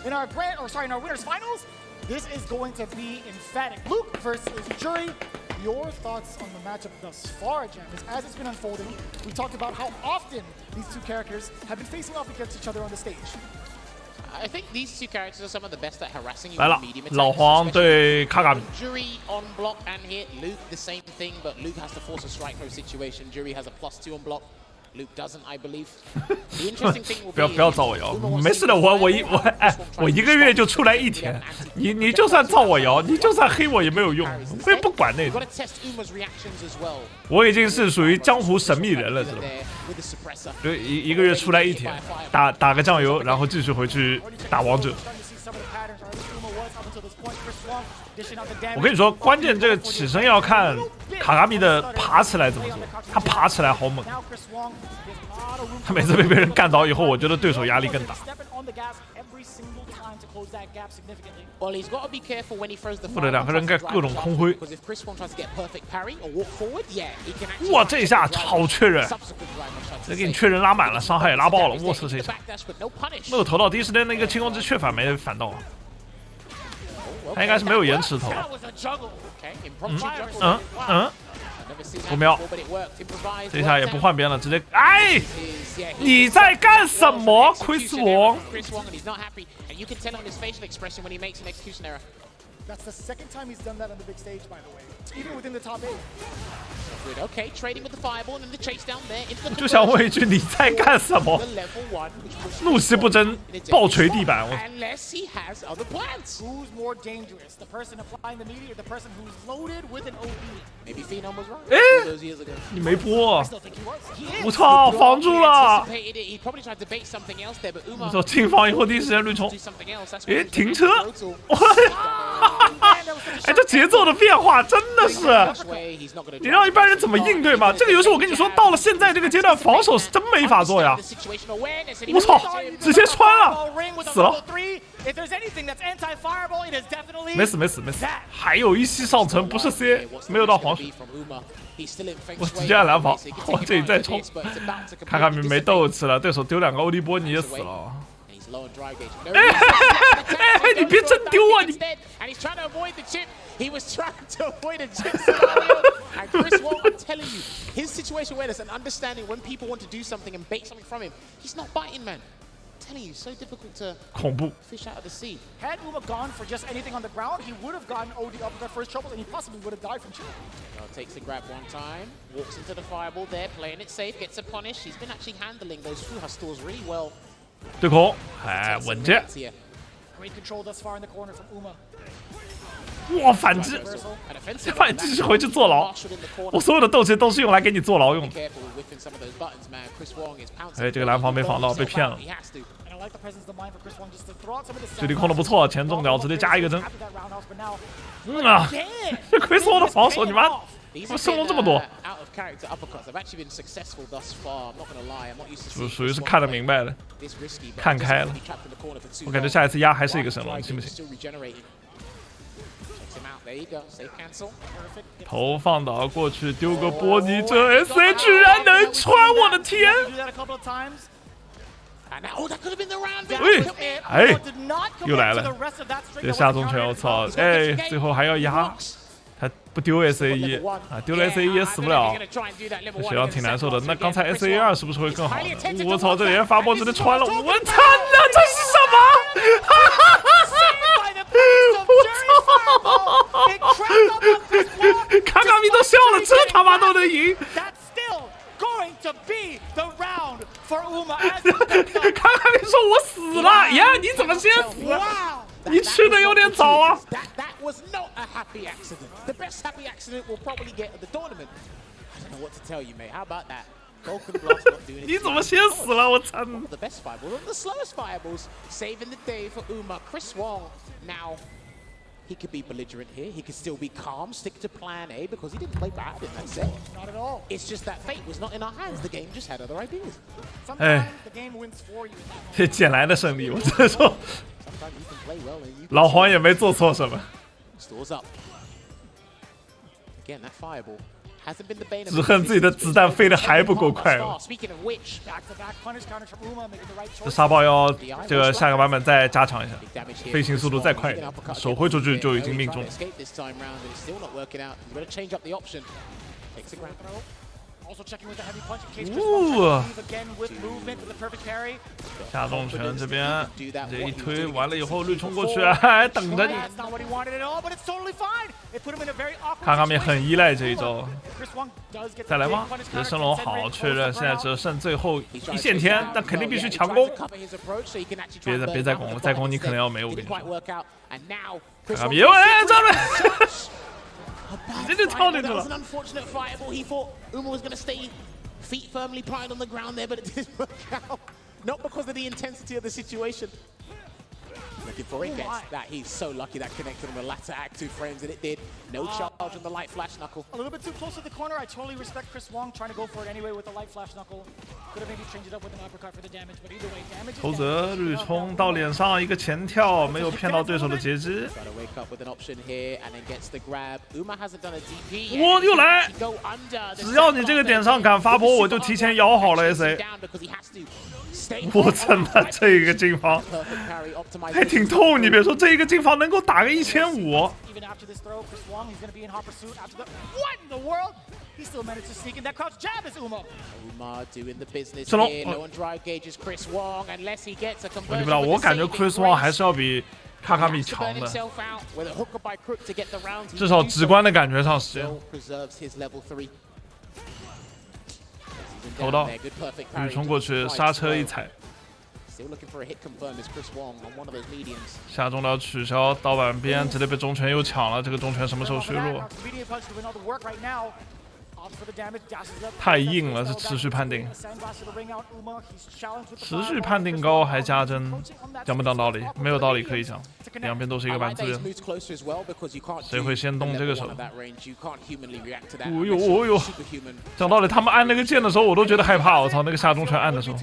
in our in our winners finals. This is going to be emphatic. Luke versus Jury. Your thoughts on the matchup thus far, Jam? As it's been unfolding, we talked about how often these two characters have been facing off against each other on the stage. I think these two characters are some of the best at harassing you. 来了，老黄对卡卡米。 Jury on block and hit. Luke the same thing, but Luke has to force a strike throw situation. Jury has a +2 on block. Luke doesn't, I believe. The interesting thing will be 不要造我谣，没事的，我1个月就出来1天，你就算造我谣，你就算黑我也没有用，我也不管那种。我已经是属于江湖神秘人了，知道吗？就一个月出来1天，打个酱油，然后继续回去打王者。我跟你说，关键这个起身要看卡卡米的爬起来怎么做，他爬起来好猛。他每次被别人干倒以后，我觉得对手压力更大。Well, he's got to be careful when he throws the 或者两个人应该各种空挥。 Because if Chris Wong tries to get perfect parry or walk forward, yeah, he can actually. 哇，这一下好确认，这给你确认拉满了，伤害也拉爆了。我操，这一下没有投到第一时间那个轻功之确反没反到，他应该是没有延迟投。5秒，这一下也不换边了，直接哎，你在干什么 ，Chris Wong？ That's the second time he's done that on the big stage, by the way. Even within the top 8. Okay, trading with the fireball and the chase down there into the. 就想问一句，你在干什么？怒其不争，暴锤地板。Unless he has other plans. Who's more dangerous, the person applying the melee or the person who's loaded with an OB? Maybe Phenom was wrong. 哎， Those years ago. 你没播 I， still think he was. He is. 我操，防住了！ He probably tried to bait something else there, but 我 Uma 操，进防以后第一时间绿冲 do。something else. That's 哎， what 停车！ brutal. 哎，这节奏的变化真的是， Way, he's not gonna 你让一般人怎么应对嘛？这个游戏我跟你说，到了现在这个阶段，防守是真没法做呀！ 我操，直接穿了，死了！ If there's anything that's anti-fireball, it is definitely. 没死没死没死，还有一息尚存，不是 C， 没有到黄水。我直接按蓝防，我这里再冲，看看没斗气了，对手丢2个欧迪波你也死了。 哎，你别真丢啊！你 And he's trying to avoid the chip. He was trying to avoid a chip scenario. And Chris Wong, I'm telling you, his situation awareness and understanding when people want to do something and bait something from him, he's not biting, man. I'm telling you, so difficult to 恐怖。 fish out of the sea. Had Uma gone for just anything on the ground, he would have gotten OD up with that first trouble, and he possibly would have died from chip. Takes the grab one time, walks into the fireball there, playing it safe, gets a punish. He's been actually handling those Fuha stores really well. 对空，哎，稳健。 Great control thus far in the corner from Uma. 哇，反击，反击回去坐牢。我所有的斗气都是用来给你坐牢用的。哎，这个蓝防没防到，被骗了。距离控的不错，前中脚直接加一个针。啊，这 Chris Wong 的防守，你妈，怎么升龙这么多？属于是看得明白了，看开了。我感觉下一次压还是一个神龙，信不信？ 头放倒过去，丢个波，你这 SA 居然能穿！我的天！哎，又来了，这下中拳，我操！哎，最后还要压，他不丢 SA1啊，丢了 SA1 也死不了，这血量挺难受的。那刚才 SA2 是不是会更好呢？我操，这连发波直接穿了！我操，那这是什么？哈哈哈！ 卡卡米都笑了，这他妈都能赢！卡卡米说：“我死了呀！你怎么先死？你去的有点早啊！”你怎么先死了？我操！ The best fireballs, the slowest fireballs, saving the day for Uma. Chris Wong now. He could be belligerent here. He could still be calm, stick to plan A because he didn't play bad in that set. Not at all. It's just that fate was not in our hands. The game just had other ideas. Sometimes the game wins for you. 这捡来的胜利，我只能说，老黄也没做错什么。 Stores up. Again, that fireball. 只恨自己的子弹飞得还不够快。这沙包要这个下个版本再加强一下，飞行速度再快一点，手挥出去就已经命中了。下重拳这边这一推完了以后，绿冲过去，还等着你。卡卡米很依赖这一招，再来吗？这升龙好确认，现在只剩最后一线天，但肯定必须强攻。别再攻了，再攻你可能要没我跟你说。卡卡米，哎，这边。 你这就跳进去了。Feet firmly planted on the ground there, but it didn't work out. Not because of the intensity of the situation. Looking for it, gets that. He's so lucky that connected on the latter act 2 frames, and it did. No charge on the light flash knuckle. A little bit too close to the corner. I totally respect Chris Wong trying to go for it anyway with the light flash knuckle. Could have maybe changed it up with an uppercut for the damage, but either way, damage is 投泽日冲到脸上一个前跳，没有骗到对手的截肢。Try to wake up with an option here, and then gets the grab. Uma hasn't done a DP. 我又来， Go under. 只要你这个点上敢发波，我就提前摇好了 SA。我真的这个进防还挺痛，你别说，这一个进防能够打个1500。是龙，问题不大，我感觉 Chris Wong 还是要比卡卡米强的，至少直观的感觉上是。投到，雨冲过去，刹车一踩。下中了取消，到板边直接被中拳又抢了，这个中拳什么时候削弱？太硬了，是持续判定，持续判定高还加针，讲不讲道理？没有道理可以讲，两边都是一个板资源，谁会先动这个手？哦呦哦呦！讲道理，他们按那个键的时候，我都觉得害怕。我操，那个下中拳按的时候，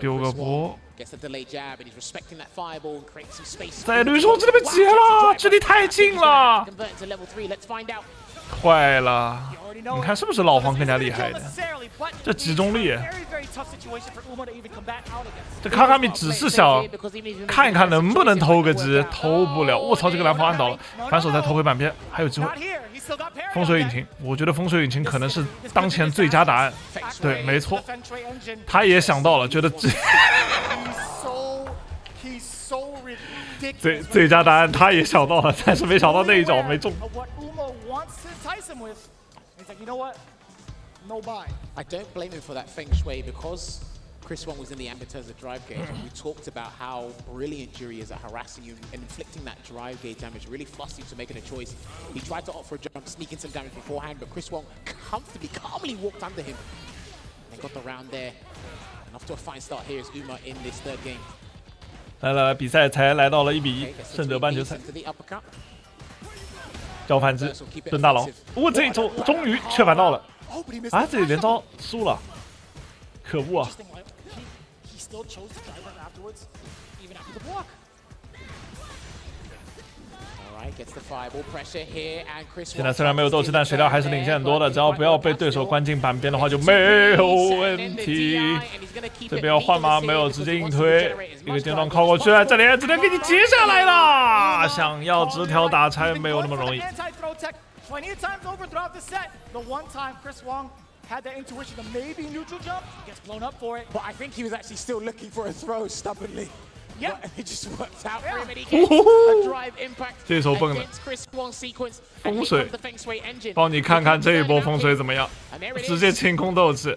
丢个波，在对手这里被截了，距离太近了。坏了！你看是不是老黄更加厉害的？这集中力，这卡卡米只是想看一看能不能偷个鸡，偷不了。我操，这个蓝方按倒了，反手再偷回板边，还有机会。风水引擎，我觉得风水引擎可能是当前最佳答案。对，没错，他也想到了，觉得最佳答案他也想到了，但是没想到那一脚没中。I don't blame him for that feng shui because Chris Wong was in the Ambiteza drive gauge, and we talked about how brilliant Jury is at harassing you and inflicting that drive gauge damage, really fussed you to making a choice. He tried to opt for a jump, sneaking some damage beforehand, but Chris Wong comfortably, calmly walked under him and got the round there. And off to a fine start here is Uma in this third game. 来，比赛才来到了1-1，胜者半决赛。交反击，蹲大佬，这一周终于确反到了。啊，这里连招输了，可恶啊！现在虽然没有斗气，但水料还是领先很多的。只要不要被对手关进板边的话，就没有问题。这边要换吗？没有，直接硬推，一个肩膀靠过去，这里直接给你接下来了。想要直条打拆没有那么容易。Had that intuition to maybe neutral jump, gets blown up for it. But I think he was actually still looking for a throw stubbornly. Yeah, it just worked out for him, and he gets a drive impact against Chris Wong sequence. 风水，帮你看看这一波风水怎么样？直接清空斗气，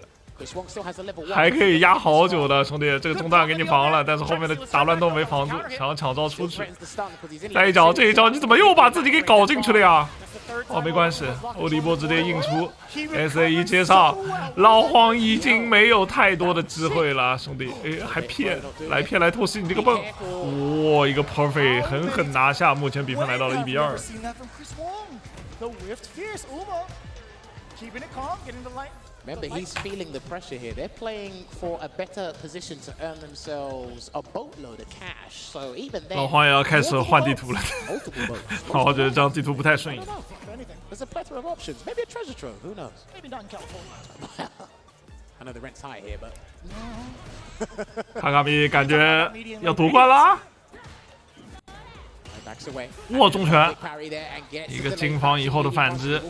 还可以压好久的，兄弟，这个中弹给你防了，但是后面的打乱斗没防住，想要抢招出去。再一脚，这一招你怎么又把自己给搞进去了呀？哦，没关系，欧迪波直接硬出 ，SA 一接上，老黄已经没有太多的机会了，兄弟，还骗，来偷袭你这个泵，哇，一个 perfect 狠狠拿下，目前比分来到了1-2。Remember, he's feeling the pressure here. They're playing for a better position to earn themselves a boatload of cash. So even then, 老黄也要开始换地图了。我觉得这样地图不太顺眼。There's a plethora of options. Maybe a treasure trove. Who knows? Maybe not in California. I know the rent's high here, but 卡卡米感觉要夺冠了。哇，中拳，一个金防以后的反击。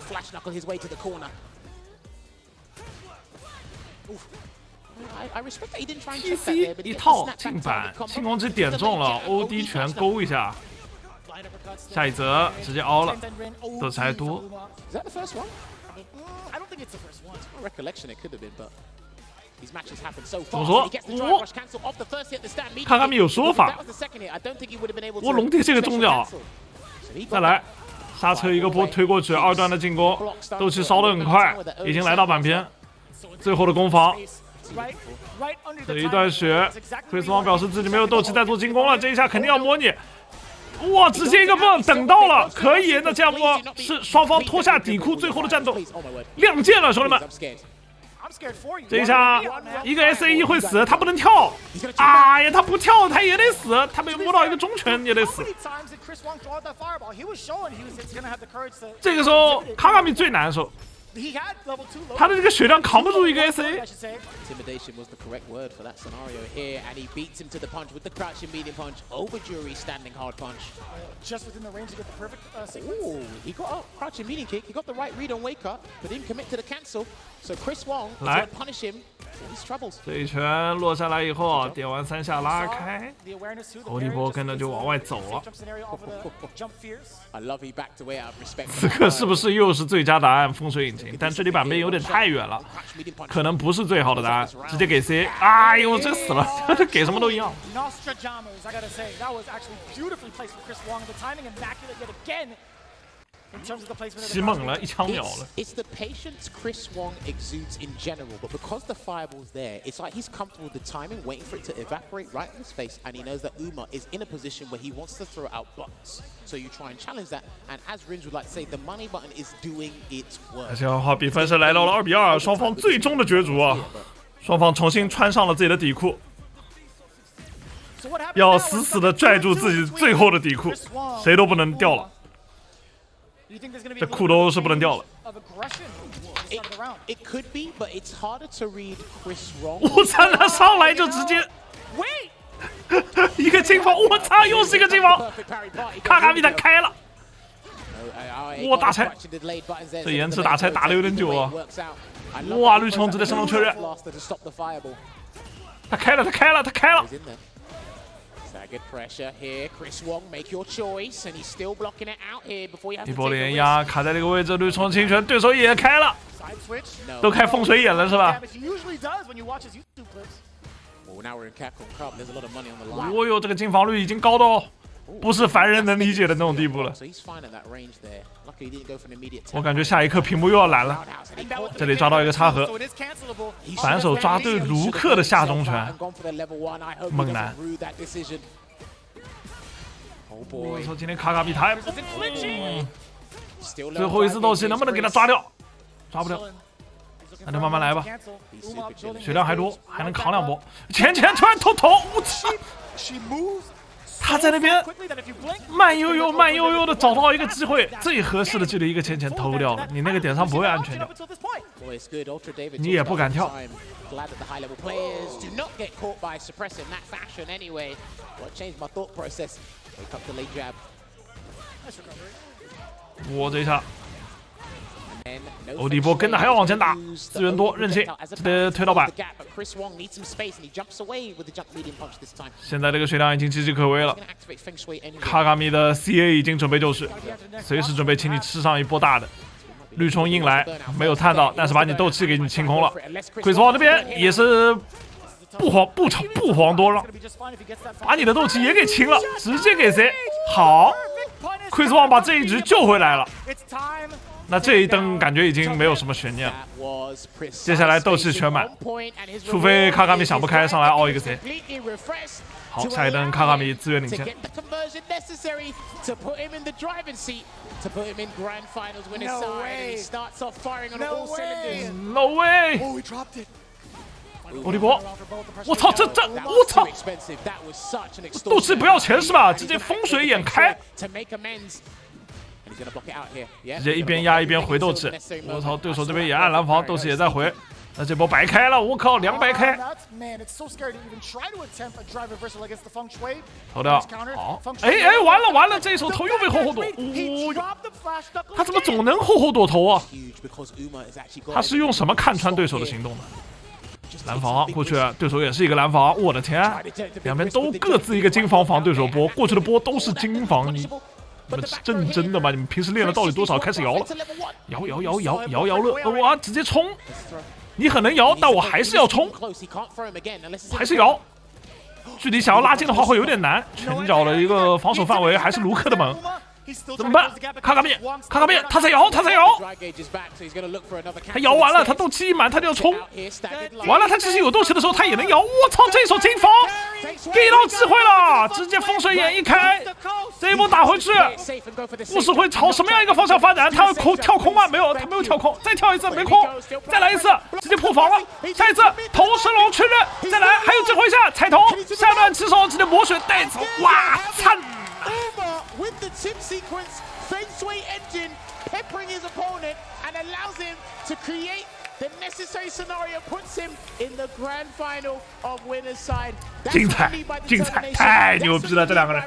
PC 一套进板，轻攻击点中了 ，OD 拳勾一下，下一则直接凹了，斗才多。怎么说？卡卡米有说法。我龙爹这个中脚，再来刹车一个波推过去，二段的进攻，斗气烧得很快，已经来到板边，最后的攻防。这一段血 ，Chris Wong 表示自己没有斗气再做进攻了，这一下肯定要模拟。哇，直接一个蹦等到了，可以。那这样做是双方脱下底裤，最后的战斗亮剑了，兄弟们。这一下一个 SAE 会死，他不能跳。哎呀，他不跳他也得死，他被摸到一个中拳也得死。这个时候卡卡米最难受。他的这个血量扛不住一个 SA。Intimidation was the correct word for that scenario here, and he beats him to the punch with the crouching medium punch over Jury's standing hard punch. Just within the range to get the perfect sequence. Ooh, he got a crouching medium kick. He got the right read on wake up, but didn't commit to the cancel. So Chris Wong is going to punish him for his troubles. 这一拳落下来以后，点完3下拉开，欧迪波跟着就往外走了。I love he backed away out of respect. 此刻是不是又是最佳答案？风水引擎，但这里板边有点太远了，可能不是最好的答案，直接给 C。哎呦，这死了，这给什么都一样。起猛了，一枪秒了。It's the patience Chris Wong exudes in general, but because the fireball's there, it's like he's comfortable with the timing, waiting for it to evaporate right in his face, and he knows that Uma is in a position where he wants to throw out buttons. So you try and challenge that, and as Rins would like to say, the money button is doing its work. 而且的话，比分是来到了2比2，双方最终的角逐啊！双方重新穿上了自己的底裤，要死死的拽住自己最后的底裤，谁都不能掉了。这裤兜是不能掉了。It could be, but it's harder to read Chris Wong. 我操，他上来就直接一个金防，我操，又是一个金防，卡卡米他开了。哇，大拆！这延迟打拆打的有点久啊！哇，绿虫直接升龙确认。他开了，他开了，他开了！ Good pressure here, Chris Wong, make your choice, and he's still blocking it out here before you have to 一波连压，卡在这个位置，绿虫侵权，对手也开了，都开风水眼了是吧？ Well, now we're in CAPCOM Cup. There's a lot of money on the line. 哦哟，这个进防率已经高到不是凡人能理解的那种地步了。我感觉下一刻屏幕又要蓝了。这里抓到一个插盒，反手抓对卢克的下中拳，猛男。我操，今天卡卡比太最后一次斗气能不能给他抓掉？抓不掉。 那就慢慢来吧，血量还多，还能扛2波。前突然头，我操！他在那边慢悠悠的找到一个机会，最合适的距离一个前偷掉了，你那个点上不会安全掉，你也不敢跳。我这一下。 欧迪波跟着还要往前打，资源多，韧性，推到板。现在这个血量已经岌岌可危了，卡卡米的 CA 已经准备就绪，随时准备请你吃上一波大的。绿虫硬来，没有探到，但是把你斗气给你清空了。Chris Wong 这边也是不遑多让，把你的斗气也给清了，直接给谁？好 ，Chris Wong 把这一局救回来了。 那这一灯感觉已经没有什么悬念了，接下来斗气全满，除非卡卡米想不开上来凹一个 C。好，下一灯卡卡米资源领先。No way！ 欧迪波，我操，我操！斗气不要钱是吧？直接风水眼开。 直接一边压一边回斗气，我操！对手这边也按蓝防，斗气也在回，那这波白开了，我靠，2白开，投掉，好，哎，完了，这一手头又被后躲，他怎么总能后躲头啊？他是用什么看穿对手的行动呢？蓝防过去，对手也是一个蓝防，我的天，两边都各自一个金防防对手波，过去的波都是金防，你们是认真的吗？你们平时练了到底多少？开始摇了，摇了，哇，直接冲！你很能摇，但我还是要冲，还是摇。距离想要拉近的话会有点难，前脚的一个防守范围还是卢克的猛。怎么办？卡卡米，他在摇，他摇完了，他斗气一满，他就要冲。完了，他其实有斗气的时候，他也能摇。我操，这手金防给到机会了，直接风水眼一开，这一波打回去，故事会朝什么样一个方向发展？他会跳空吗？没有，他没有跳空，再跳一次没空，再来一次，直接破防了。下一次头神龙确认，再来，还有这回下踩头，下段起手直接抹水带走，哇惨！ With the tip sequence, Feng Shui engine peppering his opponent and allows him to create the necessary scenario, puts him in the grand final of winner's side. 精彩，精彩，太牛逼了！这两个人，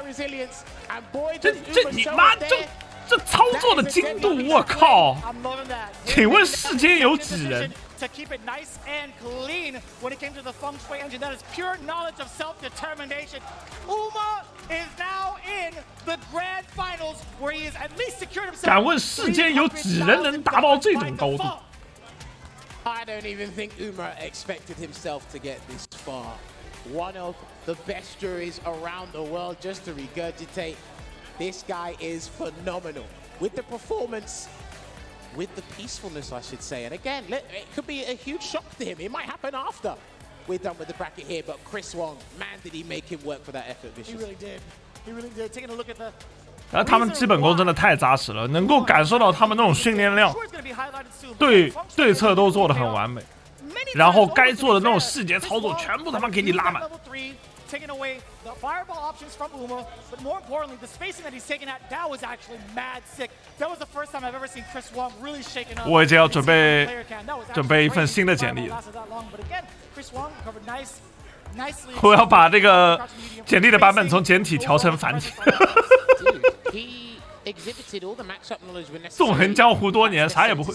这你妈这操作的精度，我靠！请问世间有几人？ To keep it nice and clean when it came to the Feng Shui engine. That is pure knowledge of self-determination. Uma is now in the grand finals where he has at least secured himself. 敢问世间有几人能达到这种高度 I don't even think Uma expected himself to get this far. One of the best juries around the world, just to regurgitate. This guy is phenomenal with the performance. With the peacefulness, I should say. And again, it could be a huge shock to him. It might happen after we're done with the bracket here. But Chris Wong, man, did he make him work for that effort, Vicious. He really did. He really did. Taking a look at the. 然后他们基本功真的太扎实了，能够感受到他们那种训练量，对策都做得很完美，然后该做的那种细节操作全部他妈给你拉满。 Taking away the fireball options from Uma, but more importantly, the spacing that he's taken at, that was actually mad sick. That was the first time I've ever seen Chris Wong really shaken up. 我已经要准备一份新的简历了。我要把这个简历的版本从简体调成繁体。纵横江湖多年，啥也不会。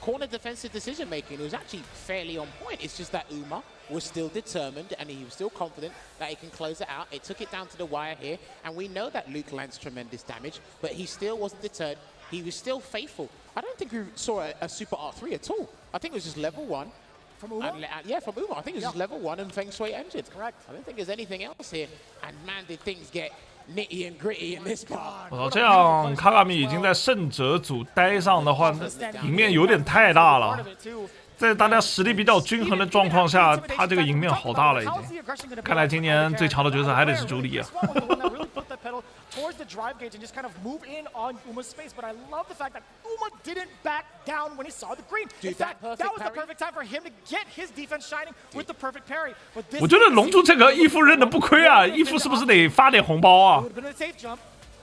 Corner defensive decision making was actually fairly on point. It's just that Uma was still determined and he was still confident that he can close it out. It took it down to the wire here, and we know that Luke lands tremendous damage, but he still wasn't deterred. He was still faithful. I don't think we saw a super R3 at all. I think it was just level 1. From Uma? Yeah, from Uma. I think it was just level 1 and Feng Shui engine. Correct. I don't think there's anything else here. And man, did things get nitty and gritty in this part. 我操，这样卡卡米已经在胜者组待上的话，赢面有点太大了。在大家实力比较均衡的状况下，他这个赢面好大了已经。看来今年最强的角色还得是朱莉啊。Towards the drive gauge and just kind of move in on Uma's space, but I love the fact that Uma didn't back down when he saw the green. In fact, that was the perfect time for him to get his defense shining with the perfect parry. 我觉得龙珠这个义父认的不亏啊，义父是不是得发点红包啊？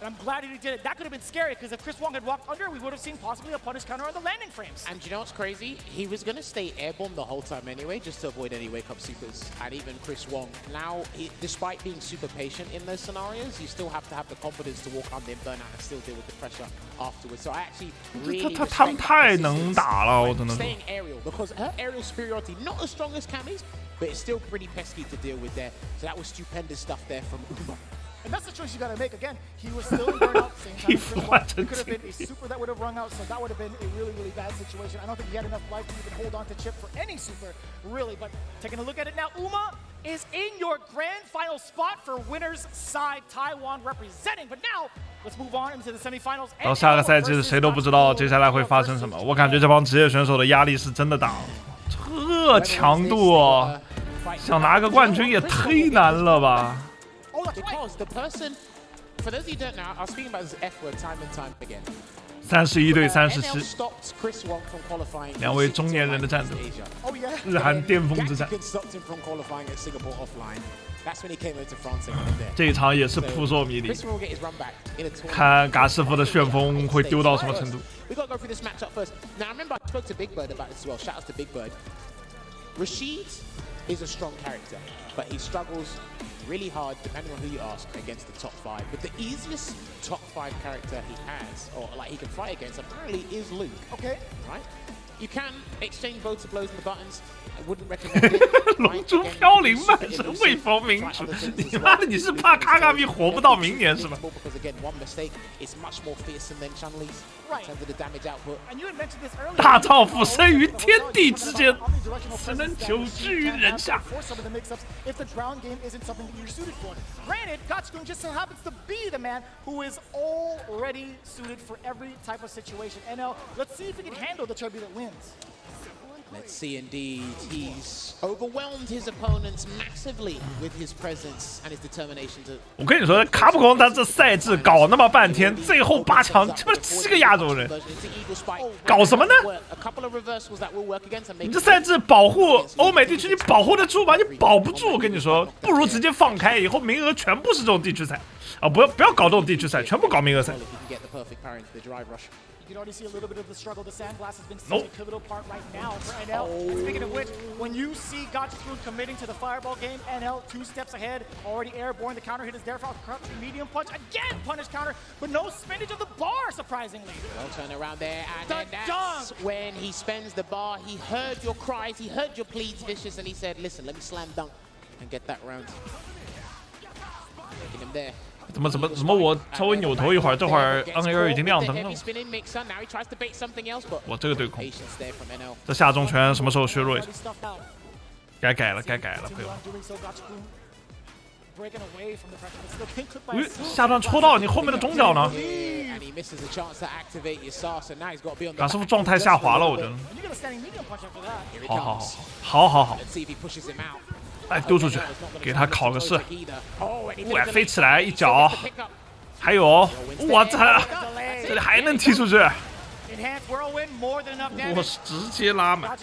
And I'm glad he did it. That could have been scary because if Chris Wong had walked under, we would have seen possibly a punish counter on the landing frames. And you know what's crazy? He was going to stay airborne the whole time anyway, just to avoid any wake-up supers. And even Chris Wong, now, despite being super patient in those scenarios, you still have to have the confidence to walk under and burn out and still deal with the pressure afterwards. So I actually really他们太能打了，我真的。 Staying aerial, because her aerial superiority, not as strong as Cammy's, but it's still pretty pesky to deal with there. So that was stupendous stuff there from Uma. And that's the choice you got to make. Again, he was still in burnout. Same time. It could have been a super that would have rung out, so that would have been a really, really bad situation. I don't think he had enough life to even hold on to Chip for any super, really. But taking a look at it now, Uma is in your grand final spot for winner's side, Taiwan representing. But now, let's move on into the semifinals. 到下个赛季，谁都不知道接下来会发生什么。我感觉这帮职业选手的压力是真的大，这强度，想拿个冠军也忒难了吧。 Because the person, for those of you who don't know, I was speaking about this F word time and time again. 31对37，两位中年人的战斗，日韩巅峰之战。这一场也是扑朔迷离，看嘎师傅的旋风会丢到什么程度。 Rashid is a strong character, but he struggles really hard, depending on who you ask, against the top 5. But the easiest top 5 character he has, or like he can fight against, apparently is Luke. Okay. Right? You can exchange blows to blows in the buttons. 龙珠飘零满身未逢民主，你妈的，你是怕卡卡比活不到明年是吧？大丈夫生于天地之间，只能久居于人下。Granted, Gachikun just so happens to be the man who is already suited for every type of situation. And now, let's see if he can handle the turbulent winds. Let's see, indeed. He's overwhelmed his opponents massively with his presence and his determination to. 我跟你说，卡普空他这赛制搞那么半天，最后8强，他妈7个亚洲人，搞什么呢？你这赛制保护欧美地区，你保护得住吗？你保不住，我跟你说，不如直接放开，以后名额全部是这种地区赛啊！不要搞这种地区赛，全部搞名额赛。You can already see a little bit of the struggle. The sandblast has been such a pivotal part right now for NL. Speaking of which, when you see Gachikun committing to the fireball game, NL 2 steps ahead, already airborne. The counter hit is there for a medium punch. Again, punish counter, but no spinach of the bar, surprisingly. Well, turn around there, and then that's when he spends the bar. He heard your cries, he heard your pleads, Vicious, and he said, listen, let me slam dunk and get that round. Taking him there. 怎么我稍微扭头一会儿，这会儿 NL 已经亮灯了。我这个对空，这下重拳什么时候削弱一下？该改了，朋友。下段戳到你后面的中脚呢？卡师傅状态下滑了，我觉得。好。哎，丢出去，给他考个试。哇，飞起来一脚，还有，哇，这里还能踢出去。我是直接拉满。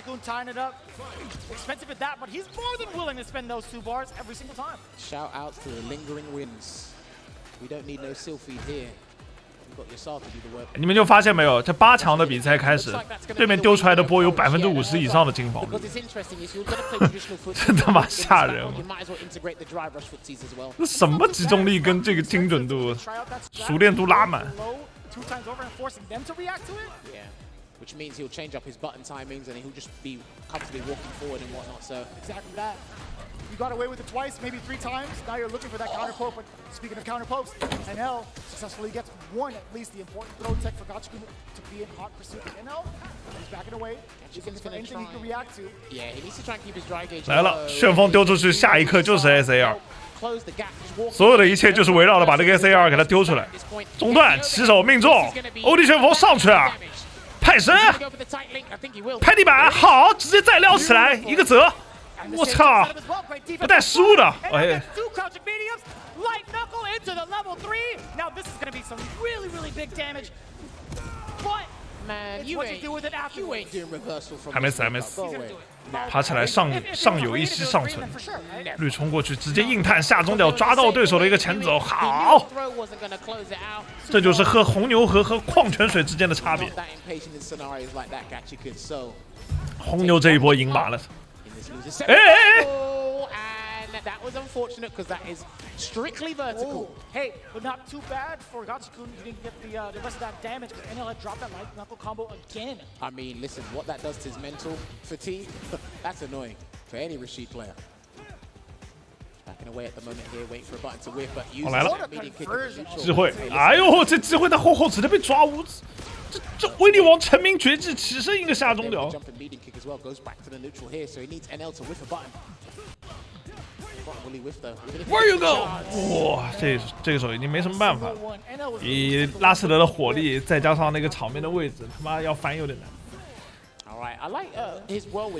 Shout out to the lingering winds. We don't need no selfie here. 你们就发现没有，这8强的比赛开始，对面丢出来的波有50%以上的金防率，真他妈吓人！这什么集中力跟这个精准度、熟练度拉满。Which means he'll change up his button timings and he'll just be comfortably walking forward and whatnot. So exactly that. You got away with it twice, maybe 3 times. Now you're looking for that counter poke. But speaking of counter pokes, NL successfully gets one, at least the important throw tech for Gachikun to be in hot pursuit of NL. He's backing away. He's looking for anything he can react to. Yeah, he needs to try and keep his dry gauge. 来了，旋风丢出去，下一刻就是 SAR。所有的一切就是围绕着把这个 SAR 给他丢出来。中段起手命中，欧弟旋风上去了。派神，拍地板，好，直接再撩起来，一个折，我操，不带失误的，哎。还没死，爬起来上有一息尚存，绿冲过去，直接硬探下中脚，抓到对手的一个前走，好，这就是喝红牛和喝矿泉水之间的差别。红牛这一波赢麻了，哎。That was unfortunate because that is strictly vertical. Hey, but not too bad for Gachikun. You didn't get the rest of that damage because NL had dropped that light knuckle combo again. I mean, listen, what that does to his mental fatigue, that's annoying for any Rashid player. Backing away at the moment here, waiting for a button to whip, but using that medium kick. 机会，哎呦，这机会他后直接被抓无。这威力王成名绝技，起身一个下中脚。Where you go？ 哇，这个手已经没什么办法了。以拉斯德的火力，再加上那个场面的位置，他妈要翻有点难。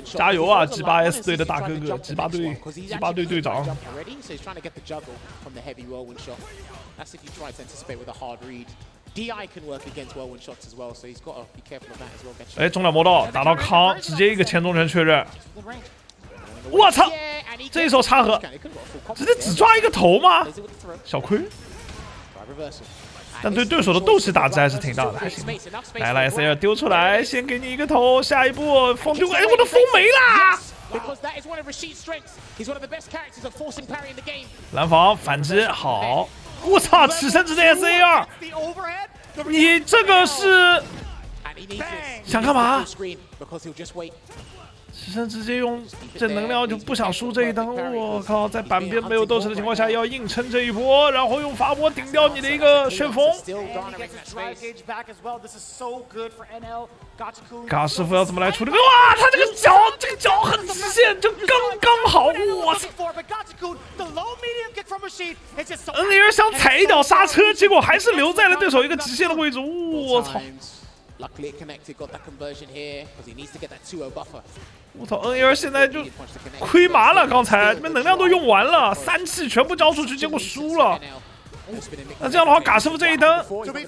加油啊！G8S 队的大哥哥，G8队队长。哎，中了魔道，打到康，直接一个前中拳确认。我操！这一手插合，直接只抓一个头吗？小亏。但对对手的斗气打击还是挺大的，还行。来了 ，SL 丢出来，先给你一个头，下一步风丢，哎，我的风没啦！蓝防反击好，我操！起身直接 SAR， 你这个是想干嘛？牺牲直接用正能量，就不想输这一单。我靠，在板边没有斗士的情况下，要硬撑这一波，然后用罚波顶掉你的一个旋风。嘎师傅要怎么来处理？哇，他这个脚很极限，就刚刚好。我操！NAR 想踩一脚刹车，结果还是留在了对手一个极限的位置。我操！ Luckily it connected, got that conversion here because he needs to get that 2-0 buffer. 我操 ，NAR 现在就亏麻了，刚才这边能量都用完了，3气全部交出去，结果输了。那这样的话，嘎师傅这一灯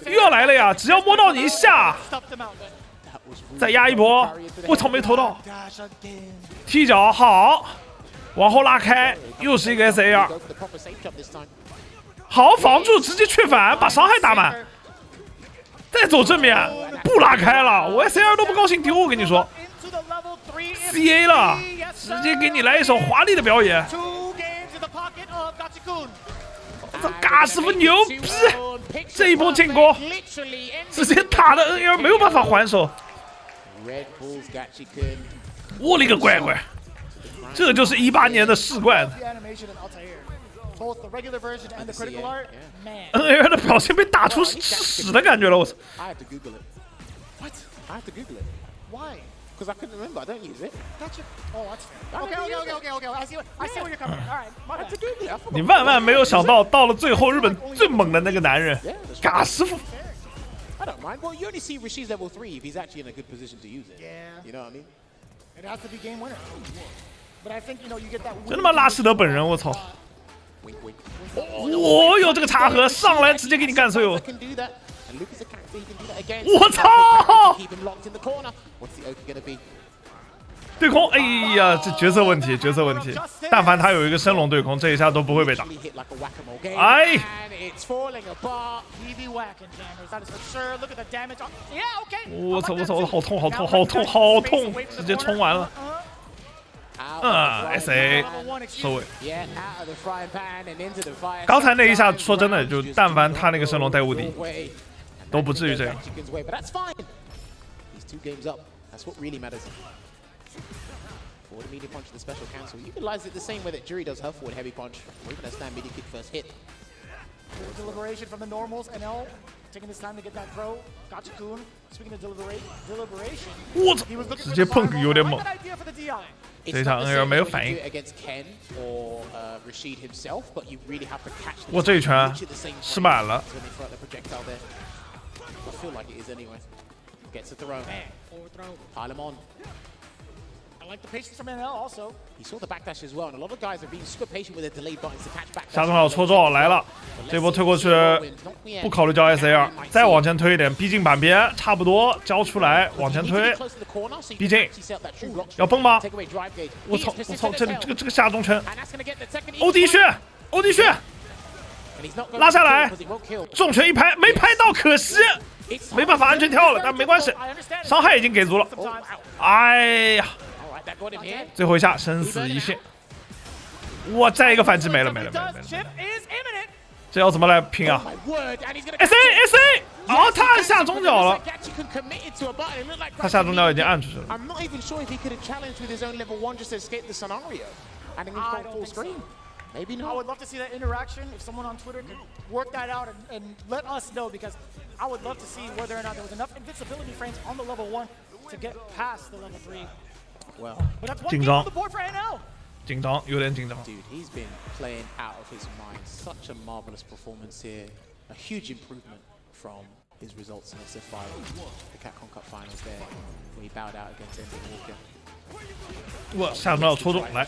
又要来了呀！只要摸到你一下，再压一波。我操，没投到，踢脚好，往后拉开，又是一个 SAR， 好防住，直接确反，把伤害打满。 再走正面，不拉开了，我 SAR 都不高兴丢，我跟你说 ，CA 了，直接给你来一手华丽的表演。这嘎师傅牛逼，这一波进攻，直接打的 NAR 没有办法还手。我勒个乖乖，这就是18年的世冠。 NAR 的表现被打出吃屎的感觉了，我操！ I had to Google it. What? I had to Google it. Why? Because I couldn't remember. I don't use it. Gotcha. Oh, that's fair. Okay. I see where you're coming from. All right, my bad. 你万万没有想到，到了最后，日本最猛的那个男人，嘎师傅。 I don't mind. Well, you only see Rishi's level 3 if he's actually in a good position to use it. Yeah. You know what I mean? It has to be game winner. But I think you get that. 真他妈拉希德本人，我操！ 哦哟，这个插盒上来直接给你干碎哦！我操！对空，哎呀，这角色问题，角色问题。但凡他有一个升龙对空，这一下都不会被打。哎！我操！好痛！直接冲完了。 SA 收尾。刚才那一下，说真的，就但凡他那个升龙带无敌，都不至于这样。Deliberation from the normals, NL taking this time to get that throw. Gachikun, speaking of deliberation. 我操！直接碰有点猛。 这一场 NAR 没有反应。我这一拳失败了。下中场戳中来了，这波推过去，不考虑交 SAR， 再往前推一点，逼近板边，差不多交出来，往前推，逼近，要崩吗？我操！这个下中拳，欧弟血，拉下来，重拳一拍，没拍到，可惜，没办法安全跳了，但没关系，伤害已经给足了。哎呀！ 最后一下生死一线，我再一个反击没了，这要怎么来拼啊 ？SA 哦，他按下中脚了，他下中脚已经按出去了。Maybe not. I would love to see that interaction. If someone on Twitter could work that out and let us know, because I would love to see whether or not there was enough invincibility frames on the level 1 to get past the level 3. Well, but that's one game on the board for NL. 紧张，有点紧张。 Dude, he's been playing out of his mind. Such a marvelous performance here. A huge improvement from his results in SF5, the CAPCOM Cup Finals there, where he bowed out against Ending Walker. 我下中要戳中来。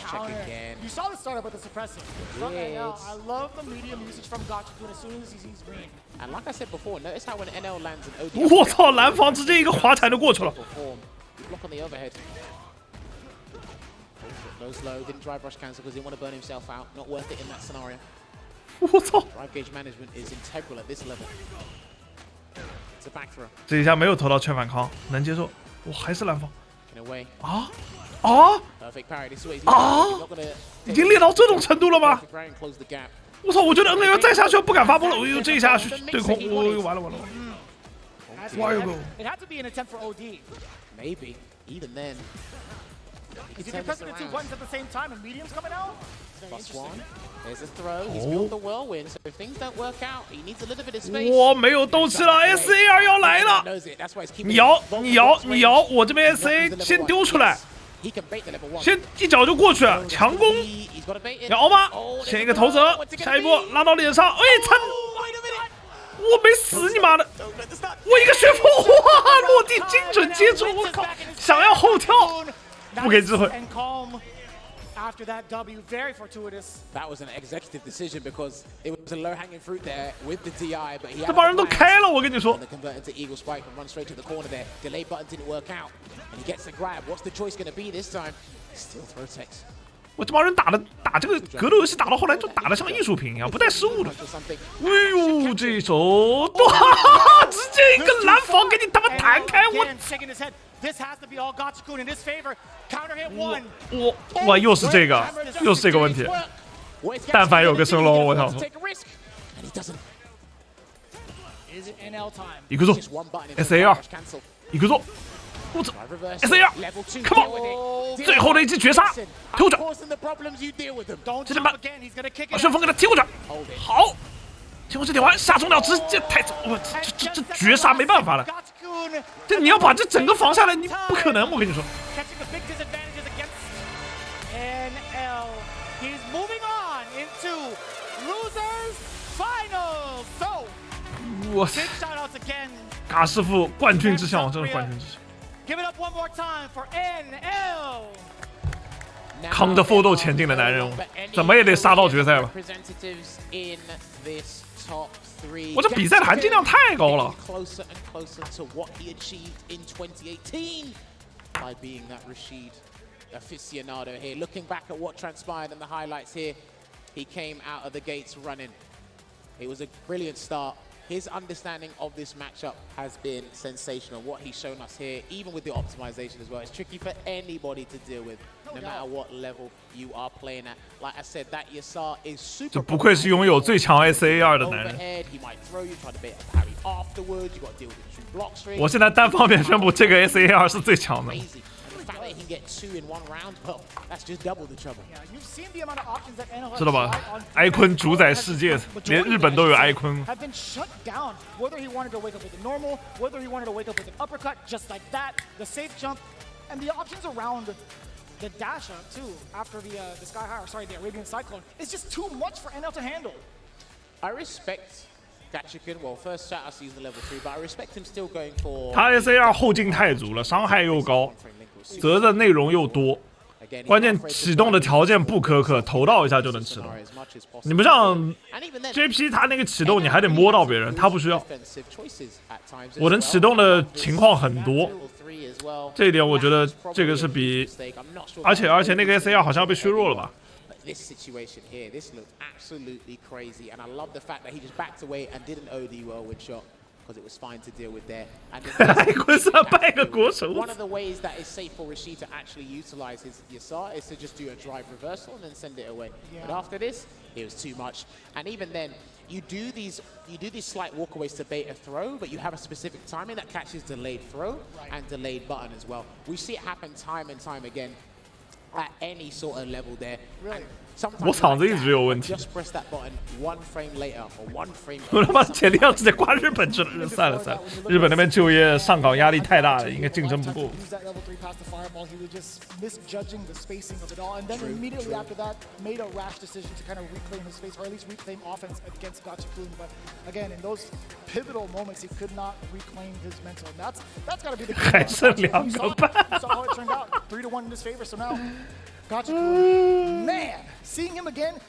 You saw the startup with the suppressive. I love the medium usage from Gachikun as soon as he sees green. And like I said before, notice how when NL lands an OD. 我操，蓝方直接一个滑铲就过去了。 Block on the overhead. Goes low, didn't drive rush cancel because he didn't want to burn himself out. Not worth it in that scenario. 我操 ！Drive gauge management is integral at this level. It's a back throw. 这一下没有投到圈反康，能接受。我还是蓝方。 In a way. 啊！ Perfect parry. This is what he's not gonna. 已经练到这种程度了吗？我操！我觉得 NAR 再下去不敢发波了。哎呦，这一下去对空，哦呦，完了。It had to be an attempt for OD. Maybe. Even then. If you can press the two buttons at the same time and medium's coming out. Plus one. There's a throw. He's built the whirlwind, so if things don't work out, he needs a little bit of space. 我没有斗气了 ，SAR 要来了！你摇，我这边 SA 先丢出来，先一脚就过去，强攻，摇吗？先一个头泽，下一波拉到脸上，哎，我没死你妈的！我一个旋风，哇，落地精准接住，我靠！想要后跳，不给机会。After that W, very fortuitous. That was an executive decision because it was a low-hanging fruit there with the DI, but he had 这帮人都开了，我跟你说。 and converted to Eagle Spike and run straight to the corner there. Delay button didn't work out, and he gets the grab. What's the choice going to be this time? Still throw text. 我这帮人打这个格斗游戏打到后来就打得像艺术品一样，不带失误的。哎呦，这一手，哇，直接一个蓝防给你他妈弹开，我。 This has to be all Gachikun in his favor. Counter hit one. 我又是这个问题。但凡有个升龙，我操！一个做 SAR， 一个做，我操 SAR，Come on， 最后的一击绝杀，偷着，这他妈把旋风给他踢过去，好。 结果这点完下中了，直接太早，我这绝杀没办法了。这你要把这整个防下来，你不可能，我跟你说。我嘎师傅冠军之相，真是冠军之相。扛着奋斗前进的男人，怎么也得杀到决赛吧。 我这比赛的含金量太高了。By being that Rashid aficionado here, looking back at what transpired and the highlights here, he came out of the gates running. It was a brilliant start. His understanding of this matchup has been sensational. What he's shown us here, even with the optimization as well, it's tricky for anybody to deal with, no matter what level you are playing at. Like I said, that Yasar is super. 这不愧是拥有最强 SAR 的男人。我现在单方面宣布，这个 SAR 是最强的。 知道吧？埃坤主宰世界，连日本都有埃坤。The dash up too after the sky high, or sorry, the Arabian Cyclone. It's just too much for NL to handle. I respect Gachikun. Well, first shout out season level 3, but I respect him still going for. 他 SAR 后劲太足了，伤害又高，责任内容又多，关键启动的条件不苛刻，投到一下就能启动。你不像 JP 他那个启动你还得摸到别人，他不需要。我能启动的情况很多。 这一点我觉得这个是比，而且那个 SAR 好像要被削弱了吧？ This situation here, this looked absolutely crazy, and I love the fact that he just backed away and did an OD whirlwind shot because it was fine to deal with there. And one of the ways that is safe for Rashid to actually utilize his Yasar is to just do a drive reversal and then send it away. Yeah. But after this, it was too much, and even then. You do these slight walkaways to bait a throw, but you have a specific timing that catches delayed throw and delayed button as well. We see it happen time and time again at any sort of level there. Really? 我场子一直有问题。Just press that button one frame later or one frame. 我他妈前天要直接挂日本去了，算了，日本那边就业上岗压力太大了，应该竞争不够。Misjudging the spacing of it all, and then immediately after that, made a rash decision to kind of reclaim his space, or at least reclaim offense against Gachikun. But again, in those pivotal moments, he could not reclaim his mental, and that's got to be the. 还剩2个半。 Saw how it turned out, 3-1 in his favor. So now, Gachikun, man, seeing him again.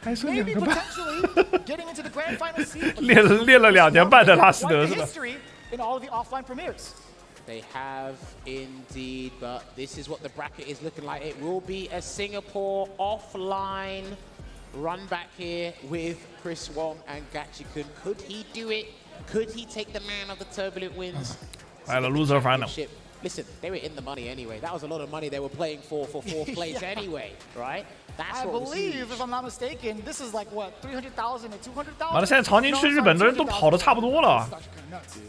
Maybe potentially getting into the grand final scene. 练了2年半的拉希德是吧？ In all of the offline premieres. They have indeed, but this is what the bracket is looking like. It will be a Singapore offline run back here with Chris Wong and Gachikun. Could he do it? Could he take the man of the turbulent winds? Loser final. Listen, they were in the money anyway. That was a lot of money they were playing for fourth place anyway, right? That's I what believe, if I'm not mistaken, this is like what 300,000 or 200,000. 完了，现在长宁区日本的人都跑的差不多了，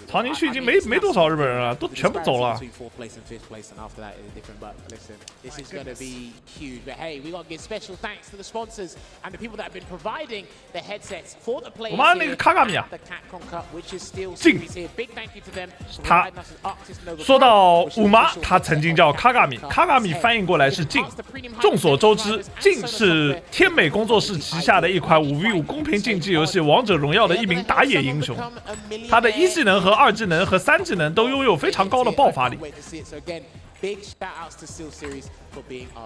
长宁区已经没多少日本人了，都全部走了。Between fourth place and fifth place, and after that it's different. But listen, this is going to be huge. But hey, we got to give special thanks to the sponsors and the people that have been providing the headsets for the players here at the CAPCOM Cup, which is still series here. Big thank you to them for providing us with Arctis Nova. 说到五妈，她曾经叫卡嘎米，卡嘎米翻译过来是镜。众所周知，镜是天美工作室旗下的一款5v5公平竞技游戏《王者荣耀》的一名打野英雄。他的一技能和二技能和三技能都拥有非常高的爆发力。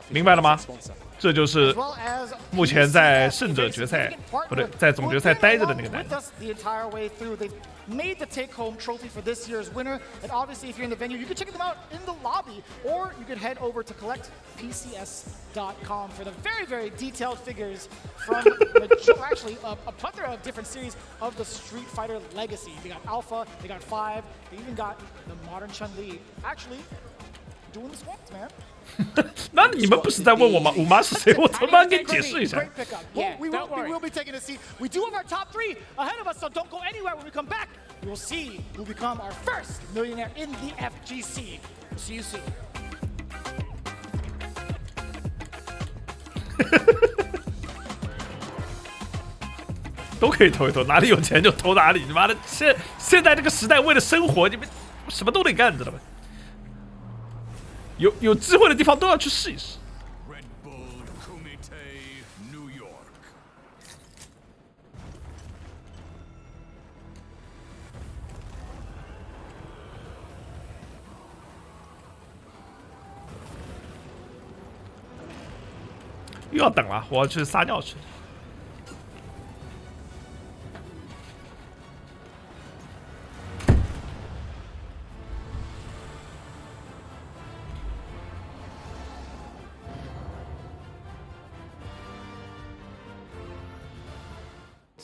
明白了吗？这就是目前在胜者决赛，不对，在总决赛待着的那个男人。Made the take-home trophy for this year's winner, and obviously, if you're in the venue, you can check them out in the lobby, or you can head over to collectpcs.com for the very, very detailed figures from actually a plethora of different series of the Street Fighter legacy. They got Alpha, they got 5, they even got the modern Chun-Li. Actually, doing the squats, man. 那你们不是在问我吗？五妈是谁？我他妈给你解释一下。We will be taking a seat. We do have our top 3 ahead of us, so don't go anywhere. When we come back, we will see who become our first millionaire in the FGC. We'll see you soon. 都可以投一投，哪里有钱就投哪里。你妈的，现在这个时代，为了生活，你们什么都得干，知道吗？有机会的地方都要去试一试。又要等了，我要去撒尿去。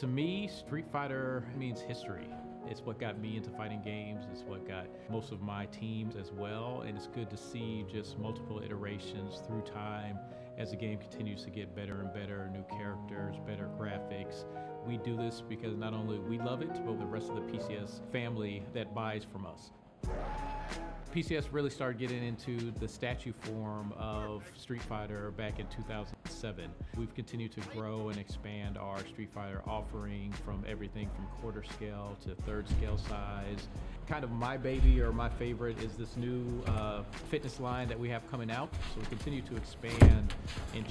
To me, Street Fighter means history. It's what got me into fighting games. It's what got most of my teams as well. And it's good to see just multiple iterations through time as the game continues to get better and better, new characters, better graphics. We do this because not only we love it, but the rest of the PCS family that buys from us. PCS really started getting into the statue form of Street Fighter back in 2007. We've continued to grow and expand our Street Fighter offering from everything from quarter scale to third scale size. Kind of my baby or my favorite is this new fitness line that we have coming out. So we continue to expand.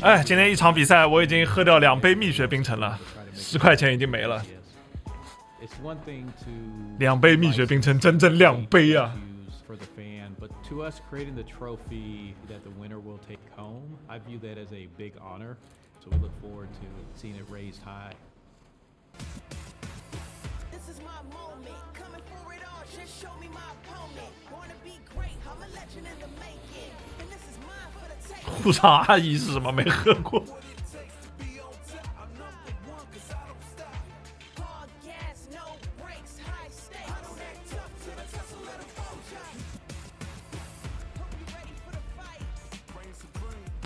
哎，今天一场比赛我已经喝掉2杯蜜雪冰城了，10块钱已经没了。2杯蜜雪冰城，整整2杯啊！ For the fan, but to us, creating the trophy that the winner will take home, I view that as a big honor. So we look forward to seeing it raised high. This is my moment, coming for it all. Just show me my opponent. Wanna be great, I'm a legend in the making, and this is mine for the taking. 护场阿姨是什么？没喝过。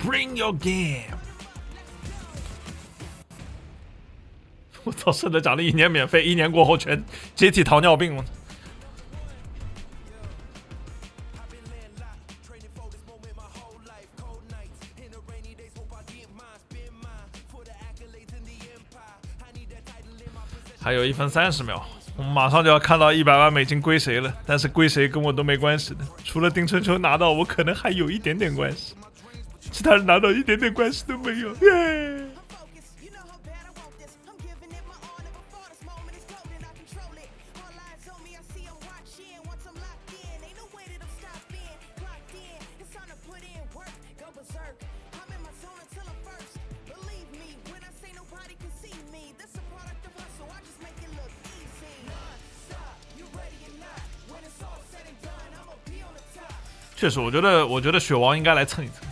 Bring your game！ 我操，胜者奖励1年免费，1年过后全解体糖尿病了。还有1分30秒，我们马上就要看到100万美金归谁了。但是归谁跟我都没关系的，除了丁春秋拿到，我可能还有一点点关系。 其他人拿到一点点关系都没有。耶！确实，我觉得雪王应该来蹭一蹭。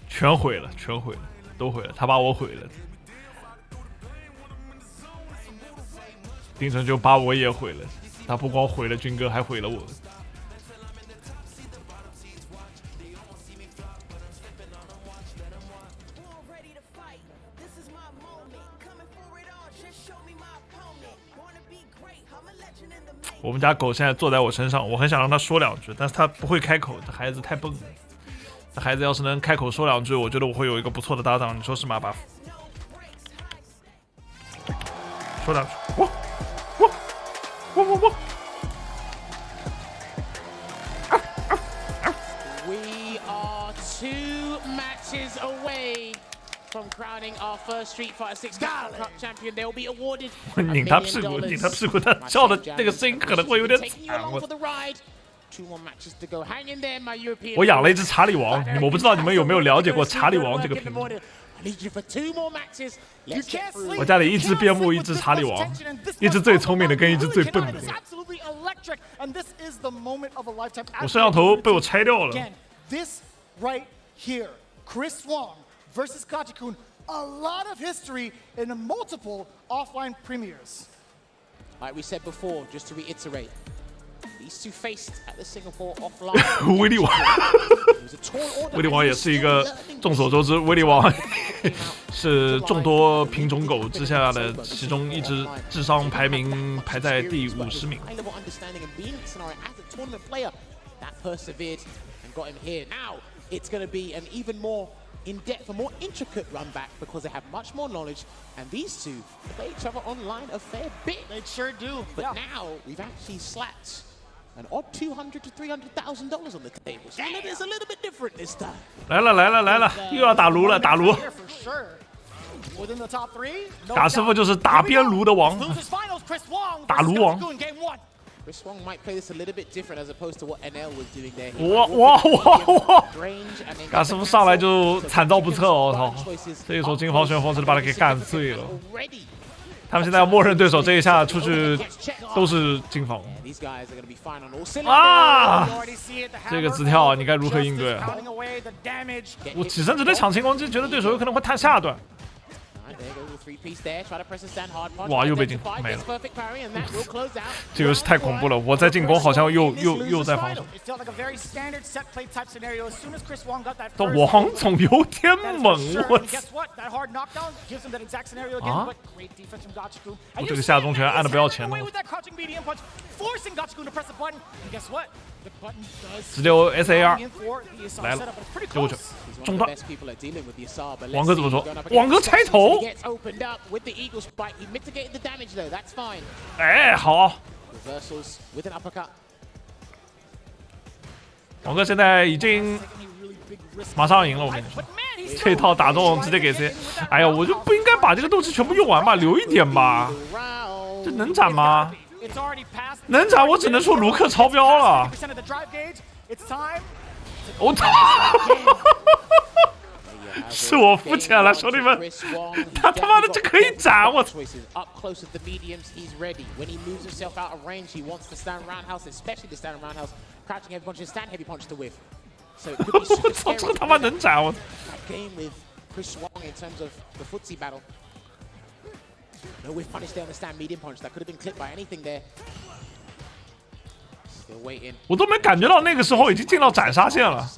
全毁了，都毁了，他把我毁了。丁晨就把我也毁了，他不光毁了军哥，还毁了我。我们家狗现在坐在我身上，我很想让它说两句，但是它不会开口，这孩子太笨了。这孩子要是能开口说两句，我觉得我会有一个不错的搭档，你说是吗，巴夫？说两句，我。We are 2 matches away from crowning our first Street Fighter 6 CAPCOM Cup champion. They will be awarded $1 million. 拧他屁股，他叫的那个声音可能会有点惨。我养了一只查理王，我不知道你们有没有了解过查理王这个品种。我家里一只边牧，一只查理王，一只最聪明的跟一只最笨的。我摄像头被我拆掉了。This right here, Chris Wong versus Gachikun, a lot of history in multiple offline premieres. Like we said before, just to reiterate, these two faced at the Singapore offline. 威力王，威力王也是一个众所周知，威力王是众多品种狗之下的其中一只，智商排名排在第50名。Got him here. Now it's going to be an even more in-depth and more intricate run back because they have much more knowledge, and these two play each other online a fair bit. They sure do. But now we've actually slapped an odd $200,000 to $300,000 on the table, so it's a little bit different this time. 来了，又要打炉了，打炉。打师傅就是打边炉的王，打炉王。Chris Wong might play this a little bit different as opposed to what NL was doing there. 哇！嘎师傅上来就惨遭不测，我操！这一手金防旋风真的把他给干碎了。他们现在要默认对手这一下出去都是金防。啊！这个直跳你该如何应对啊？我起身直接抢青光机，觉得对手有可能会探下段。哇！又被进没了，这游戏太恐怖了！我在进攻，好像又在防守。这王总有点猛，我啊！我这个下中拳按的不要钱了，直接 SAR 来了，丢过去。中断，王哥怎么说？王哥拆头。哎，好。王哥现在已经马上赢了，我跟你说，这一套打中直接给 C。哎呀，我就不应该把这个斗气全部用完吧，留一点吧。这能斩吗？能斩，我只能说卢克超标了。我操！是我肤浅了，兄弟们，他他妈的这可以斩我！我操，这个他妈能斩我我都没感觉到那个时候已经进到斩杀线了。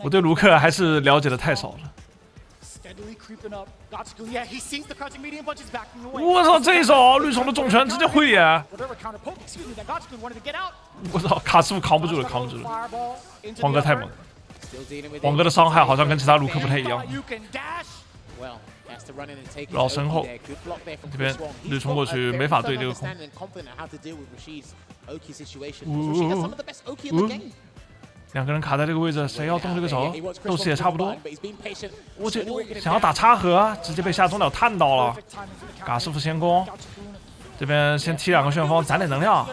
我对卢克还是了解的太少了。我操，这一手绿虫的重拳直接挥脸！我操，卡师傅扛不住了，扛不住了！黄哥太猛了，黄哥的伤害好像跟其他卢克不太一样。绕身后，这边绿冲过去没法对这个空。两个人卡在这个位置，谁要动这个手？斗士也差不多。我这想要打插盒，直接被下中鸟探到了。嘎师傅先攻，这边先踢两个旋风，攒点能量，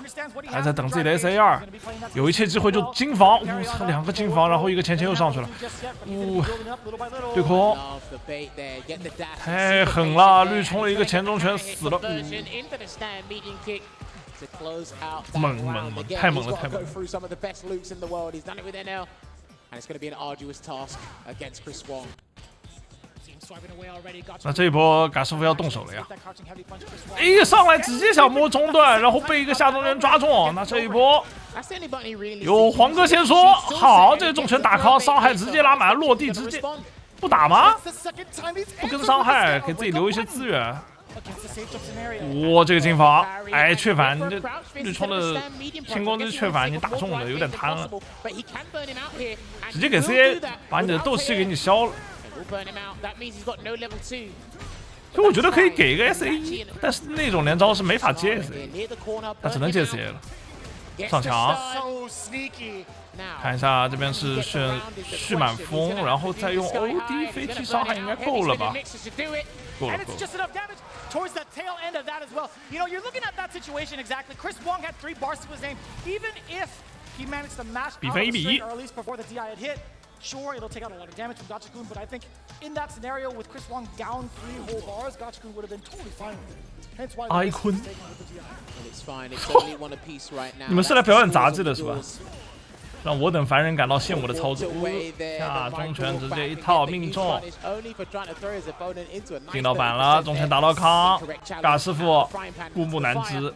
还在等自己的 SAR， 有一切机会就金防。我操，两个金防，然后一个前又上去了。对空，太狠了！绿冲了一个前中拳死了。猛，太猛了，太猛了！ And it's going to be an arduous task against Chris Wong. 那这一波嘎师傅要动手了呀！一上来直接想摸中段，然后被一个下中人抓中。那这一波有黄哥先说好，这个重拳打康，伤害直接拉满，落地直接不打吗？不跟伤害，给自己留一些资源。哇，这个进防，哎，雀反，你这绿冲的轻攻击雀反，你打中了，有点贪了，直接给 CA 把你的斗气给你消了。其实我觉得可以给一个 SA1，但是那种连招是没法接 SA， 他只能接 CA 了。上墙，看一下这边是蓄满风，然后再用 OD 飞踢伤害应该够了吧？够了。Towards the tail end of that as well. You know, you're looking at that situation exactly. Chris Wong had 3 bars to his name. Even if he managed to mash out the string, or at least before the DI had hit, sure, it'll take out a lot of damage from Gachikun, but I think in that scenario with Chris Wong down 3 whole bars, Gachikun would have been totally fine with it. Hence why Icon. It's fine. It's only one apiece right now. 你们是来表演杂技的是吧？让我等凡人感到羡慕的操作，下中拳直接一套命中，进到板了，中拳打到康，嘎师傅顾木难支，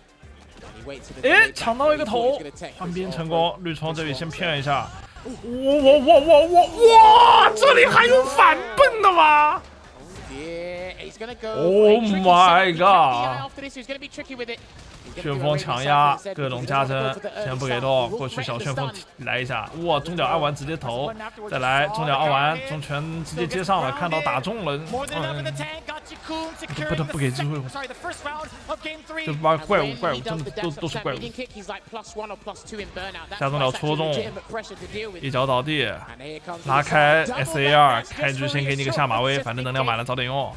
哎，抢到一个头，换边成功，绿冲这里先骗一下，哇，这里还有反蹦的吗 ？Oh my god！ 旋风强压，各种加成，先不给动，过去小旋风来一下，哇，中脚二完直接投，再来中脚二完，中拳直接接上了，看到打中了，不给机会，就把怪物真的都是怪物，下中脚戳中，一脚倒地，拉开 SAR， 开局先给你个下马威，反正能量满了早点用。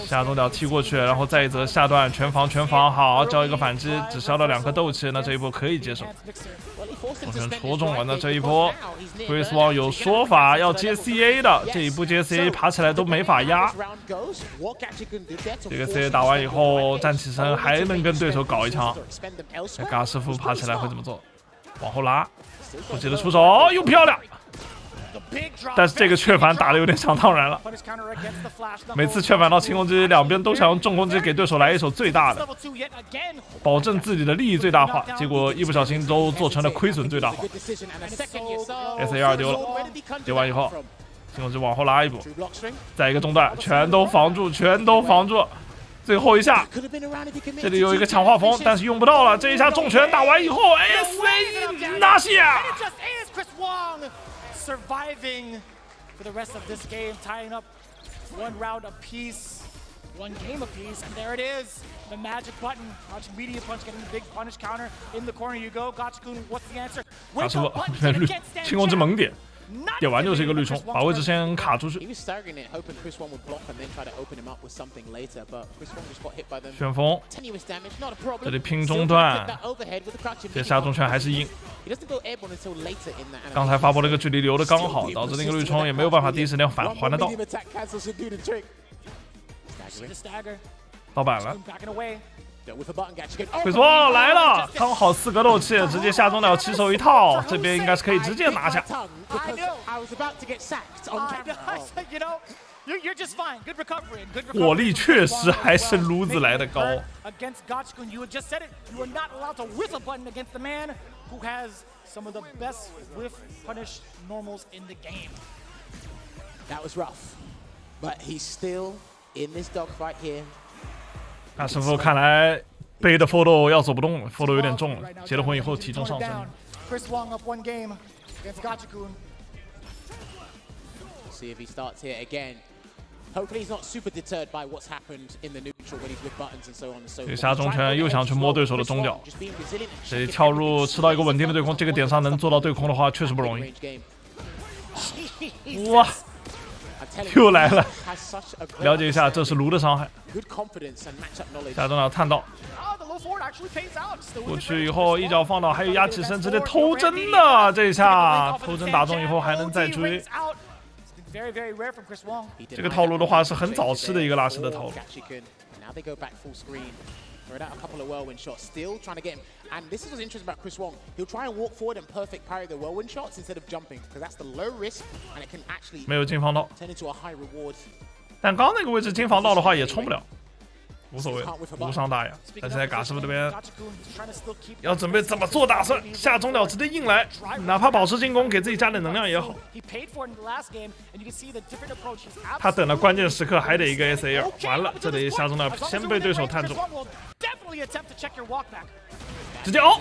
下中脚踢过去，然后再一则下段全防，好，交一个反击，只消了2颗斗气，那这一波可以接受。中拳戳中了，那这一波 Chris Wong 有说法要接 CA 的，这一波接 CA 爬起来都没法压。这个 CA 打完以后站起身还能跟对手搞一枪，嘎师傅爬起来会怎么做？往后拉，不记得出手，又漂亮。但是这个雀反打的有点想当然了，每次雀反到轻攻击，两边都想用重攻击给对手来一手最大的，保证自己的利益最大化，结果一不小心都做成了亏损最大化。SA2 丢了，丢完以后，轻攻击往后拉一步，再一个中断，全都防住，最后一下，这里有一个强化风，但是用不到了，这一下重拳打完以后 ，SA 拿下。Surviving for the rest of this game, tying up 1 round apiece, 1 game apiece, and there it is, the magic button. Watch immediate punch, getting the big punish counter. In the corner you go. Gachikun, what's the answer? 轻攻击猛点，点完就是一个绿冲，把位置先卡出去。旋风，这里拼中段，这下中拳还是硬。刚才发波那个距离留的刚好，导致那个绿冲也没有办法第一时间返还得到。到板了。Chris Wong 来了，刚好4个斗气，直接下中了起手一套，这边应该是可以直接拿下。火力确实还是撸子来的高。那师傅看来背的 photo 要走不动了 ，photo 有点重了，结了婚以后体重上升。Chris Wong up 1 game against Gachikun. See if he starts here again. Hopefully he's not super deterred by what's happened in the neutral when he's with buttons and so on and so forth. 这下中拳又想去摸对手的中脚，这里跳入吃到一个稳定的对空，这个点上能做到对空的话确实不容易。哇！又来了，了解一下，这是卢的伤害。下中脚探到，过去以后一脚放倒，还有压起身直接偷针的，这一下偷针打中以后还能再追。这个套路的话是很早吃的一个拉式的套路。Throw out a couple of whirlwind shots, still trying to get him. And this is what's interesting about Chris Wong. He'll try and walk forward and perfect parry the whirlwind shots instead of jumping, because that's the low risk and it can actually 没有金防道， turn into a high reward. 但刚那个位置金防道的话也冲不了，无所谓，无伤大雅。但现在嘎师傅这边要准备怎么做打算？下中了直接硬来，哪怕保持进攻，给自己加点能量也好。他等了关键时刻还得一个 SAR， 完了，这里下中了先被对手探中。 直接凹，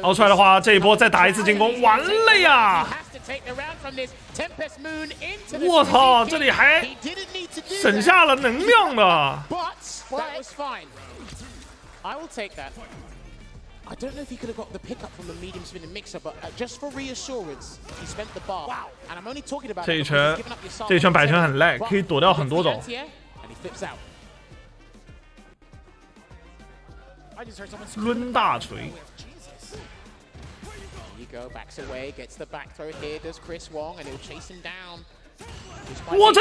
凹出来的话，这一波再打一次进攻，完了呀！我操，这里还省下了能量的。I don't know if he could have got the pickup from the medium spinning mixer, but just for reassurance, he spent the bar. Wow. And I'm only talking about 这一拳摆拳很赖，可以躲掉很多种。 抡大锤。我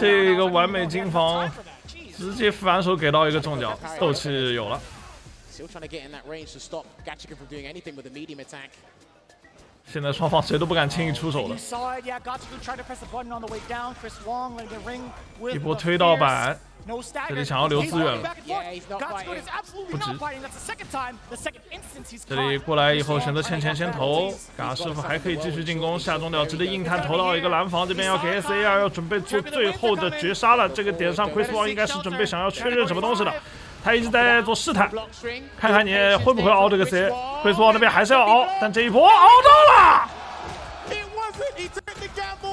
这个完美金防，直接反手给到一个重脚，斗气有了。现在双方谁都不敢轻易出手了。一波推到板。 这里想要留资源了，不值。这里过来以后选择欠钱先投，嘎师傅还可以继续进攻，下中了直接硬探投到一个蓝防，这边要给 SAR 要准备做最后的绝杀了。这个点上 Chris Wong 应该是准备想要确认什么东西的，他一直在做试探，看看你会不会凹这个 C。Chris Wong 那边还是要凹，但这一波凹到了。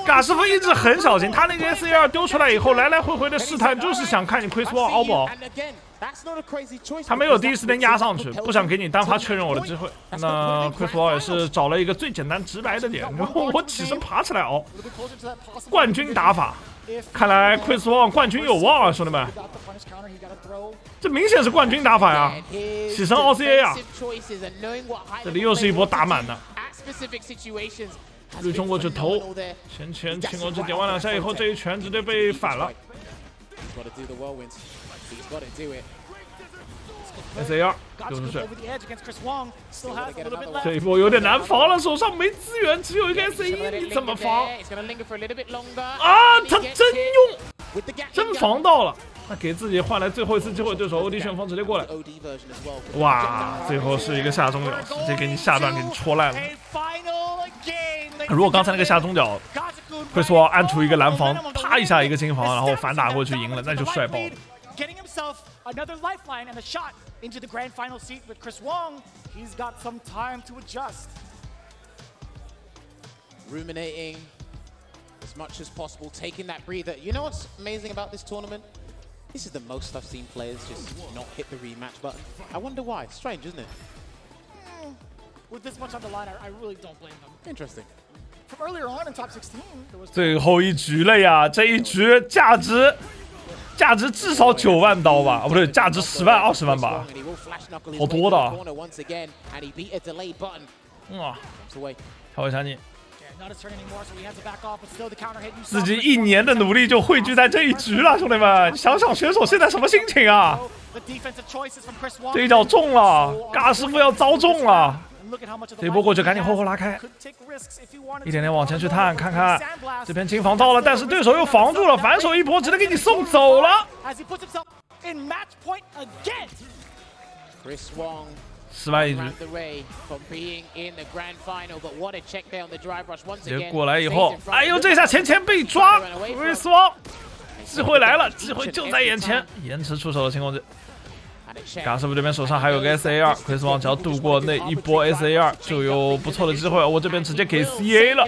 嘎师傅一直很小心，他那个 SAR 丢出来以后，来来回回的试探，就是想看你 Chris Wong 凹不凹。他没有第一时间压上去，不想给你单发确认我的机会。那 Chris Wong 也是找了一个最简单直白的点，我起身爬起来凹，冠军打法。看来 Chris Wong 冠军有望啊，兄弟们！这明显是冠军打法呀，起身凹 CA 啊！这里又是一波打满的。 绿冲过去投，前轻功只点完2下以后，这一拳直接被反了。SAR 丢出去，这一波有点难防了，手上没资源，只有一个 SAE， 你怎么防？啊，他真防到了。 他给自己换来最后一次机会，对手欧弟旋风直接过来，哇！最后是一个下中脚，直接给你下段给你戳烂了。如果刚才那个下中脚，Chris Wong 按出一个蓝防，啪一下一个金防，然后反打过去赢了，那就帅爆了。 Getting himself another lifeline and a shot into the grand final seat with Chris Wong. He's got some time to adjust. Ruminating as much as possible, taking that breather. You know what's amazing about this tournament? This is the most I've seen players just not hit the rematch button. I wonder why. It's strange, isn't it? With this much on the line, I really don't blame them. Interesting. From earlier on in top 16, there was 最后一局了呀！这一局价值至少9万刀吧？啊，不对，价值10万、20万吧？好多的。哇！跳一下你。 自己1年的努力就汇聚在这一局了，兄弟们，想想选手现在什么心情啊？这一脚中了，嘎师傅要遭中了。这一波过去，赶紧后拉开，一点点往前去探，看看这边金防到了，但是对手又防住了，反手一波直接给你送走了。10万一局，直接过来以后，哎呦，这下前被抓 ，Chris Wong， 机会来了，机会就在眼前，延迟出手的轻攻击。嘎师傅这边手上还有个 SAR，Chris Wong 只要度过那一波 SAR 就有不错的机会。我这边直接给 CA 了，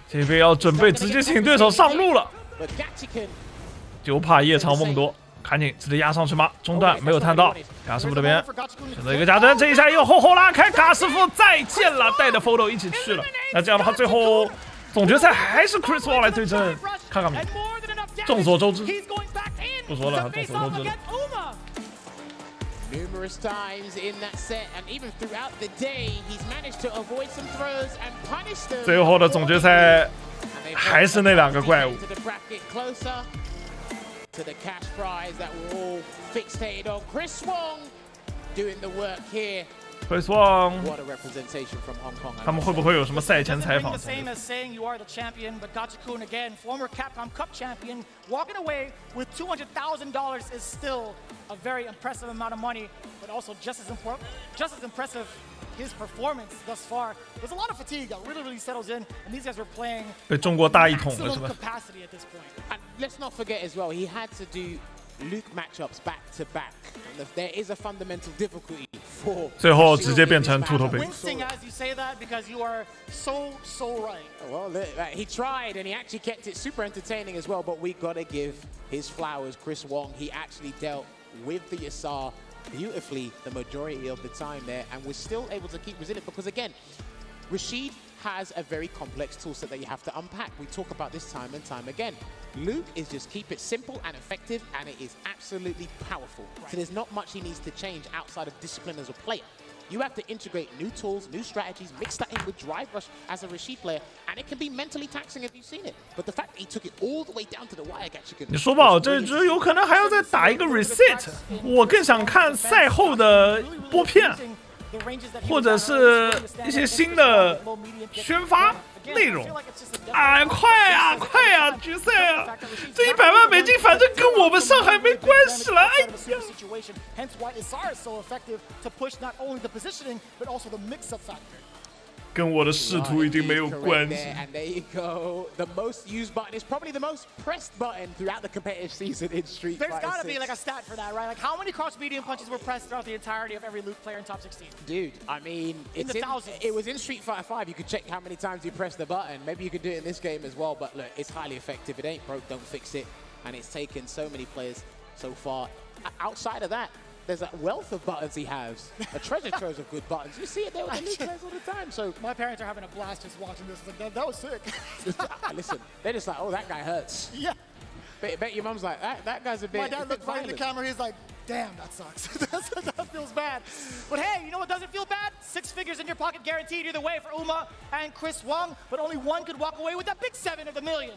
这边要准备直接请对手上路了，就怕夜长梦多。 赶紧直接压上去吗？中段没有探到，嘎师傅这边选择一个加针，这一下又后拉开，嘎师傅再见了，带着 photo 一起去了。那这样的话，最后总决赛还是 Chris Wong 来对阵，看看你，众所周知，不说了，众所周知了。Numerous times in that set, and even throughout the day, he's managed to avoid some throws and punish them. 最后的总决赛还是那2个怪物。To the cash prize that we're all fixated on. Chris Wong doing the work here. Chris Wong. What a representation from Hong Kong. 他们会不会有什么赛前采访？ The same as saying you are the champion, but Gachikun again, former Capcom Cup champion, walking away with $200,000 is still a very impressive amount of money, but also just as impressive. His performance thus far. There's a lot of fatigue that really settles in, and these guys were playing 被中国大一统了是吧 capacity at this point. And let's not forget as well, he had to do Luke matchups back to back. And there is a fundamental difficulty for. 最后直接变成秃头兵。 Wincing as you say that because you are so right. Well, he tried and he actually kept it super entertaining as well. But we gotta give his flowers, Chris Wong. He actually dealt with the Yasar beautifully the majority of the time there, and we're still able to keep resilient because again, Rashid has a very complex toolset that you have to unpack. We talk about this time and time again. Luke is just keep it simple and effective, and it is absolutely powerful. So there's not much he needs to change outside of discipline as a player. You have to integrate new tools, new strategies, mix that in with drive rush as a Rashid player, and it can be mentally taxing if you've seen it. But the fact that he took it all the way down to the wire, Gachikun. 你说不好，这支有可能还要再打一个 reset。我更想看赛后的播片，或者是一些新的宣发内容。哎，快呀，快呀，决赛啊！这100万美金反正跟我们上海没关系了。哎呀。 Hence why Isar is so effective to push not only the positioning but also the mix-up factor. 跟我的仕途已经没有关系。 And there you go. The most used button is probably the most pressed button throughout the competitive season in Street Fighter 6. There's got to be like a stat for that, right? Like how many cross-medium punches were pressed throughout the entirety of every Luke player in top 16? Dude, I mean, it was in Street Fighter 5. You could check how many times you press the button. Maybe you could do it in this game as well. But look, it's highly effective. It ain't broke, don't fix it. And it's taken so many players so far. Outside of that, there's a wealth of buttons he has. A treasure trove of good buttons. You see it there with the Luke players all the time. So my parents are having a blast just watching this. Like, that was sick. Listen, they're just like, oh, that guy hurts. Yeah. Bet your mom's like, that guy's a bit. My dad looked right in the camera. He's like, damn, that sucks. That feels bad. But hey, you know what doesn't feel bad? 6 figures in your pocket guaranteed either way for Uma and Chris Wong. But only one could walk away with that big 7 of the million.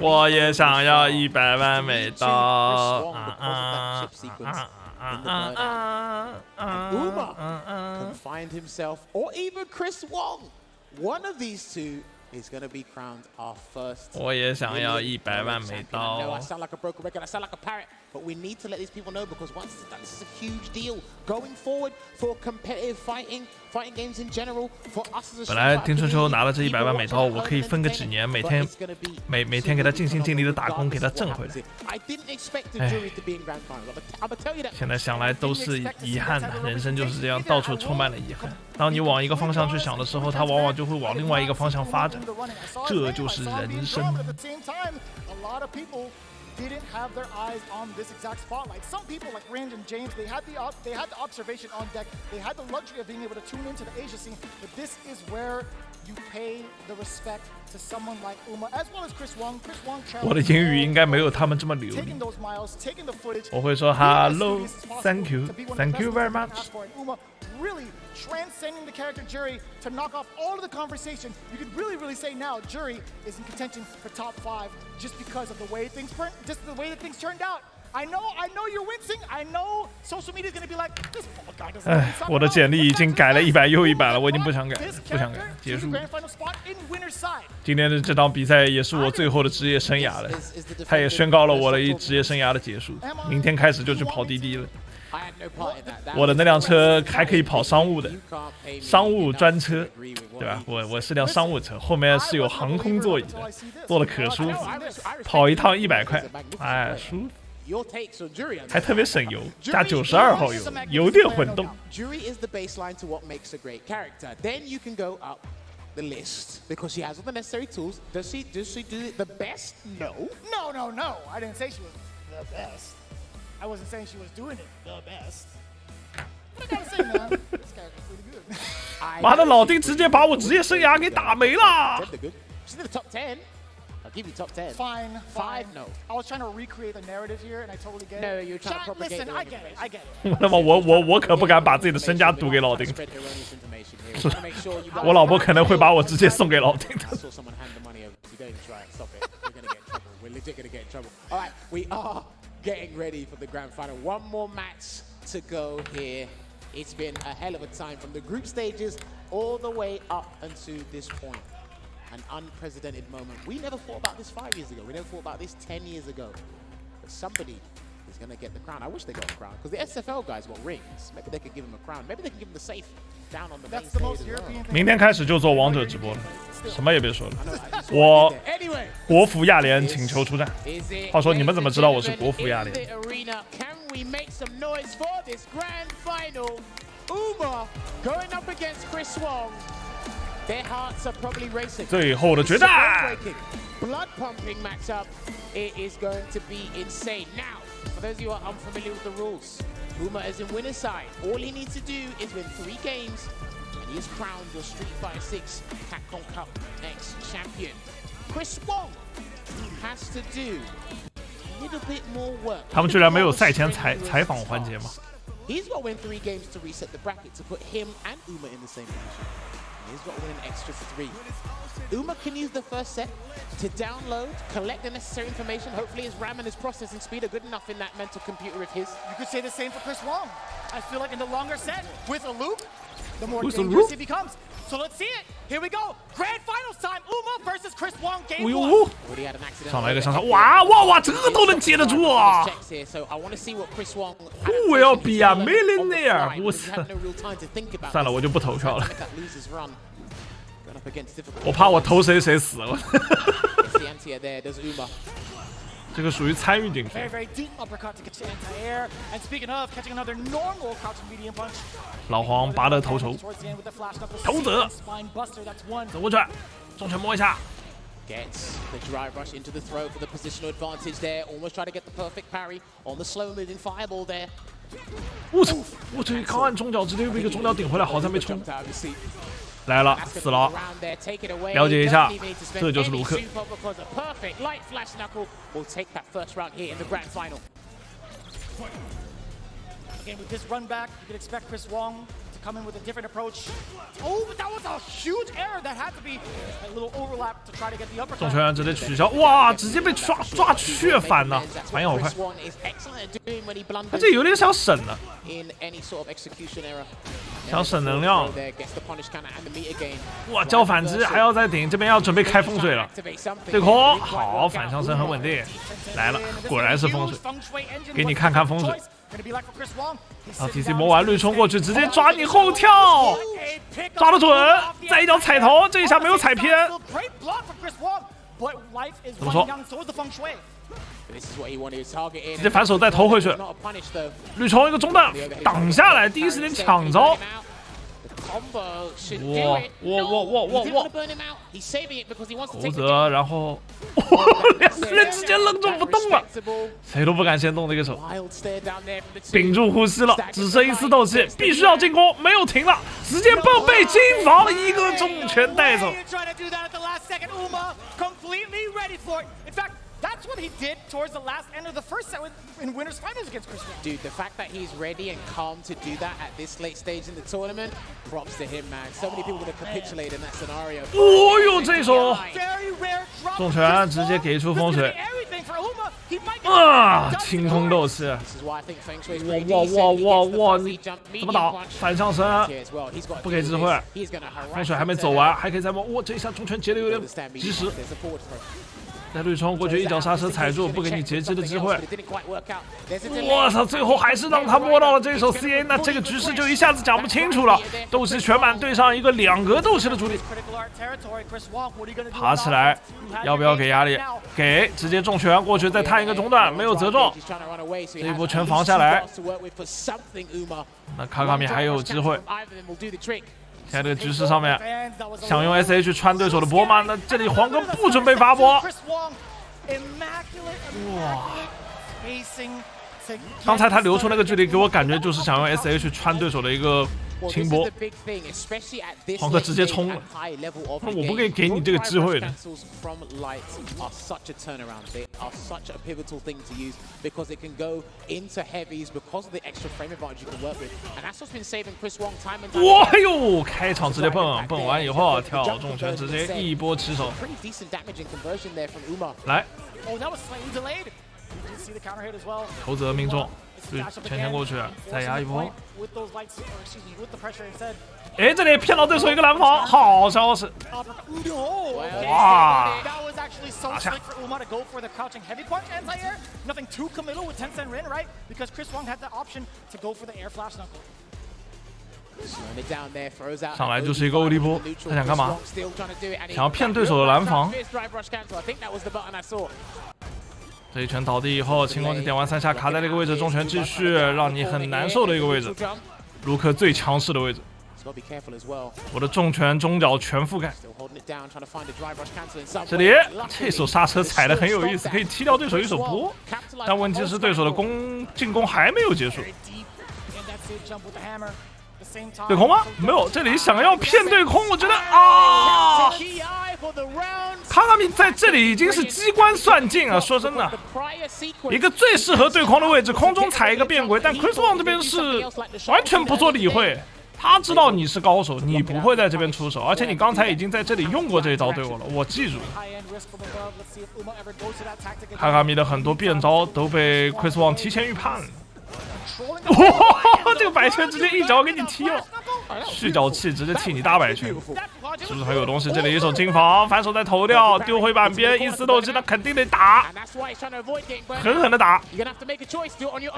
我也想要100万美刀。 Uma can find himself, or even Chris Wong. One of these two is going to be crowned our first. 我也想要100万美刀。 I know I sound like a broken record. I sound like a parrot. But we need to let these people know because once it's done, this is a huge deal going forward for competitive fighting games in general. For us as a 本来丁春秋拿了这100万美刀，我可以分个几年，每天给他尽心尽力的打工，给他挣回来。哎，现在想来都是遗憾的，人生就是这样，到处充满了遗憾。当你往一个方向去想的时候，它往往就会往另外一个方向发展，这就是人生。 didn't have their eyes on this exact spotlight. Some people like Rand and James, they had the observation on deck. They had the luxury of being able to tune into the Asia scene. But this is where you pay the respect to someone like Uma, as well as Chris Wong. Chris Wong 我的英语应该没有他们这么流利。我会说 Hello, Thank you, Thank you very much. Really transcending the character Jury to knock off all of the conversation. You could really say now Jury is in contention for top 5 just because of the way that things turned out. I know you're wincing. I know social media is going to be like this bald guy doesn't. 哎，我的简历已经改了100又100了，我已经不想改，结束。今天的这场比赛也是我最后的职业生涯了，他也宣告了我的职业生涯的结束。明天开始就去跑滴滴了。 我的那辆车还可以跑商务的，商务专车，对吧？我是辆商务车，后面是有航空座椅的，坐的可舒服，跑一趟100块，哎，舒服。 还特别省油，加92号油，油电混动。 The list because she has all the necessary tools. Does she do the best? No. No. I didn't say she was the best. I wasn't saying she was doing it the best. What I gotta say, man? This character's pretty good. 妈的，老丁直接把我职业生涯给打没了。 She's in the top 10. I'll give you top 10. Fine. 5, no. I was trying to recreate the narrative here, and I totally get it. No, you're trying to propagate. Listen, I get it. 那么我可不敢把自己的身家赌给老丁。我老婆可能会把我直接送给老丁的。legit gonna get in trouble. All right, we are getting ready for the grand final. One more match to go here. It's been a hell of a time from the group stages all the way up until this point. An unprecedented moment. We never thought about this 5 years ago. We never thought about this 10 years ago. But somebody is going to get the crown. I wish they got the crown, because the SFL guys got rings. Maybe they could give him a crown. Maybe they can give him the Sayff down on the main stage as well. 明天开始就做王者直播了，什么也别说了。我国服亚联请求出战。话说你们怎么知道我是国服亚联？ Can we make some noise for this grand final? Uma going up against Chris Wong. Their hearts are probably racing. 最后的决战。 Blood pumping matchup. It is going to be insane. Now, for those of you who are unfamiliar with the rules, Uma is in winner's side. All he needs to do is win 3 games, and he is crowned your Street Fighter 6 CAPCOM Cup X champion. Chris Wong has to do a little bit more work. 他们居然没有赛前采访环节吗？ He's got to win 3 games to reset the bracket to put him and Uma in the same position. He's got to win an extra 3. Uma can use the first set to download, collect the necessary information. Hopefully his RAM and his processing speed are good enough in that mental computer of his. You could say the same for Chris Wong. I feel like in the longer set, with a loop, the more With a dangerous loop? he becomes. So let's see it. Here we go. Grand Finals time. Uma versus Chris Wong. 哎 Game 呦 1. 上来一个上上，哇，这都能接得住啊！ So I want to see what Chris Wong Who will be a millionaire？ 我操！算了，我就不投票了。我怕我投谁死了。这个属于参与进去。 Very deep uppercut to get to anti-air. And speaking of catching another normal crouching medium punch. 老黄拔得头筹，头泽，走过去，重拳摸一下。 Gets the drive rush into the throw for the positional advantage there. Almost try to get the perfect parry on the slow moving fireball there. 我操！我这一靠岸中脚直接被一个中脚顶回来，好在没冲。来了，死了。了解一下，这就是卢克。 Again, with this run back, you can expect Chris Wong to come in with a different approach. Oh, but that was a huge error. That had to be a little overlap to try to get the uppercut. 重拳直接取消，哇，直接被抓血反了，反应好快。他这有点想省了，想省能量。哇，交反击还要再顶，这边要准备开风水了。对空，好，反向身很稳定，来了，果然是风水，给你看看风水。 啊 ！TC 摸完绿冲过去，直接抓你后跳，抓得准，再一脚踩头，这一下没有踩偏。怎么说？直接反手带头回去，绿冲一个中弹挡下来，第一时间抢招。 哇！侯泽，然后两个人直接愣住不动了，谁都不敢先动这个手，屏住呼吸了，只剩一丝斗气，必须要进攻，没有停了，直接被金防一个重拳带走。 That's what he did towards the last end of the first set in winners finals against Chris Wong. Dude, the fact that he's ready and calm to do that at this late stage in the tournament, props to him, man. So many people would have capitulated in that scenario. 哦呦，这手重拳直接给出风水，啊，清空斗气。哇！你怎么打？反向身，不给机会。风水还没走完，还可以再摸。哇，这一下重拳接的有点及时。 带绿冲过去，一脚刹车踩住，不给你截击的机会。我操！最后还是让他摸到了这手 CA， 那这个局势就一下子讲不清楚了。斗气全满对上一个2格斗气的主力，爬起来，要不要给压力？给，直接重拳过去，再探一个中段，没有责中。这一波全防下来，那卡卡米还有机会。 现在这个局势上面，想用 SH 穿对手的波吗？那这里黄哥不准备发波。哇！刚才他留出那个距离，给我感觉就是想用 SH 穿对手的一个轻波。黄哥直接冲了，那我不会给你这个机会的。 哇哟！开场直接蹦完以后跳重拳，直接一波起手。来，投泽命中，前过去，再压一波。哎，这里骗到对手一个蓝防，好消息！哇！打下。上来就是一个欧力波，他想干嘛？想要骗对手的蓝防。这一拳倒地以后，轻功就点完3下，卡在这个位置，重拳继续，让你很难受的一个位置。卢克最强势的位置。我的重拳中脚全覆盖。这里这手刹车踩得很有意思，可以踢掉对手一手波。但问题是对手的进攻还没有结束。对空吗？没有，这里想要骗对空，我觉得啊，卡卡米在这里已经是机关算尽啊！说真的，一个最适合对空的位置，空中踩一个变轨，但 Chris Wong 这边是完全不做理会。他知道你是高手，你不会在这边出手，而且你刚才已经在这里用过这一招对我了，我记住。卡卡米的很多变招都被 Chris Wong 提前预判了。哇！这个摆拳直接一脚给你踢了，蓄脚气直接踢你大摆拳，是不是很有东西？这里一手金防，反手再投掉，丢回板边，一丝斗气，他肯定得打，狠狠的打。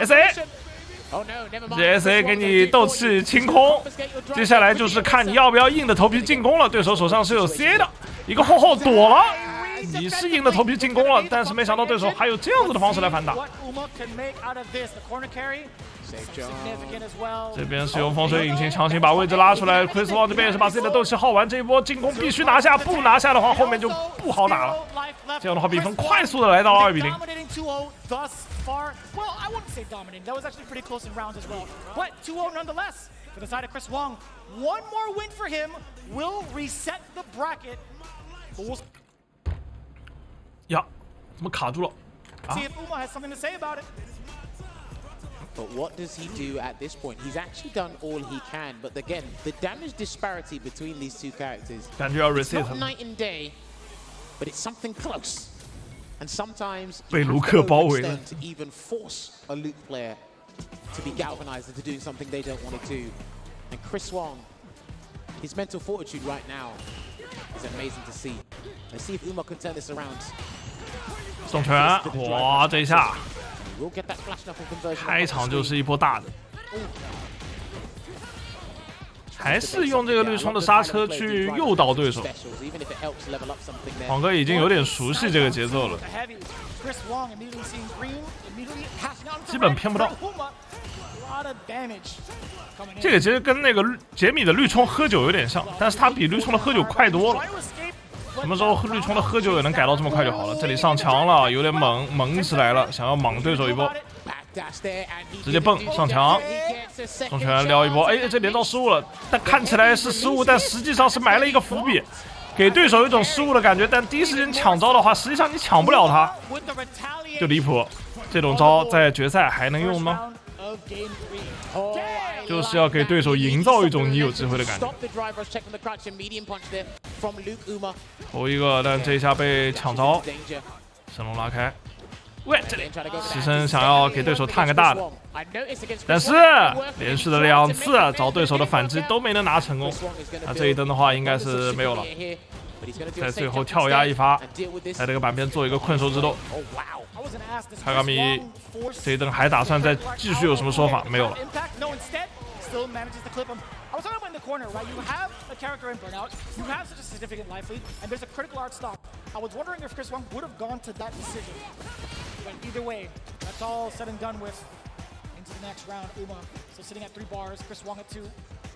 SA， 这 SA 给你斗气清空，接下来就是看你要不要硬的头皮进攻了。对手手上是有 CA 的，一个后躲了。你是硬的头皮进攻了，但是没想到对手还有这样子的方式来反打。这边是用风水引擎强行把位置拉出来 ，Chris Wong 这边也是把自己的斗气耗完，这一波进攻必须拿下，不拿下的话后面就不好打了。这样的话比分快速的来到了2比0。呀，怎么卡住了？啊 But what does he do at this point? He's actually done all he can, but again, the damage disparity between these two characters is not night and day, but it's something close. And sometimes 被卢克包围了 to even force a Luke player to be galvanized into doing something they don't want to do. And Chris Wong, his mental fortitude right now is amazing to see. Let's see if Uma can turn this around. 重拳，哇，这一下！开场就是一波大的，还是用这个绿冲的刹车去诱导对手。黄哥已经有点熟悉这个节奏了，基本骗不到。这个其实跟那个杰米的绿冲喝酒有点像，但是他比绿冲的喝酒快多了。什么时候绿冲的喝酒也能改到这么快就好了。这里上墙了，有点猛起来了，想要莽对手一波，直接蹦上墙，重拳撩一波。哎，这连招失误了，但看起来是失误，但实际上是埋了一个伏笔，给对手一种失误的感觉。但第一时间抢招的话，实际上你抢不了他，就离谱。这种招在决赛还能用吗？就是要给对手营造一种你有机会的感觉。头一个，但这一下被抢招，神龙拉开。喂，这里牺牲想要给对手探个大的，但是连续的2次找对手的反击都没能拿成功。那这一蹬的话应该是没有了，在最后跳压一发，在这个板边做一个困兽之斗。卡卡米这一蹬还打算再继续有什么说法？没有了。I was talking about in the corner, right? You have a character in Burnout, you have such a significant life lead, and there's a critical art stop. I was wondering if Chris Wong would have gone to that decision. But either way, that's all said and done with. Into the next round, Uma still sitting at 3 bars, Chris Wong at 2.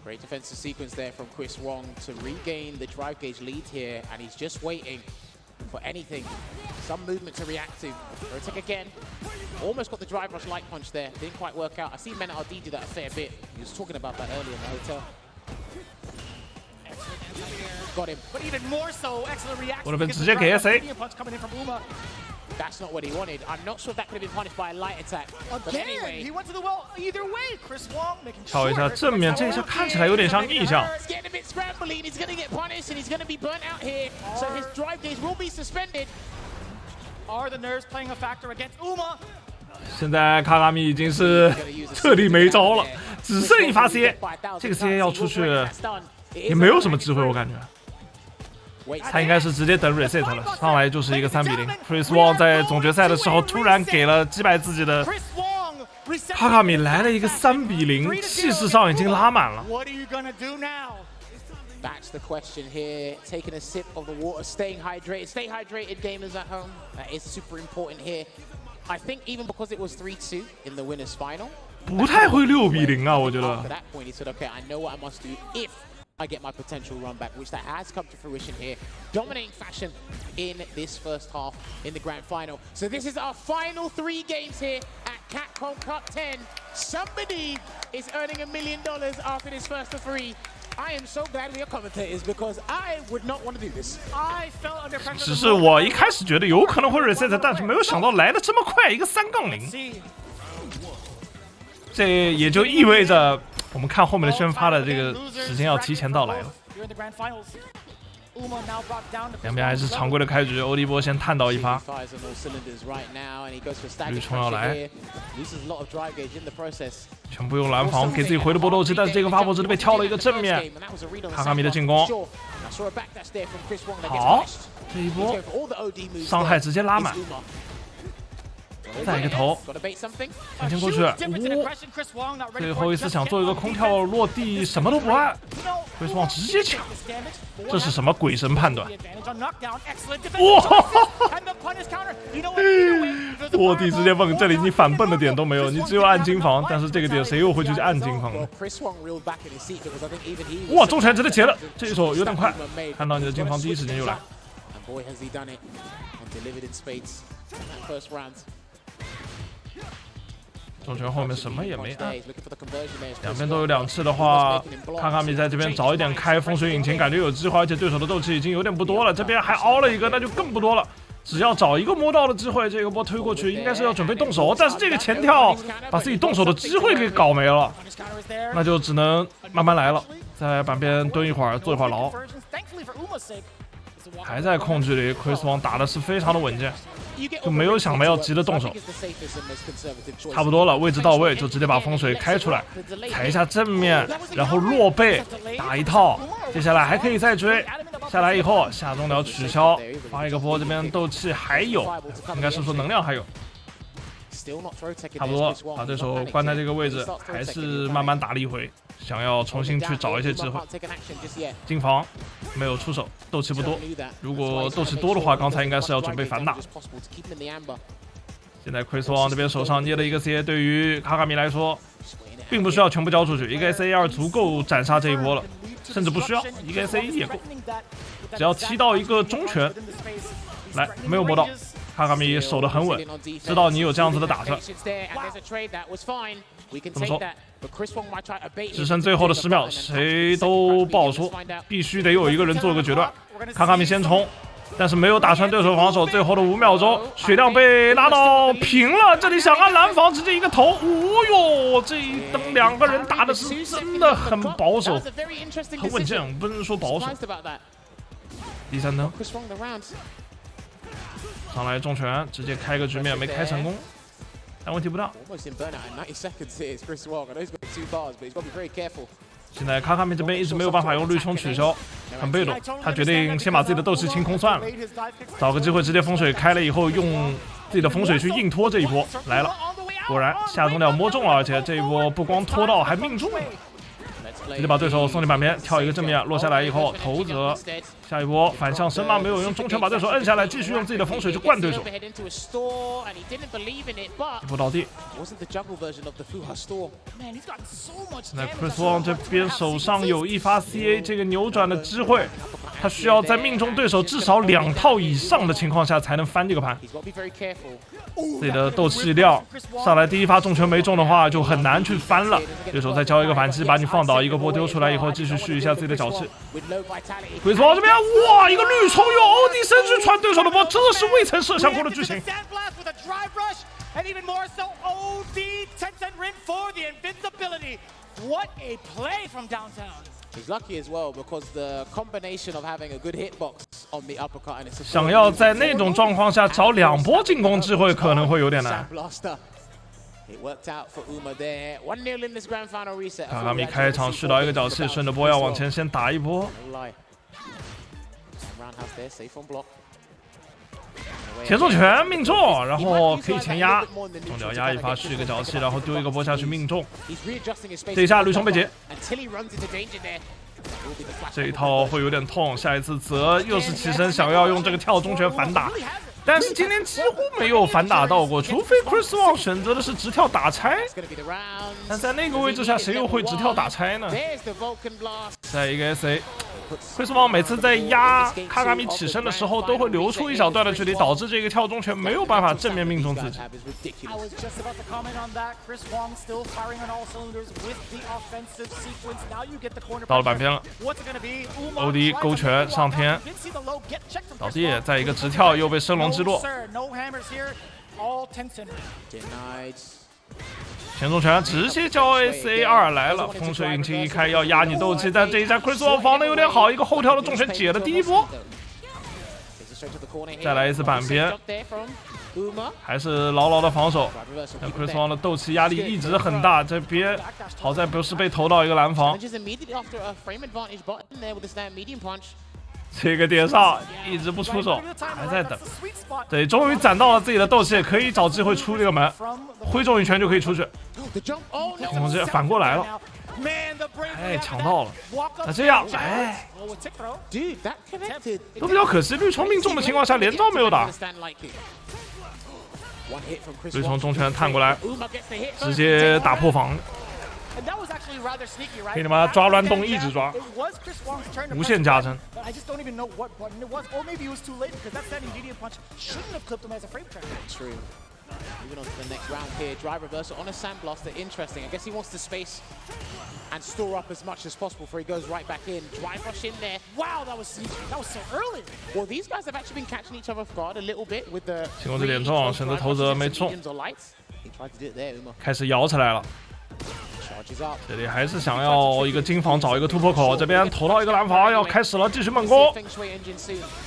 Great defensive sequence there from Chris Wong to regain the drive gauge lead here, and he's just waiting for anything, some movement to react to. Rotic again, almost got the drive rush light punch there, didn't quite work out. I see Men RD do that a fair bit. He was talking about that earlier in the hotel. Got him. But even more so, excellent reaction. Punch coming in from Uma. That's not what he wanted. I'm not sure if that could have been punished by a light attack. Again, anyway, he went to the well either way. Chris Wong making sure. 跳一下正面，这一下看起来有点像逆向。It's getting a bit scrambly. He's going to get punished and he's going to be burnt out here. So his drive gauge will be suspended. 现在卡卡米已经是彻底没招了，只剩一发 CA， 这个 CA 要出去也没有什么机会，我感觉。他应该是直接等 reset 了，上来就是一个3-0。Chris Wong 在总决赛的时候突然给了击败自己的卡卡米来了一个3-0，气势上已经拉满了。That's the question here. Taking a sip of the water, staying hydrated. Stay hydrated, gamers at home. That is super important here. I think even because it was 3-2 in the winners' final. 不太会6-0啊，我觉得。At that point, he said, "Okay, I know what I must do if I get my potential run back," which that has come to fruition here. Dominating fashion in this first half in the grand final. So this is our final 3 games here at CAPCOM Cup 10. Somebody is earning $1 million after this first of 3. I am so glad we are commentators because I would not want to do this. 只是我一开始觉得有可能会 reset， 但是没有想到来的这么快，一个3-0。这也就意味着我们看后面的宣发的这个时间要提前到来了。两边还是常规的开局，欧迪波先探到一发，绿冲要来，全部用蓝防给自己回了波斗气，但是这个发波这里被跳了一个正面，卡卡米的进攻，好，这一波伤害直接拉满。再一个头，前进过去，最后一次想做一个空跳落地，什么都不按，Chris Wong直接抢，这是什么鬼神判断？哇！落地直接蹦，这里你反蹦的点都没有，你只有按金防，但是这个点谁又会去按金防呢？哇，中拳直接截了，这一手有点快，看到你的金防第一时间就来。中拳后面什么也没按，两边都有2次的话，卡卡米在这边早一点开风水引擎，感觉有机会，而且对手的斗气已经有点不多了，这边还凹了一个，那就更不多了。只要找一个摸到的机会，这个波推过去，应该是要准备动手，但是这个前跳把自己动手的机会给搞没了，那就只能慢慢来了，在板边蹲一会儿，坐一会儿牢。还在控制里 ，Chris Wong 打的是非常的稳健，就没有想着要急着动手，差不多了，位置到位，就直接把风水开出来，踩一下正面，然后落背打一套，接下来还可以再追，下来以后下中疗取消，发一个波，这边斗气还有，应该是说能量还有。差不多把对手关在这个位置，还是慢慢打了一回，想要重新去找一些机会。金防没有出手，斗气不多。如果斗气多的话，刚才应该是要准备反打。现在 Chris Wong 这边手上捏了一个 CA， 对于卡卡米来说，并不需要全部交出去，一个 SAR 足够斩杀这一波了，甚至不需要一个 SAE 也够，只要踢到一个中拳，来没有摸到。卡卡米守得很稳，知道你有这样子的打算。怎么说？只剩最后的10秒，谁都不好说，必须得有一个人做个决断。卡卡米先冲，但是没有打穿对手防守。最后的5秒钟，血量被拉到平了。这里想按蓝防，直接一个头。哦哟，这一灯2个人打的是真的很保守，很稳健，不能说保守。第3灯。上来重拳，直接开个局面，没开成功，但问题不大。现在卡卡米这边一直没有办法用绿冲取消，很被动。他决定先把自己的斗气清空算了，找个机会直接风水开了以后，用自己的风水去硬拖这一波来了。果然下中了摸中了，而且这一波不光拖到，还命中了。直接把对手送进板边，跳一个正面落下来以后，头则下一波反向身拉没有用中拳把对手摁下来，继续用自己的风水去灌对手，一波倒地。现在 Chris Wong 这边手上有一发 CA 这个扭转的机会，他需要在命中对手至少2套以上的情况下才能翻这个盘。自己的斗气量上来，第一发重拳没中的话就很难去翻了。对手再交一个反击，把你放倒，一个波丢出来以后，继续续一下自己的脚气。Chris Wong 这边哇，一个绿冲用欧弟身去穿对手的波，这是未曾设想过的剧情。想要在那种状况下找2波进攻机会，可能会有点难。卡卡米开场续到一个脚气，顺着波要往前先打一波。前重拳命中，然后可以前压，中脚压一发续一个脚气，然后丢一个波下去命中。这一下绿虫被截，这一套会有点痛。下一次泽又是起身想要用这个跳中拳反打。但是今天几乎没有反打到过，除非 Chris Wong 选择的是直跳打拆。但在那个位置下，谁又会直跳打拆呢？再一个 SA。Chris Wong 每次在压卡卡米起身的时候，都会留出一小段的距离，导致这个跳中拳没有办法正面命中自己。到了板边了 ，OD 勾拳上天，倒地，再一个直跳又被升龙击落。前重拳直接交 SA2 来了，风水引擎一开要压你斗气，但这一下 Chris Wong 防的有点好，一个后跳的重拳解了第一波。再来一次板边，还是牢牢的防守。但 Chris Wong 的斗气压力一直很大，这边好在不是被投到一个蓝防。这个点上一直不出手，还在等。对，终于攒到了自己的斗气，可以找机会出这个门，挥中一拳就可以出去。同时反过来了，哎，抢到了。那这样，哎，都比较可惜，绿虫命中的情况下连招没有打。绿虫中拳探过来，直接打破防。可以他妈抓乱动一直抓，无限加针。Moving on to the next round here, drive reversal on a sandblaster, interesting. I guess he wants to space and store up as much as possible before he goes right back in. Drive rush in there. Wow, that was so early. Well, these guys have actually been catching each other off guard a little bit with the. 进攻这点中，选择投掷没中，开始摇起来了。这里还是想要一个金防找一个突破口，这边投到一个蓝防，要开始了，继续猛攻。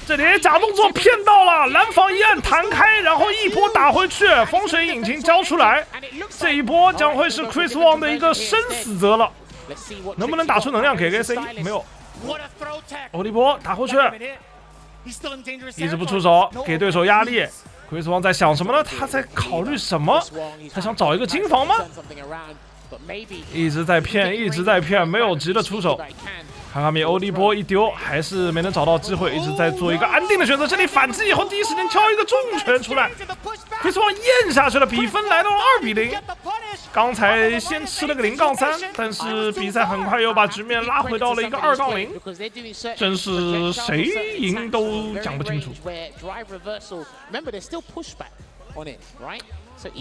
这里假动作骗到了，蓝防一按弹开，然后一波打回去，风水引擎交出来，这一波将会是 Chris Wong 的一个生死择了，能不能打出能量给 AC？ 没有。欧力波打回去，一直不出手，给对手压力。Chris Wong 在想什么呢？他在考虑什么？他想找一个金防吗？一直在骗，一直在骗，没有急着出手。卡卡米欧力波一丢，还是没能找到机会，一直在做一个安定的选择。这里反击以后，第一时间敲一个重拳出来 ，Chris Wong 咽下去了，比分来到了2-0。刚才先吃了个0-3，但是比赛很快又把局面拉回到了一个2-0，真是谁赢都讲不清楚。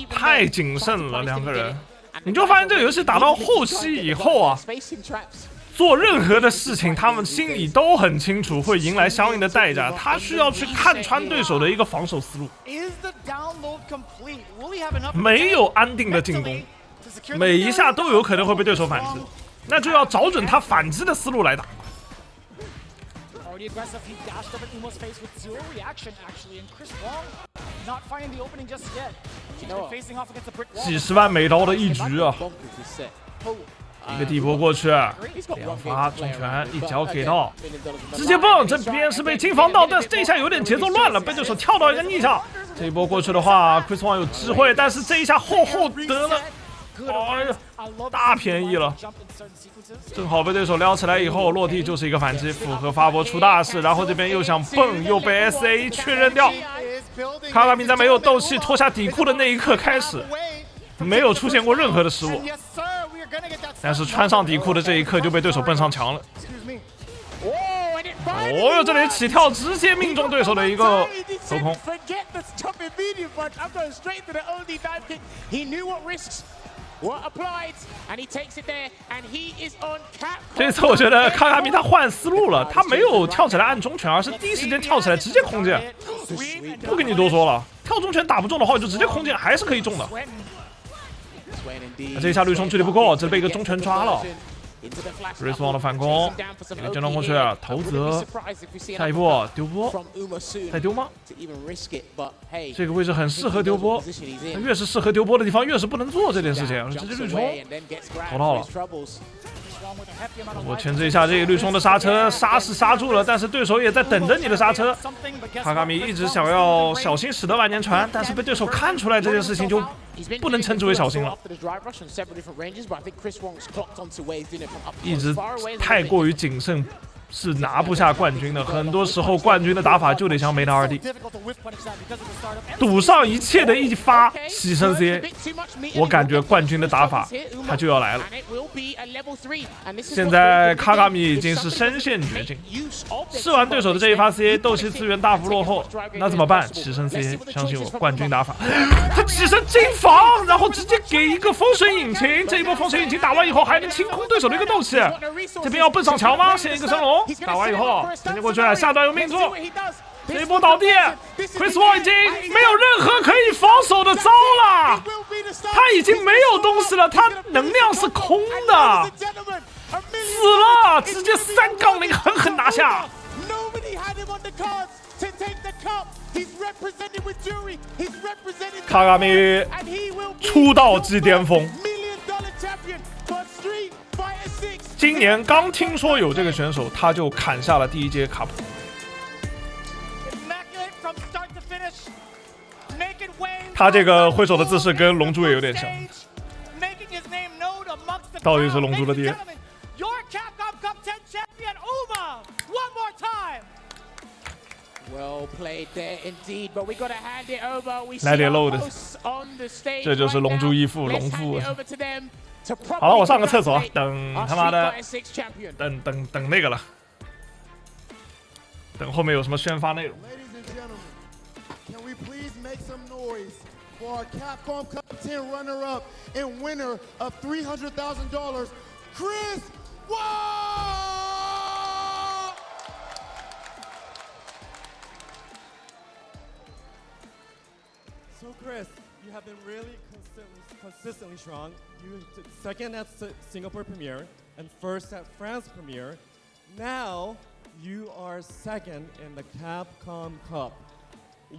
太谨慎了，两个人。你就发现这个游戏打到后期以后啊，做任何的事情，他们心里都很清楚会迎来相应的代价。他需要去看穿对手的一个防守思路，没有安定的进攻，每一下都有可能会被对手反击，那就要找准他反击的思路来打。几十万美刀的一局啊！一个地波过去，两发重拳一脚给到，直接蹦，这边是被金防到，但是这一下有点节奏乱了，被对手跳到一个逆向。这一波过去的话 ，Chris Wong 有机会，但是这一下后得了，哎呀，大便宜了。正好被对手撩起来以后，落地就是一个反击，复合发波出大事，然后这边又想蹦，又被 SA 确认掉。卡卡米在没有斗气脱下底裤的那一刻开始，没有出现过任何的失误，但是穿上底裤的这一刻就被对手蹦上墙了。哦哟，这里起跳直接命中对手的一个头空。这次我觉得卡卡米他换思路了，他没有跳起来按中拳，而是第一时间跳起来直接空剑，不跟你多说了，跳中拳打不中的话就直接空剑还是可以中的。这一下绿冲距离不够，这被一个中拳抓了。Chris Wong 的反攻，一个正中过去，投泽，下一步丢波，再丢吗？这个位置很适合丢波，越是适合丢波的地方，越是不能做这件事情。直接绿冲，投到了。我牵制一下这个绿冲的刹车，刹是刹住了，但是对手也在等着你的刹车。卡卡米一直想要小心驶得万年船，但是被对手看出来这件事情就不能称之为小心了。一直太过于谨慎，是拿不下冠军的。很多时候冠军的打法就得像梅达二弟，赌上一切的一发牺牲 CA。我感觉冠军的打法他就要来了。现在卡卡米已经是深陷绝境，试完对手的这一发 CA， 斗气资源大幅落后，那怎么办？起身 CA， 相信我，冠军打法。他起身进防，然后直接给一个风水引擎。这一波风水引擎打完以后，还能清空对手的一个斗气。这边要奔上桥吗？先一个升龙，打完以后直接过去，下段有命中。这一波倒地 ，Chris Wong 已经没有任何可以防守的招了，他已经没有东西了，他能量是空的，死了，直接3-0狠狠拿下。卡卡米出道即巅峰，今年刚听说有这个选手，他就砍下了第一届卡普。他这个挥手的姿势跟龙珠也有点像，到底是龙珠的爹。来点漏的，这就是龙珠义父龙父。好了，我上个厕所，等他妈的，等那个了，等后面有什么宣发内容。For our Capcom Cup 10 runner-up and winner of $300,000, Chris Wong! So Chris, you have been really consistently strong. You second at Singapore Premiere and first at France Premiere. Now you are second in the Capcom Cup.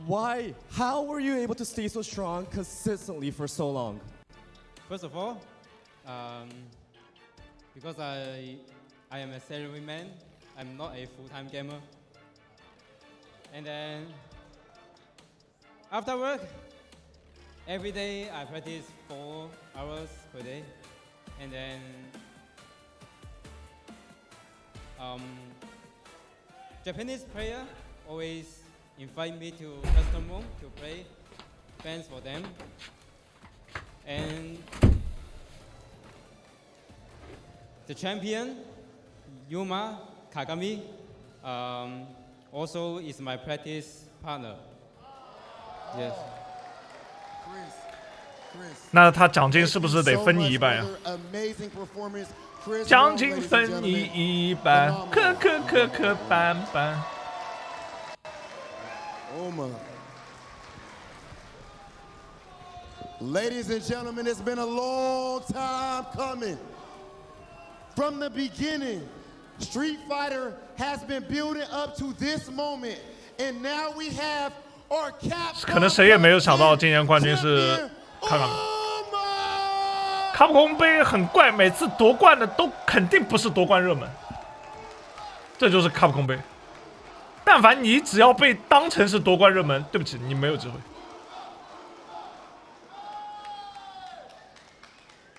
Why? How were you able to stay so strong consistently for so long? First of all, because I am a salaryman, I'm not a full-time gamer. And then after work, every day I practice 4 hours per day. And then Japanese player always invite me to custom room to play fans for them. And the champion, Yuma Kagami, also is my practice partner. Yes. 那他奖金是不是得分你一半呀？奖金分你一半，可半半。Ladies and gentlemen, it's been a long time coming. From the beginning, Street Fighter has been building up to this moment, and now we have our Capcom. 可能谁也没有想到今年冠军是卡卡米。卡普空杯很怪，每次夺冠的都肯定不是夺冠热门，这就是卡普空杯。但凡你只要被当成是夺冠热门，对不起，你没有机会。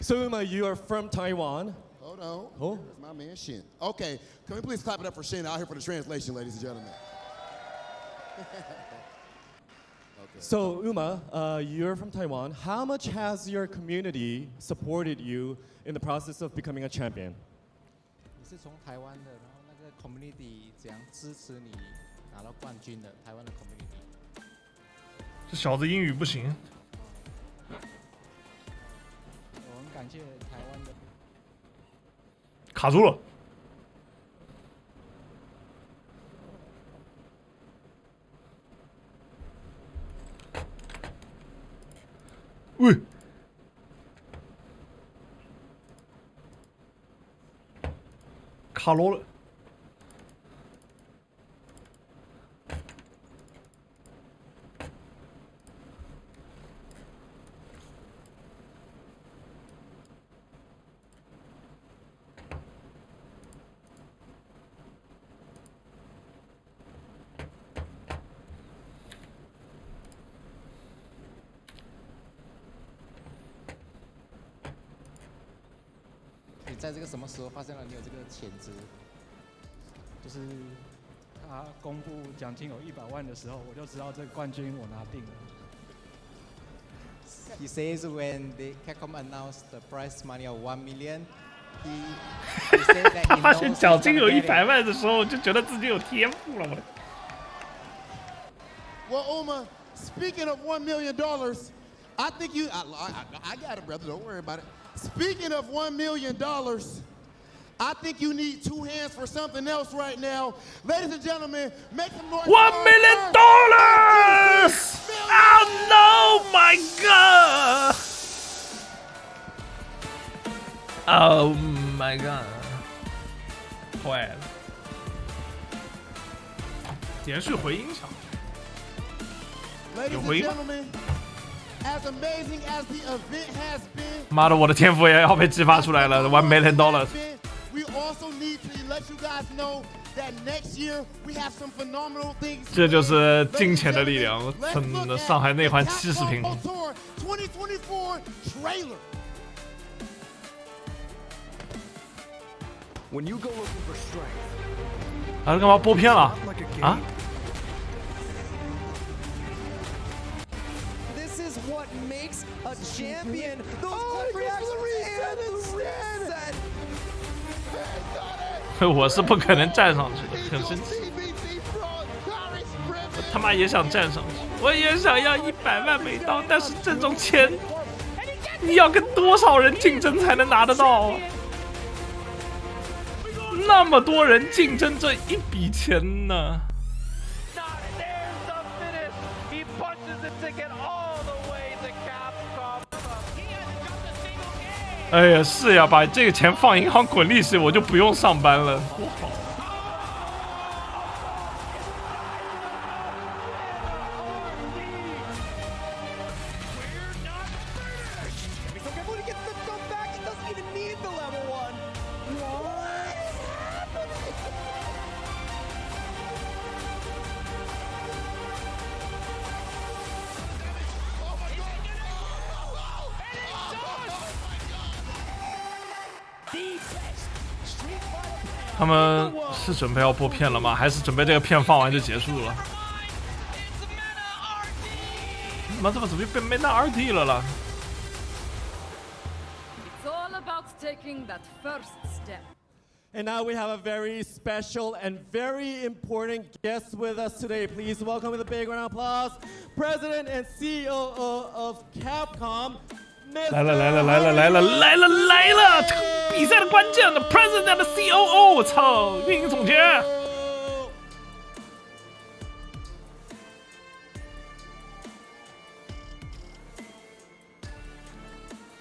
So you are from Taiwan. Hold on. Oh, that's my man Shin. Okay, can we please clap it up for Shin out here for the translation, ladies and gentlemen? Okay. So Uma, you're from Taiwan. How much has your community supported you in the process of becoming a champion? 你是从台湾的，然后那个 community 怎样支持你拿到冠军的？台湾的 community。这小子英语不行。我很感谢台湾的。卡住了。喂，卡罗了。你在这个什么时候发现了你有这个潜质？就是他公布奖金有100万的时候，我就知道这个冠军我拿定了。He says when the CAPCOM announced the prize money of 1 million, he said that 他 he 发现 knows 奖 he's 金 gonna 有 get it. 100万的时候，就觉得自己有天赋了。Well, Uma, speaking of $1 million, I think you. I got it, brother. Don't worry about it. Speaking of $1 million, I think you need 2 hands for something else right now. Ladies and gentlemen, make some noise. $1 million! Oh no, my god! Oh my god! 坏了，连续回音响。 Ladies 有 and 回音吗？ gentlemen, as amazing as the event has been, 妈的，我的天赋也要被激发出来了！$1 million。 we also need to let you guys know that next year we have some phenomenal things. 这就是金钱的力量。真的，上海内环70平。 2024 trailer. When you go looking for strength, 啊，干嘛播片了？啊？ This is what makes a champion. Those quick reactions and the reset. 我是不可能站上去的，很生气。我他妈也想站上去，我也想要100万美刀，但是这种钱，你要跟多少人竞争才能拿得到啊？那么多人竞争这一笔钱呢？ He punches the ticket all the way to CAPCOM. 哎呀，是呀，把这个钱放银行滚利息，我就不用上班了，多好。 他们是准备要播片了吗？还是准备这个片放完就结束了？妈，怎么又变 Meta RT 了啦？ It's all about taking that first step. And now we have a very special and very important guest with us today. Please welcome with a big round of applause, President and COO of CAPCOM. 来了！比赛的关键的 President 的 COO， 我操，运营总监。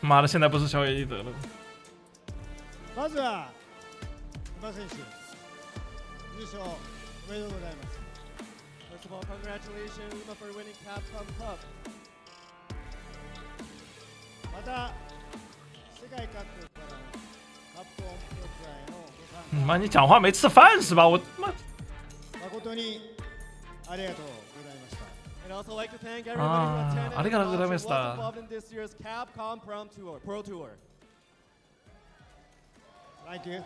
妈的，现在不是小野一德了。まずは馬選手優勝おめでとうございます。 First of all, congratulations Uma for winning CAPCOM Cup. また世界各国からカプコン協会のご参加妈，你讲话没吃饭是吧？我妈。誠にありがとうございました。 And also like to thank everybody who attended ありがとうございま and し was た。 involved in this year's CAPCOM Pro Tour. Thank you.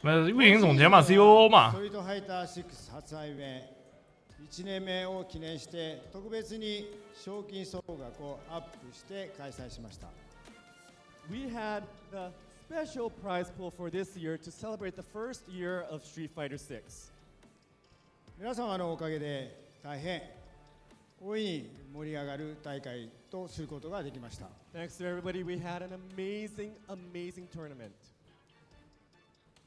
运营总监嘛 ，COO 嘛。ストリートファイター6発売目1年目を記念して特別に賞金総額をアップして開催しました。 We had the special prize pool for this year to celebrate the first year of Street Fighter 6. 皆様のおかげで大変大いに盛り上がる大会とすることができました。 Thanks to everybody, we had an amazing tournament.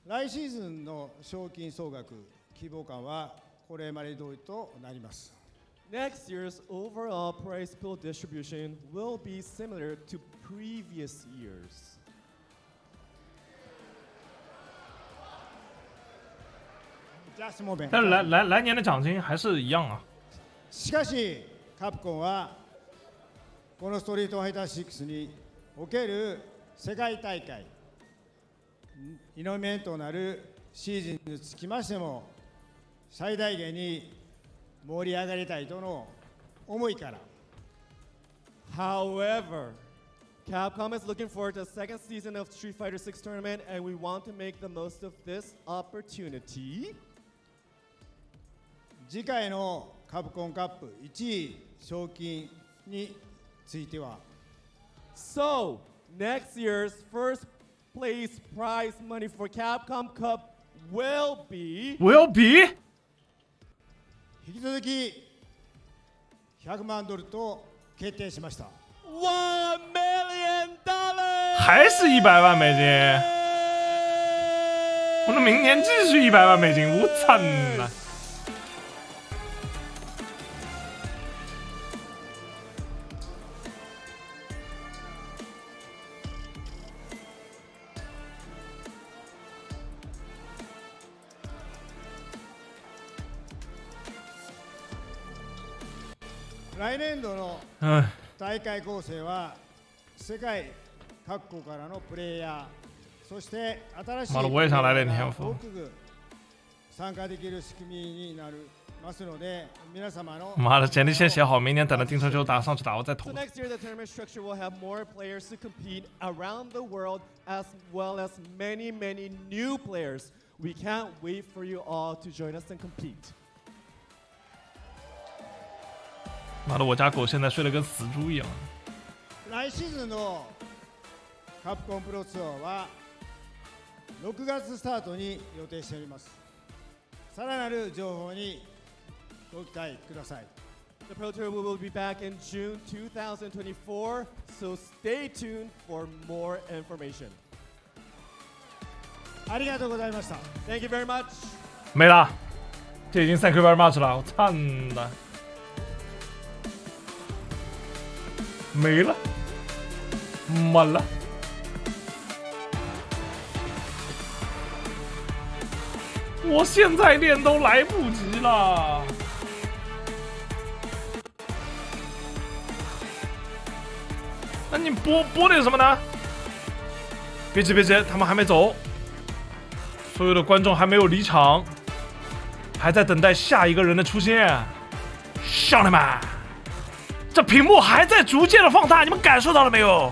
来シーズンの賞金総額規模感はこれまで通りとなります。 Next year's overall prize pool distribution will be similar to previous years. 但是来年的奖金还是一样啊。しかし、カプコンはこのストリートファイター6における世界大会イノメントなるシーズンにつきましても最大限に盛り上がりたいとの思いから。However, Capcom is looking forward to the second season of Street Fighter 6 tournament, and we want to make the most of this opportunity. 次回のカプコンカップ1位賞金については So, next year's first place prize money for Capcom Cup will be 引き続き100万ドルと決定しました。$1 million。还是100万美金。我们明年继续100万美金，我惨了。来年度の大会構成は世界各国からのプレイヤー、そして新しいプレイヤーが多く参加できる仕組みになるますので、皆様の妈的，简历先写好，明年等着定车球打上去打，我再投。So next year the tournament structure will have more players to compete around the world, as well as many new players. We can't wait for you all to join us and compete. 妈的，我家狗现在睡得跟死猪一样。来シーズンのカプコンプロツアーは6月スタートに予定しております。さらなる情報にご期待ください。The Pro Tour will be back in June 2024, so stay tuned for more information. ありがとうございました。Thank you very much. 没了，这已经 Thank you very much 了，我操的。没了，满了。我现在练都来不及了。那你播点什么呢？别急别急，他们还没走，所有的观众还没有离场，还在等待下一个人的出现。兄弟们！这屏幕还在逐渐的放大，你们感受到了没有？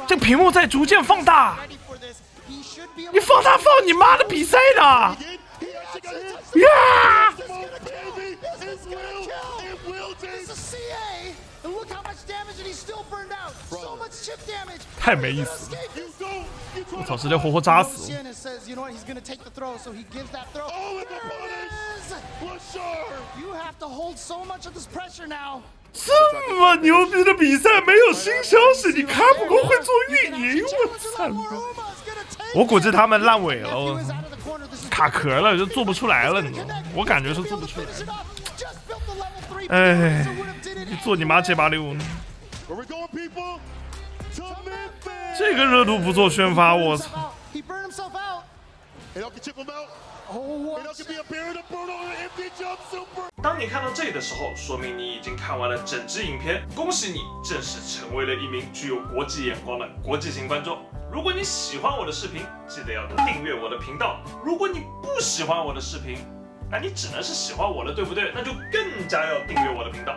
这屏幕在逐渐放大，你放大放你妈的比赛呢？呀！太没意思了！我操，直接活活扎死！这么牛逼的比赛没有新消息，你看不够会做运营，我操！我估计他们烂尾了，卡壳了，就做不出来了，你知道吗？我感觉是做不出来。哎，你做你妈街霸6呢？这个热度不做宣发，我操！当你看到这里的时候，说明你已经看完了整支影片，恭喜你，正式成为了一名具有国际眼光的国际型观众。如果你喜欢我的视频，记得要订阅我的频道。如果你不喜欢我的视频，那你只能是喜欢我了，对不对？那就更加要订阅我的频道。